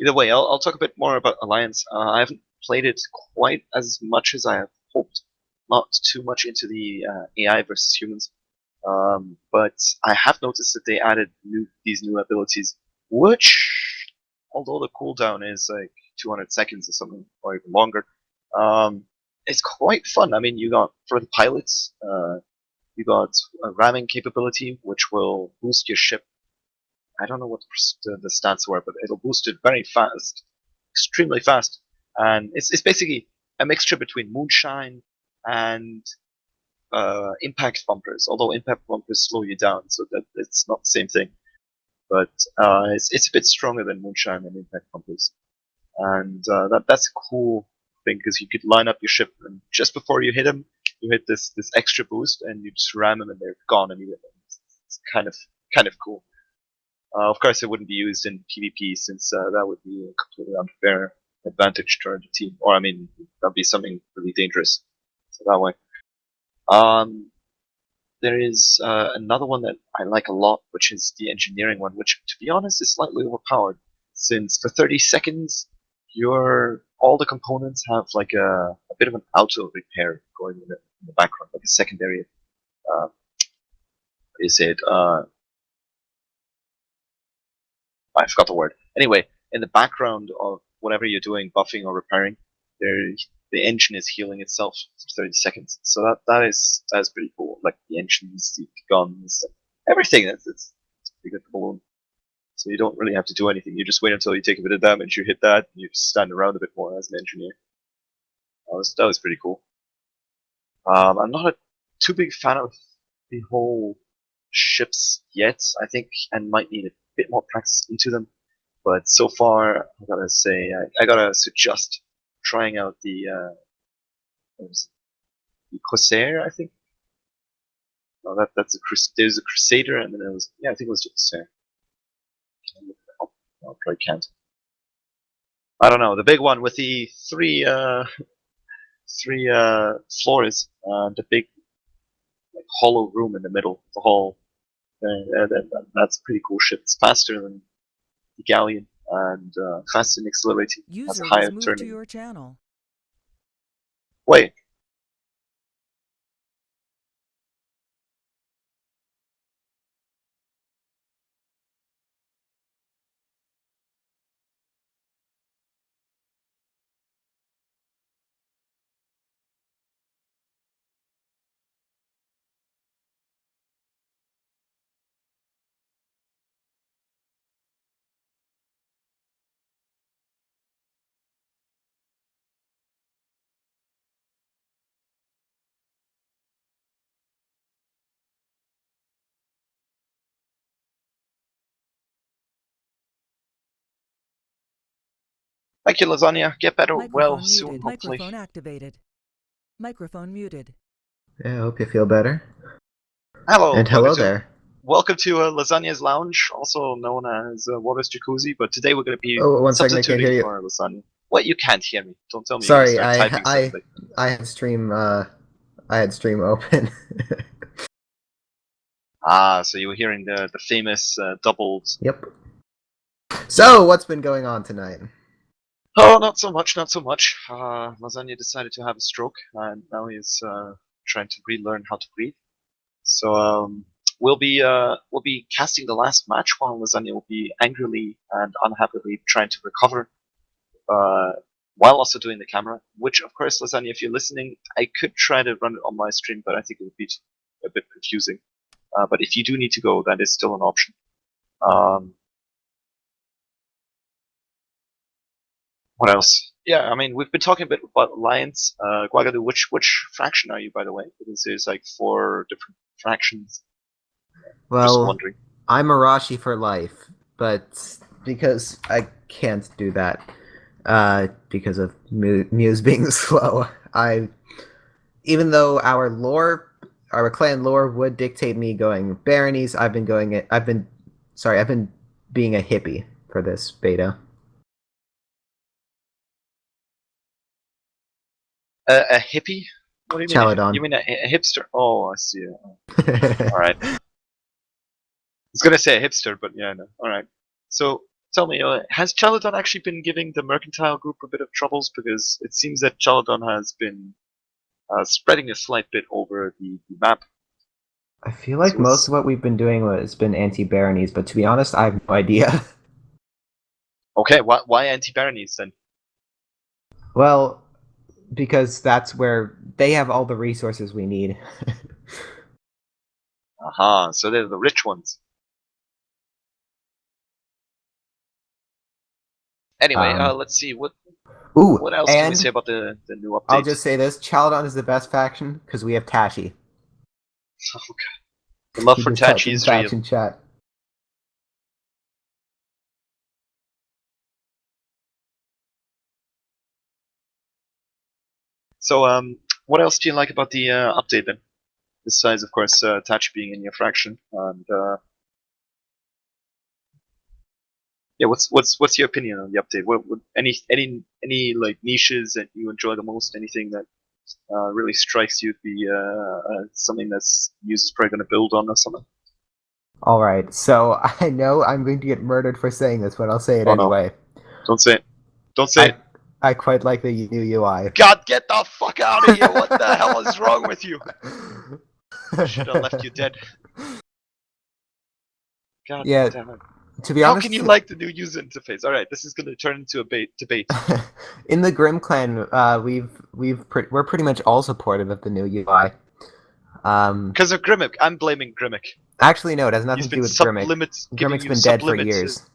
Either way, I'll talk a bit more about Alliance. I haven't played it quite as much as I have hoped. Not too much into the AI versus humans. But I have noticed that they added these new abilities, which, although the cooldown is like 200 seconds or something, or even longer, it's quite fun. I mean, you got, for the pilots, you got a ramming capability, which will boost your ship. I don't know what the stats were, but it'll boost it very fast, extremely fast. And it's basically a mixture between moonshine and impact bumpers, although impact bumpers slow you down, so that it's not the same thing. But it's a bit stronger than moonshine and impact bumpers, and that's a cool thing, because you could line up your ship, and just before you hit them, you hit this extra boost, and you just ram them, and they're gone immediately. It's kind of cool. Of course, it wouldn't be used in PvP, since that would be a completely unfair advantage to our team, or I mean, that'd be something really dangerous. So that way. there is another one that I like a lot, which is the engineering one, which, to be honest, is slightly overpowered. Since for 30 seconds, all the components have like a bit of an auto repair going in the background, like a secondary. What is it? I forgot the word. Anyway, in the background of whatever you're doing, buffing or repairing, the engine is healing itself for 30 seconds. So that is pretty cool. Like the engines, the guns, everything. It's pretty good for balloon. So you don't really have to do anything. You just wait until you take a bit of damage, you hit that, and you just stand around a bit more as an engineer. That was pretty cool. I'm not a too big fan of the whole ships yet. I think I might need a bit more practice into them. But so far, I gotta say, I gotta suggest trying out the Corsair, I think. No, there's a Crusader, and then it was, I think it was the Corsair. No, I probably can't. I don't know. The big one with the three floors, the big like hollow room in the middle, the hall. That's a pretty cool ship. It's faster than the galleon and faster in accelerating. Has a higher turning. To your channel. Wait. Thank you, Lasagna. Get better well soon, hopefully. Microphone activated. Microphone muted. Yeah, I hope you feel better. Hello. And hello there. Welcome to Lasagna's Lounge, also known as Water's Jacuzzi, but today we're going to be Oh, one second, I can't hear substituting you. for Lasagna. What, you can't hear me? Don't tell me Sorry, you're going to start typing something. I had stream open. So you were hearing the famous doubled... Yep. So, what's been going on tonight? Oh, not so much, not so much. Lasagna decided to have a stroke, and now he's trying to relearn how to breathe. So we'll be casting the last match while Lasagna will be angrily and unhappily trying to recover, while also doing the camera. Which, of course, Lasagna, if you're listening, I could try to run it on my stream, but I think it would be a bit confusing. But if you do need to go, that is still an option. What else? Yeah, I mean, we've been talking a bit about Alliance. Guagadu, which faction are you, by the way? Because there's like 4 different fractions. Well, just wondering. I'm Arashi for life, but because I can't do that, because of Muse being slow, even though our clan lore would dictate me going baronies, I've been being a hippie for this beta. A hippie? What do you mean? Chaladon. You mean a hipster? Oh, I see. All right. I was gonna say a hipster, but yeah, no. All right. So tell me, has Chaladon actually been giving the mercantile group a bit of troubles? Because it seems that Chaladon has been spreading a slight bit over the map. I feel like most of what we've been doing has been anti-baronies, but to be honest, I have no idea. Okay, why anti-baronies then? Well, because that's where they have all the resources we need. Aha, so they're the rich ones. Anyway, let's see what else can we say about the new update. I'll just say this: Chaladon is the best faction because we have Tashi. Oh god, the love for Tachi is real. Faction chat. So, what else do you like about the update then? Besides, of course, Tachi being in your fraction, and yeah, what's your opinion on the update? What any like niches that you enjoy the most? Anything that really strikes you to be something that's Muse is probably going to build on or something. All right, so I know I'm going to get murdered for saying this, but I'll say it Oh, no. anyway. Don't say it. Don't say it. I quite like the new UI. God, get the fuck out of here! What the hell is wrong with you? Should have left you dead. God Yeah, damn it. to be How honest, can you like the new user interface? Alright, this is going to turn into a debate. in the Grim Clan, we're pretty much all supportive of the new UI. Because of Grimmick. I'm blaming Grimmick. Actually, no, it has nothing He's to been do with Grimmick. giving Grimmick's you been dead for sublimate years.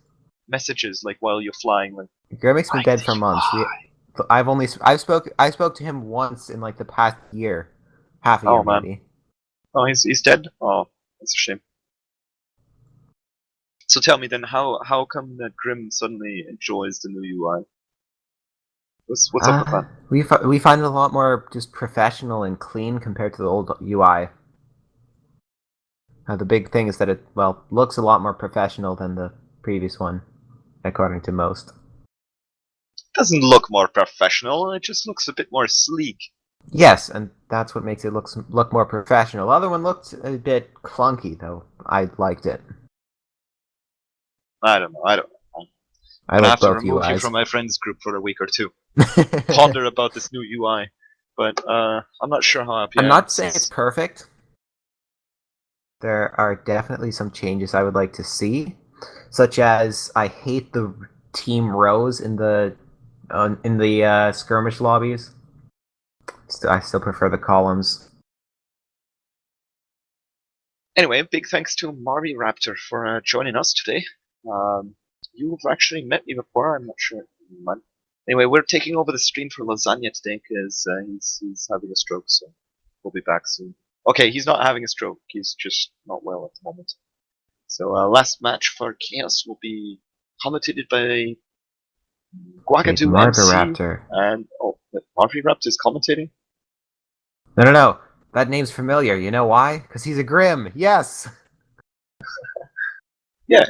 messages like while you're flying. Like, Grimmick's been like dead the for months. UI. I spoke to him once in like the past year, half a year Oh, man. maybe. Oh, he's dead? Oh, that's a shame. So tell me then, how come that Grim suddenly enjoys the new UI? What's up with that? We find it a lot more just professional and clean compared to the old UI. The big thing is that it looks a lot more professional than the previous one, according to most. It doesn't look more professional, it just looks a bit more sleek. Yes, and that's what makes it look more professional. The other one looked a bit clunky, though. I liked it. I don't know. I gonna like have to both remove you UIs. from my friends group for a week or two. Ponder about this new UI, but I'm not sure how happy I I'm am. not saying it's perfect. There are definitely some changes I would like to see, such as I hate the team rows in the skirmish lobbies. I still prefer the columns. Anyway, big thanks to Marby Raptor for joining us today. You've actually met me before, I'm not sure. Anyway, we're taking over the stream for Lysanya today because he's having a stroke, so we'll be back soon. Okay, he's not having a stroke, he's just not well at the moment. So last match for Chaos will be commentated by Guagadu MC. Raptor. And, Marby Raptor is commentating? No. That name's familiar. You know why? Because he's a Grim. Yes! Yeah.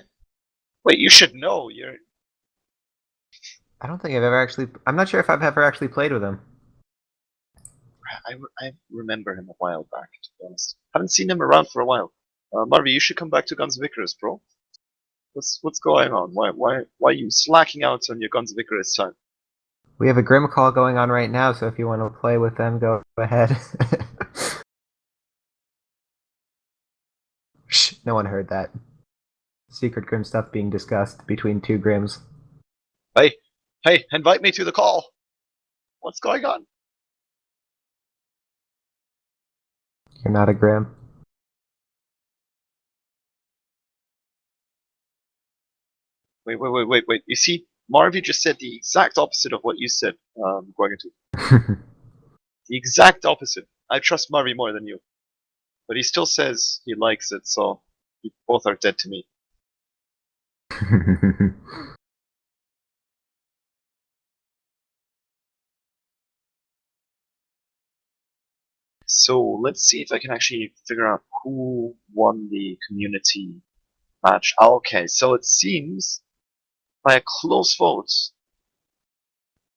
Wait, you should know. I don't think I've ever actually... I'm not sure if I've ever actually played with him. I remember him a while back, to be honest. Haven't seen him around for a while. Marby, you should come back to Guns of Icarus, bro. What's going on? Why are you slacking out on your Guns of Icarus time? We have a Grim call going on right now, so if you want to play with them, go ahead. Shh, no one heard that. Secret Grim stuff being discussed between two Grims. Hey, invite me to the call! What's going on? You're not a Grim. Wait. You see, Marvy just said the exact opposite of what you said, Guagatu. The exact opposite. I trust Marvy more than you. But he still says he likes it, so you both are dead to me. So let's see if I can actually figure out who won the community match. Okay, so it seems by a close vote,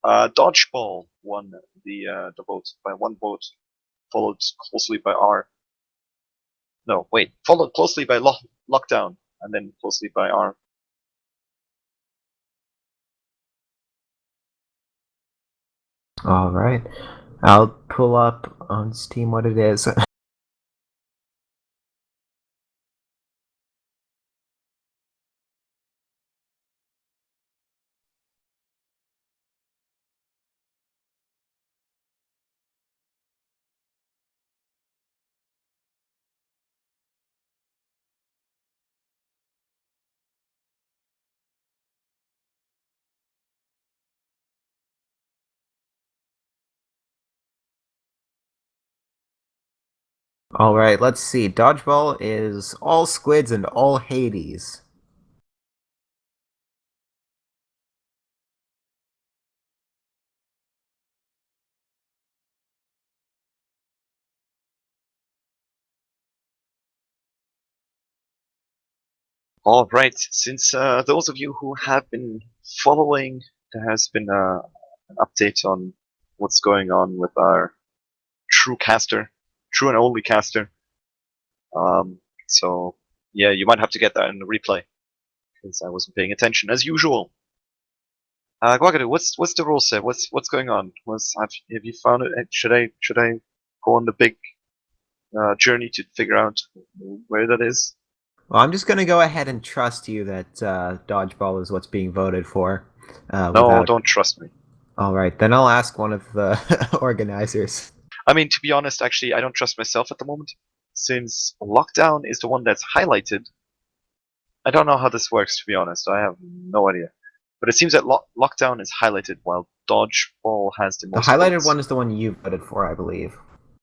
Dodgeball won the vote by one vote, followed closely by R. No, wait, followed closely by Lockdown, and then closely by R. Alright. I'll pull up on Steam what it is. Alright, let's see. Dodgeball is all squids and all Hades. Alright, since those of you who have been following, there has been an update on what's going on with our true caster, true and only caster. So yeah, you might have to get that in the replay because I wasn't paying attention as usual. Guagadu, what's the rule set? What's going on? Have you found it? Should I go on the big journey to figure out where that is? Well, I'm just going to go ahead and trust you that dodgeball is what's being voted for. No, don't trust me. All right, then I'll ask one of the organizers. I mean, to be honest, actually, I don't trust myself at the moment, since lockdown is the one that's highlighted. I don't know how this works, to be honest. I have no idea. But it seems that lockdown is highlighted, while dodgeball has the The most highlighted votes. one is the one you voted for, I believe.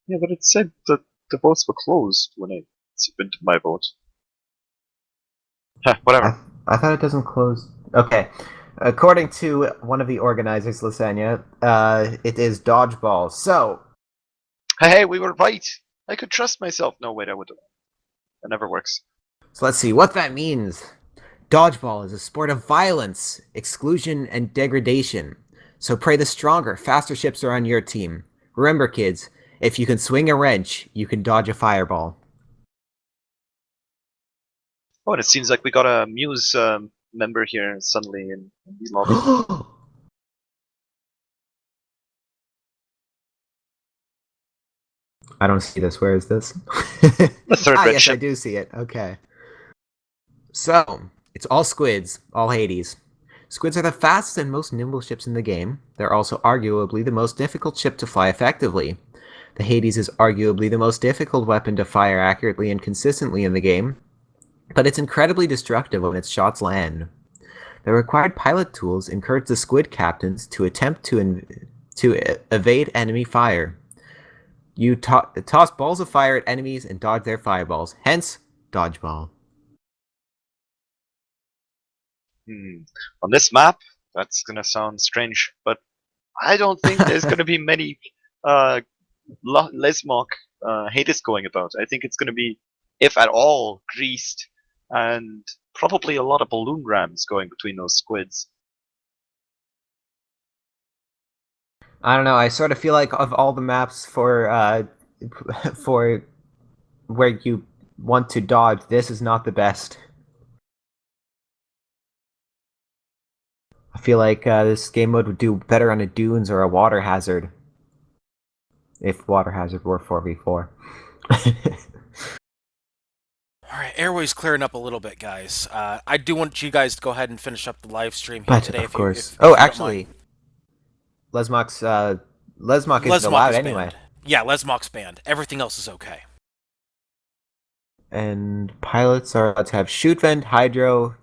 Yeah, but it said that the votes were closed when I submitted my vote. Huh, whatever. I thought it doesn't close. Okay. According to one of the organizers, Lysanya, it is dodgeball. So, Hey, we were right. I could trust myself. No, wait, I would. That never works. so let's see what that means. Dodgeball is a sport of violence, exclusion, and degradation. So pray the stronger, faster ships are on your team. Remember, kids, if you can swing a wrench, you can dodge a fireball. Oh, and it seems like we got a Muse member here suddenly in the lobby. I don't see this. Where is this? The third red yes, I ship. do see it. Okay. So, it's all squids, all Hades. Squids are the fastest and most nimble ships in the game. They're also arguably the most difficult ship to fly effectively. The Hades is arguably the most difficult weapon to fire accurately and consistently in the game, but it's incredibly destructive when its shots land. The required pilot tools encourage the squid captains to attempt to evade enemy fire. You toss balls of fire at enemies and dodge their fireballs, hence, dodgeball. On this map, that's gonna sound strange, but I don't think there's gonna be many Lesmok Hades going about. I think it's gonna be, if at all, greased, and probably a lot of balloon rams going between those squids. I don't know. I sort of feel like of all the maps for for where you want to dodge, this is not the best. I feel like this game mode would do better on a dunes or a water hazard. If water hazard were 4v4. Alright, airway's clearing up a little bit, guys. I do want you guys to go ahead and finish up the live stream here today. Of course. If you don't actually, mind. Lesmok isn't Lesmok allowed is anyway. banned. Yeah, Lesmok's banned. Everything else is okay. And pilots are allowed to have shoot vent, hydro,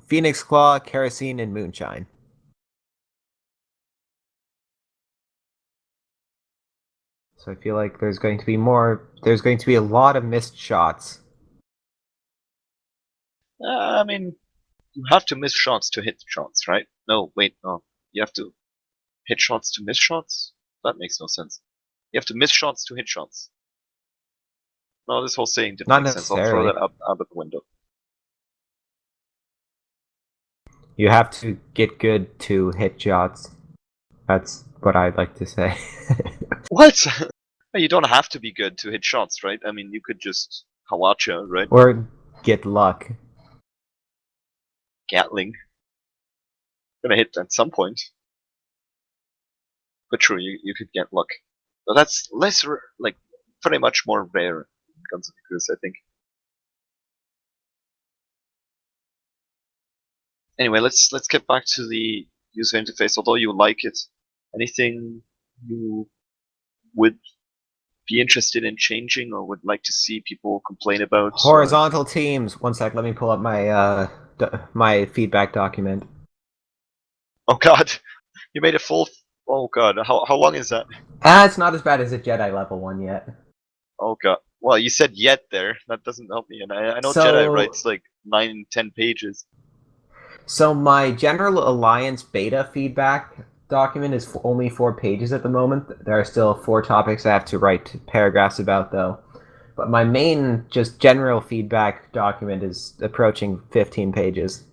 phoenix claw, kerosene, and moonshine. So I feel like there's going to be a lot of missed shots. I mean, you have to miss shots to hit shots, right? No, wait, no. You have to hit shots to miss shots? That makes no sense. You have to miss shots to hit shots. No, this whole saying didn't Not make sense. I'll throw necessarily. that out of the window. You have to get good to hit shots. That's what I'd like to say. What? You don't have to be good to hit shots, right? I mean, you could just Hawacha, right? Or get luck. Gatling. Gonna hit at some point. But true, you could get luck. But that's less, pretty much more rare when it comes to Goose, I think. Anyway, let's get back to the user interface. Although you like it, anything you would be interested in changing or would like to see people complain about? Horizontal teams. One sec, let me pull up my my feedback document. Oh god, you made a full. Oh god, how long is that? It's not as bad as a Jedi level one yet. Oh god. Well, you said yet there. That doesn't help me, and I know So- Jedi writes like 9-10 pages. So my General Alliance beta feedback document is only 4 pages at the moment. There are still 4 topics I have to write paragraphs about, though. But my main, just general feedback document is approaching 15 pages.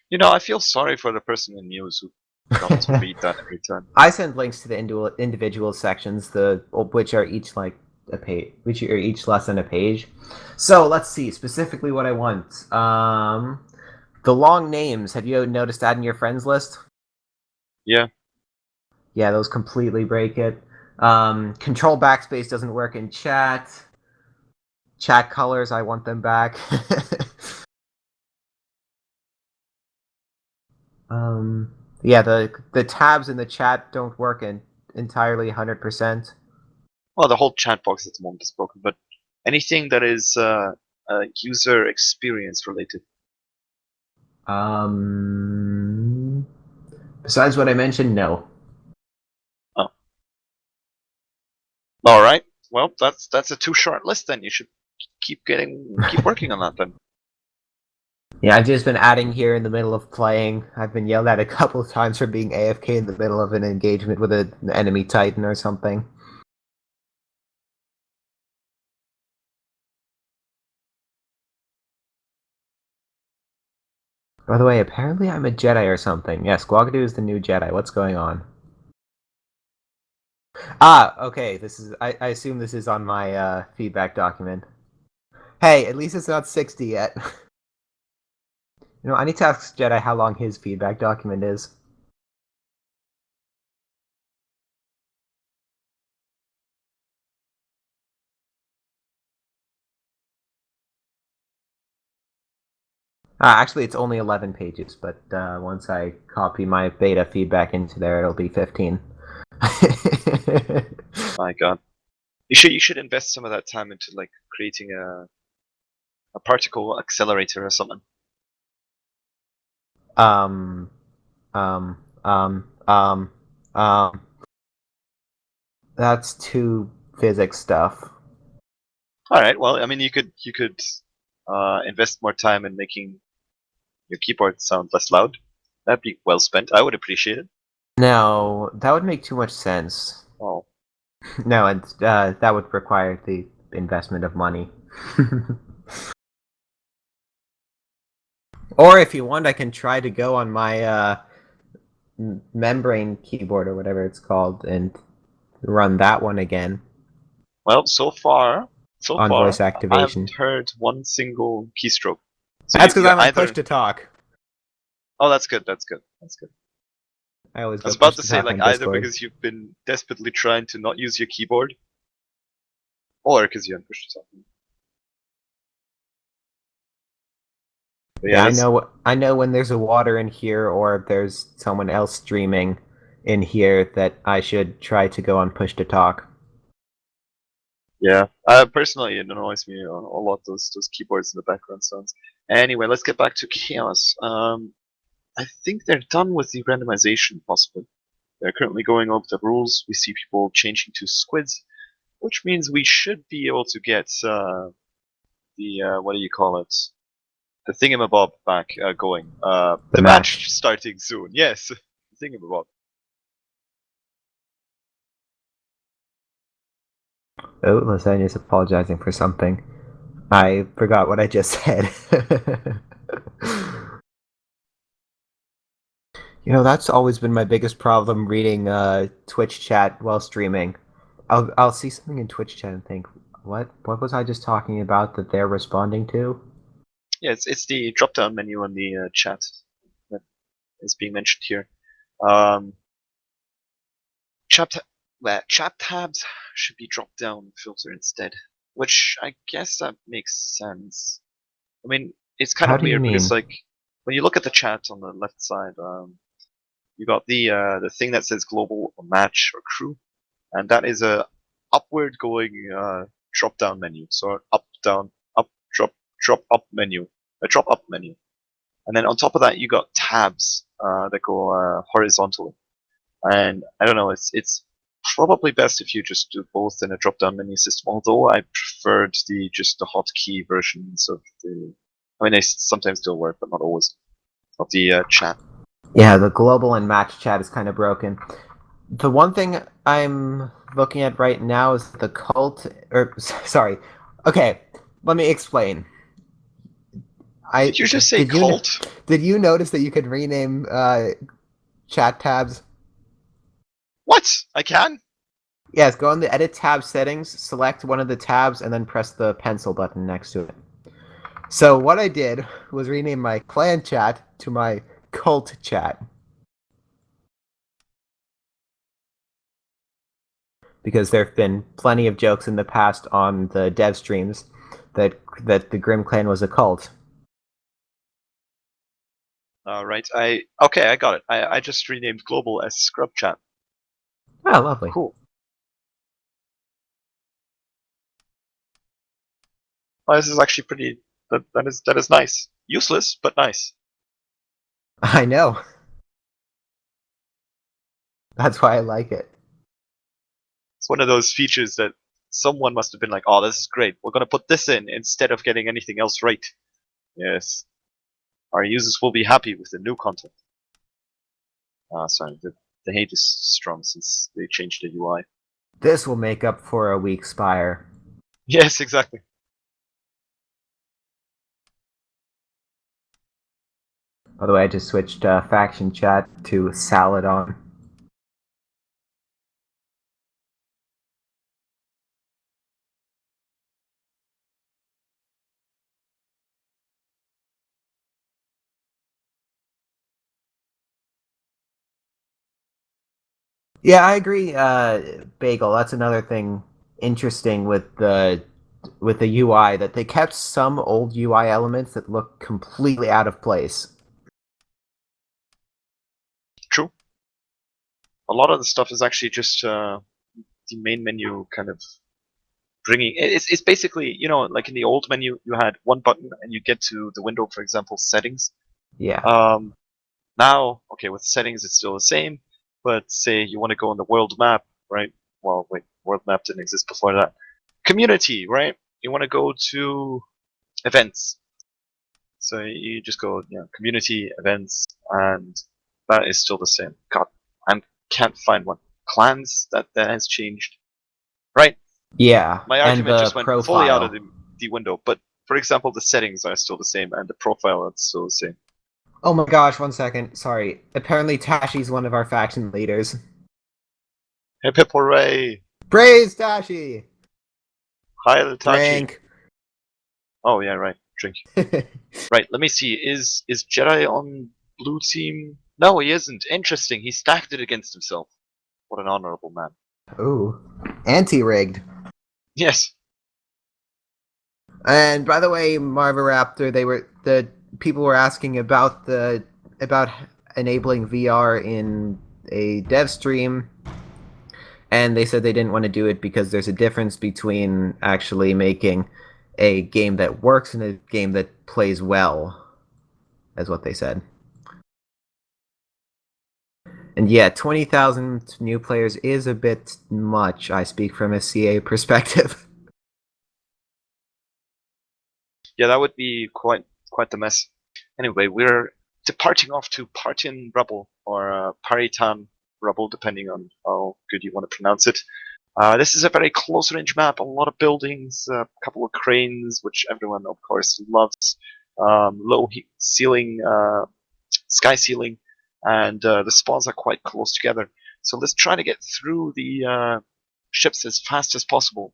You know, I feel sorry for the person in Muse who Not to read that every time. I send links to the individual sections, which are each like a page, which are each less than a page. So let's see specifically what I want. The long names. Have you noticed that in your friends list? Yeah. Yeah, those completely break it. Control backspace doesn't work in chat. Chat colors, I want them back. Yeah, the tabs in the chat don't work entirely 100%. Well, the whole chat box at the moment is broken, but anything that is user experience related. Besides what I mentioned, no. Oh. All right. Well, that's a too short list. Then you should keep working on that then. Yeah, I've just been adding here in the middle of playing. I've been yelled at a couple of times for being AFK in the middle of an engagement with an enemy titan or something. By the way, apparently I'm a Jedi or something. Yeah, Squawgadoo is the new Jedi. What's going on? Ah, okay. This is. I assume this is on my feedback document. Hey, at least it's not 60 yet. You know, I need to ask Jedi how long his feedback document is. Actually, it's only 11 pages, but once I copy my beta feedback into there, it'll be 15. My God, you should invest some of that time into like creating a particle accelerator or something. Um. That's too physics stuff. All right. Well, I mean, you could invest more time in making your keyboard sound less loud. That'd be well spent. I would appreciate it. No, that would make too much sense. Oh. No, and that would require the investment of money. Or if you want, I can try to go on my membrane keyboard or whatever it's called and run that one again. Well, so far, on voice activation. I haven't heard one single keystroke. So That's because I'm on push to talk. Oh, that's good. That's good. That's good. I was about to say, like, either because you've been desperately trying to not use your keyboard, or because you're on push to talk. Yeah, I know when there's a water in here or there's someone else streaming in here that I should try to go on push to talk. Yeah, personally, it annoys me a lot, those keyboards in the background sounds. Anyway, let's get back to Chaos. I think they're done with the randomization, possibly. They're currently going over the rules. We see people changing to squids, which means we should be able to get the what do you call it? The thingamabob back going. The match starting soon. Yes, the thingamabob. Oh, Lysanya's apologizing for something. I forgot what I just said. You know, that's always been my biggest problem reading Twitch chat while streaming. I'll see something in Twitch chat and think, what was I just talking about that they're responding to? Yeah, it's the drop-down menu on the chat that is being mentioned here. Chat tabs should be drop-down filter instead, which I guess that makes sense. I mean, it's kind of weird because, like, when you look at the chat on the left side, you got the thing that says global or match or crew, and that is a upward going drop down menu. So up down up drop up menu, a drop up menu, and then on top of that you got tabs that go horizontally. And I don't know, it's probably best if you just do both in a drop down menu system. Although I preferred the hotkey versions of the. I mean, they sometimes still work, but not always. Of the chat. Yeah, the global and match chat is kind of broken. The one thing I'm looking at right now is the cult. Sorry. Okay, let me explain. Did you just say cult? Did you notice that you could rename chat tabs? What? I can? Yes, go on the edit tab settings, select one of the tabs, and then press the pencil button next to it. So what I did was rename my clan chat to my cult chat. Because there have been plenty of jokes in the past on the dev streams that the Grim Clan was a cult. Right. Okay, I got it. I just renamed global as scrub chat. Oh, lovely. Cool. Well, this is actually pretty. That is nice. Useless, but nice. I know. That's why I like it. It's one of those features that someone must have been like, "Oh, this is great. We're gonna put this in instead of getting anything else right." Yes. Our users will be happy with the new content. Sorry, the hate is strong since they changed the UI. This will make up for a weak Spire. Yes, exactly. By the way, I just switched faction chat to Saladon. Yeah, I agree, Bagel. That's another thing interesting with the UI, that they kept some old UI elements that look completely out of place. True. A lot of the stuff is actually just the main menu kind of bringing. It's basically, you know, like in the old menu, you had one button and you get to the window, for example, settings. Yeah. Now, okay, with settings it's still the same, but say you want to go on the world map, right? Well, wait, world map didn't exist before that. Community, right? You want to go to events. So you just go, you know, community events, and that is still the same. God, I can't find one. Clans, that has changed, right? Yeah, My and argument the just went profile. fully out of the window. But for example, the settings are still the same, and the profile is still the same. Oh my gosh, 1 second. Sorry. Apparently Tashi's one of our faction leaders. Hip hip hooray! Praise Tashi! Heil Tachi. Drink. Oh yeah, right. Drink. Right, let me see. Is Jedi on blue team? No, he isn't. Interesting. He stacked it against himself. What an honorable man. Ooh. Anti-rigged. Yes. And by the way, Marva Raptor, the people were asking about enabling VR in a dev stream, and they said they didn't want to do it because there's a difference between actually making a game that works and a game that plays well, is what they said. And yeah, 20,000 new players is a bit much. I speak from a CA perspective. Yeah, that would be quite the mess. Anyway, we're departing off to Partin Rubble, or Paritan Rubble, depending on how good you want to pronounce it. This is a very close-range map, a lot of buildings, a couple of cranes, which everyone, of course, loves, low ceiling, sky ceiling, and the spawns are quite close together. So let's try to get through the ships as fast as possible.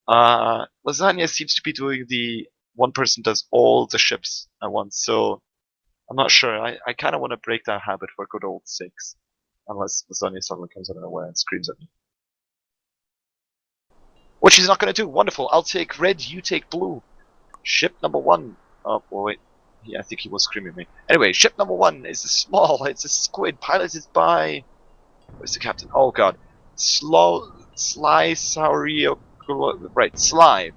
Lysanya seems to be doing the one person does all the ships at once, so I'm not sure. I kind of want to break that habit for good old sakes, unless Lysanya suddenly comes out of nowhere and screams at me. Which he's not going to do. Wonderful. I'll take red, you take blue. Ship number 1. Oh, well, wait. Yeah, I think he was screaming at me. Anyway, ship number 1 is it's a squid piloted by... Where's the captain? Oh, God. Sly Saurio... Right, Sly.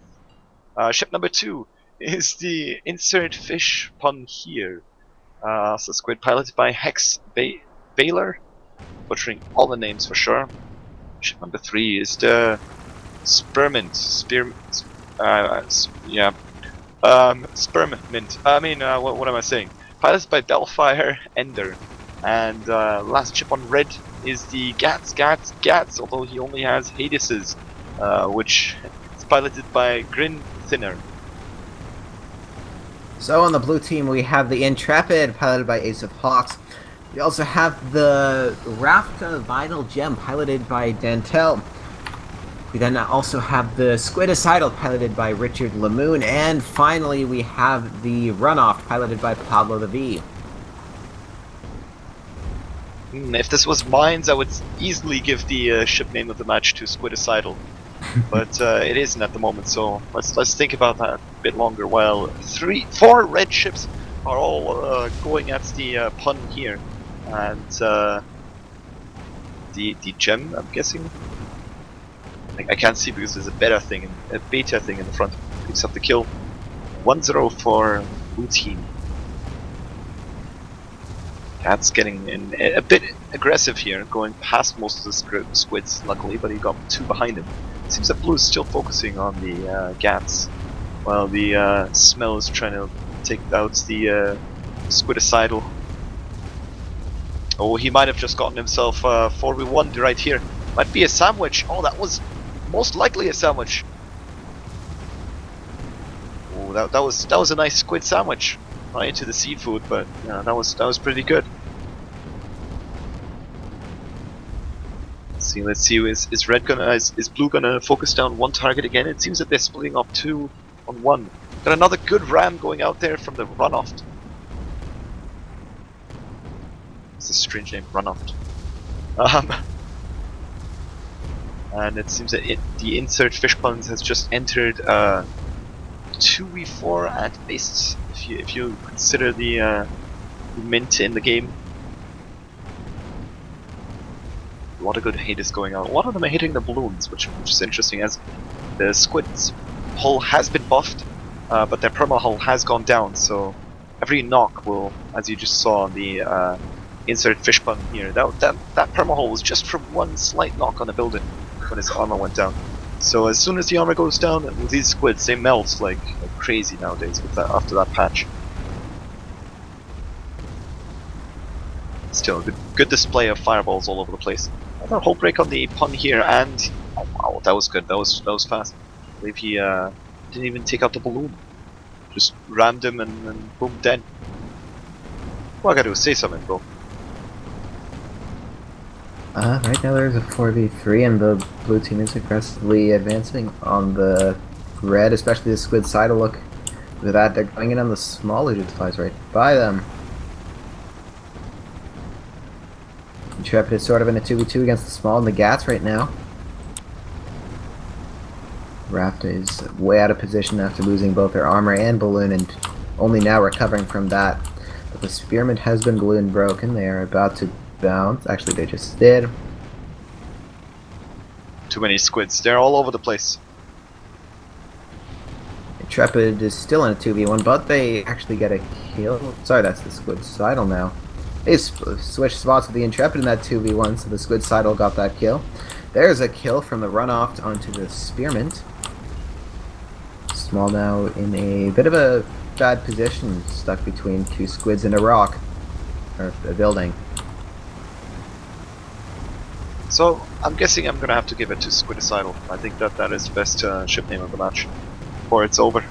Ship number 2 is the insert fish pun here. So squid piloted by Hex Baylor. Butchering all the names for sure. Ship number 3 is the... Spearmint. Spearmint. I mean, what am I saying? Piloted by Bellfire Ender. And last ship on red is the Gats, although he only has Hades's, which is piloted by Grin Thinner. So on the blue team we have the Intrepid, piloted by Ace of Hawks. We also have the Rafta Vital Gem piloted by Dantel. We then also have the Squidicidal piloted by Richard Lamoon, and finally we have the Runoff piloted by Pablo the V. If this was Mines, I would easily give the ship name of the match to Squidicidal, but it isn't at the moment. So let's think about that a bit longer. Well, 4 red ships are all going at the pun here, and the gem, I'm guessing. I can't see because there's a beta thing in the front. Picks up the kill. 1-0 for blue team. Cat's getting a bit aggressive here, going past most of the squids, luckily, but he got 2 behind him. Seems that blue is still focusing on the Gats, while the Smell is trying to take out the Squidicidal. Oh, he might have just gotten himself 4v1 right here. Might be a sandwich. Oh, that was most likely a sandwich. Oh, that was a nice squid sandwich. Not into the seafood, but yeah, that was pretty good. Let's see. Is blue gonna focus down one target again? It seems that they're splitting up 2 on 1. Got another good ram going out there from the Runoff. It's a strange name, Runoff. And it seems that the insert fish puns has just entered 2v4 at base. If you consider the mint in the game. A lot of good hate is going on. A lot of them are hitting the balloons, which is interesting, as the squid's hull has been buffed, but their perma hull has gone down. So every knock will, as you just saw on the insert fish pun here, that perma hull was just from one slight knock on the building when his armor went down. So as soon as the armor goes down, with these squids, they melt like crazy nowadays with after that patch. Still, good display of fireballs all over the place. Another hull break on the pun here, and oh wow, that was good. That was fast. I believe he didn't even take out the balloon. Just rammed him and boom, dead. All I gotta do is say something, bro. Right now there's a 4v3 and the blue team is aggressively advancing on the red, especially the squid side. Look at that, they're going in on the small, who just flies right by them. Intrepid is sort of in a 2v2 against the small and the Gats right now. Rafta is way out of position after losing both their armor and balloon, and only now recovering from that. But the Spearmint has been balloon broken. They are about to bounce. Actually, they just did. Too many squids. They're all over the place. Intrepid is still in a 2v1, but they actually get a kill. Sorry, that's the Squid Sidle now. They switched spots with the Intrepid in that 2v1, so the Squid Sidle got that kill. There's a kill from the Runoff onto the Spearmint. Small now in a bit of a bad position, stuck between 2 squids and a rock. Or a building. So, I'm guessing I'm gonna have to give it to Squidicidal. I think that is the best ship name of the match. Or it's over.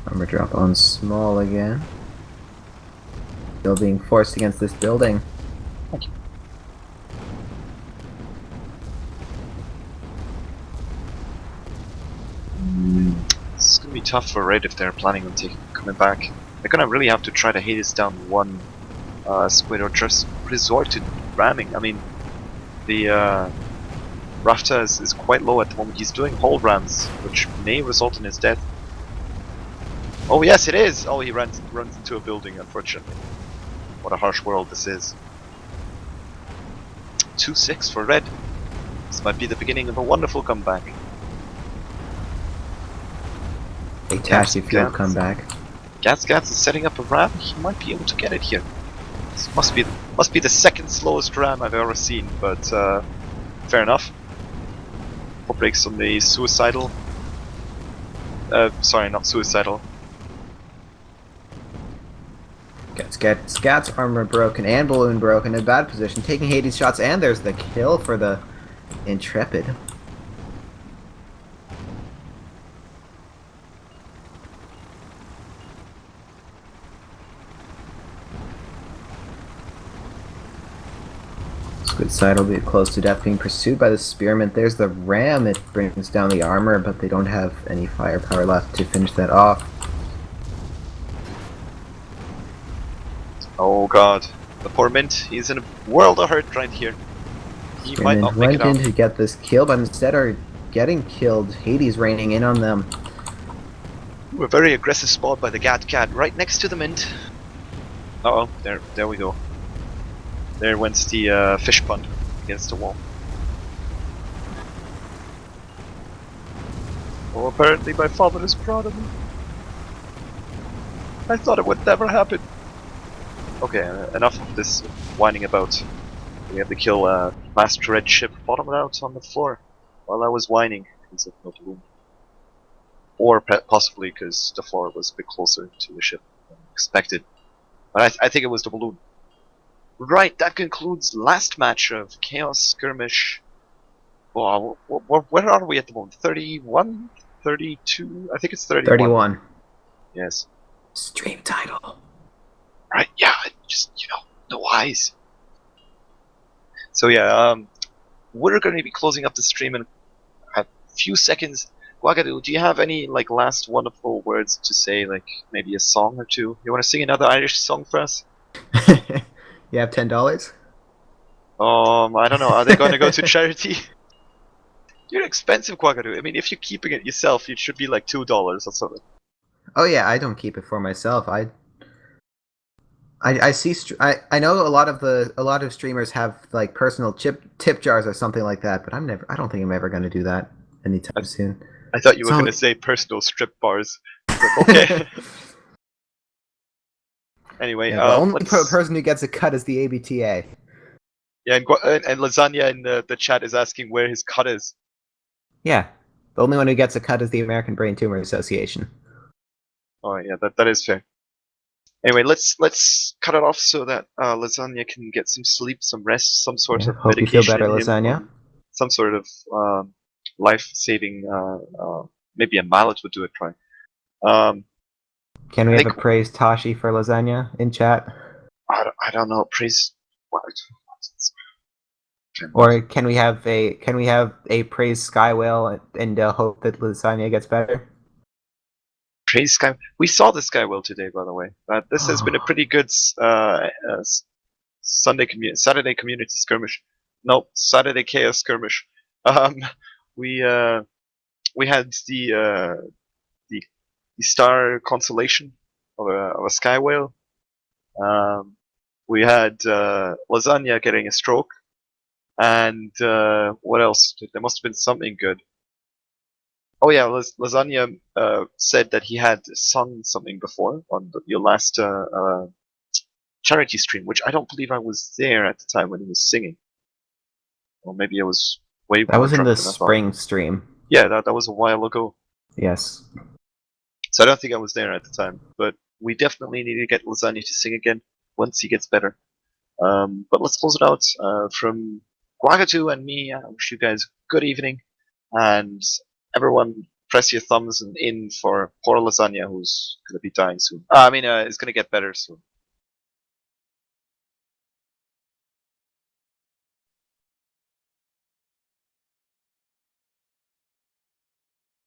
Armor drop on small again. Still being forced against this building. It's gonna be tough for Red if they're planning on coming back. They're gonna really have to try to haze down one squid or just resort to ramming. I mean, the Rafta is quite low at the moment. He's doing hull rams, which may result in his death. Oh yes, it is! Oh, he runs into a building, unfortunately. What a harsh world this is. 2-6 for Red. This might be the beginning of a wonderful comeback. A taxi field comeback. Gats is setting up a ram. He might be able to get it here. This must be the second slowest ram I've ever seen, but fair enough. Four breaks on the suicidal. Sorry, not suicidal. Gats armor broken and balloon broken in a bad position, taking Hades shots, and there's the kill for the Intrepid. Good side will be close to death, being pursued by the spearmint. There's the ram. It brings down the armor, but they don't have any firepower left to finish that off. Oh god. The poor mint, he's in a world of hurt right here. He might not Spearmint make went it out. in to get this kill, but instead are getting killed. Hades raining in on them. Ooh, a very aggressive spot by the Cat right next to the mint. Uh oh, there we go. There went the fish pond against the wall. Oh, apparently my father is proud of me. I thought it would never happen. Okay, enough of this whining about. We have to kill last red ship bottomed out on the floor while I was whining because of no balloon. Or possibly because the floor was a bit closer to the ship than expected. But I think it was the balloon. Right, that concludes last match of Chaos Skirmish. Well, where are we at the moment? 31? 32? I think it's 31. 31. Yes. Stream title. Right, yeah, just, no eyes. So yeah, we're going to be closing up the stream in a few seconds. Guagadu, do you have any last wonderful words to say, maybe a song or two? You want to sing another Irish song for us? You have $10? I don't know. Are they going to go to charity? You're expensive, Guagadu. I mean, if you're keeping it yourself, it should be like $2 or something. Oh yeah, I don't keep it for myself. I see. I know a lot of streamers have personal tip jars or something like that, but I don't think I'm ever going to do that anytime soon. I thought you were going to say personal strip bars. But okay. Anyway, yeah, the only person who gets a cut is the ABTA. Yeah, and Lysanya in the chat is asking where his cut is. Yeah, the only one who gets a cut is the American Brain Tumor Association. Oh yeah, that is fair. Anyway, let's cut it off so that Lysanya can get some sleep, some rest, some sort of hope medication. You feel better, Lysanya. Some sort of life-saving. Maybe a mallet would do it. Try. Can we have a praise Tashi for Lysanya in chat? I don't know. Praise what? Or can we have a praise Skywhale and hope that Lysanya gets better? Praise Sky. We saw the Skywhale today, by the way. This has been a pretty good Saturday community skirmish. Nope, Saturday chaos skirmish. We had the star constellation of a Skywhale. We had Lysanya getting a stroke. And what else? There must have been something good. Oh yeah, Lysanya said that he had sung something before on your last charity stream, which I don't believe I was there at the time when he was singing. Or maybe I was way more That was in drunk the than I thought. spring stream. Yeah, that was a while ago. Yes. So I don't think I was there at the time, but we definitely need to get Lysanya to sing again once he gets better. But let's close it out from Guagatu and me. I wish you guys good evening, and everyone press your thumbs in for poor Lysanya, who's going to be dying soon. Is going to get better soon.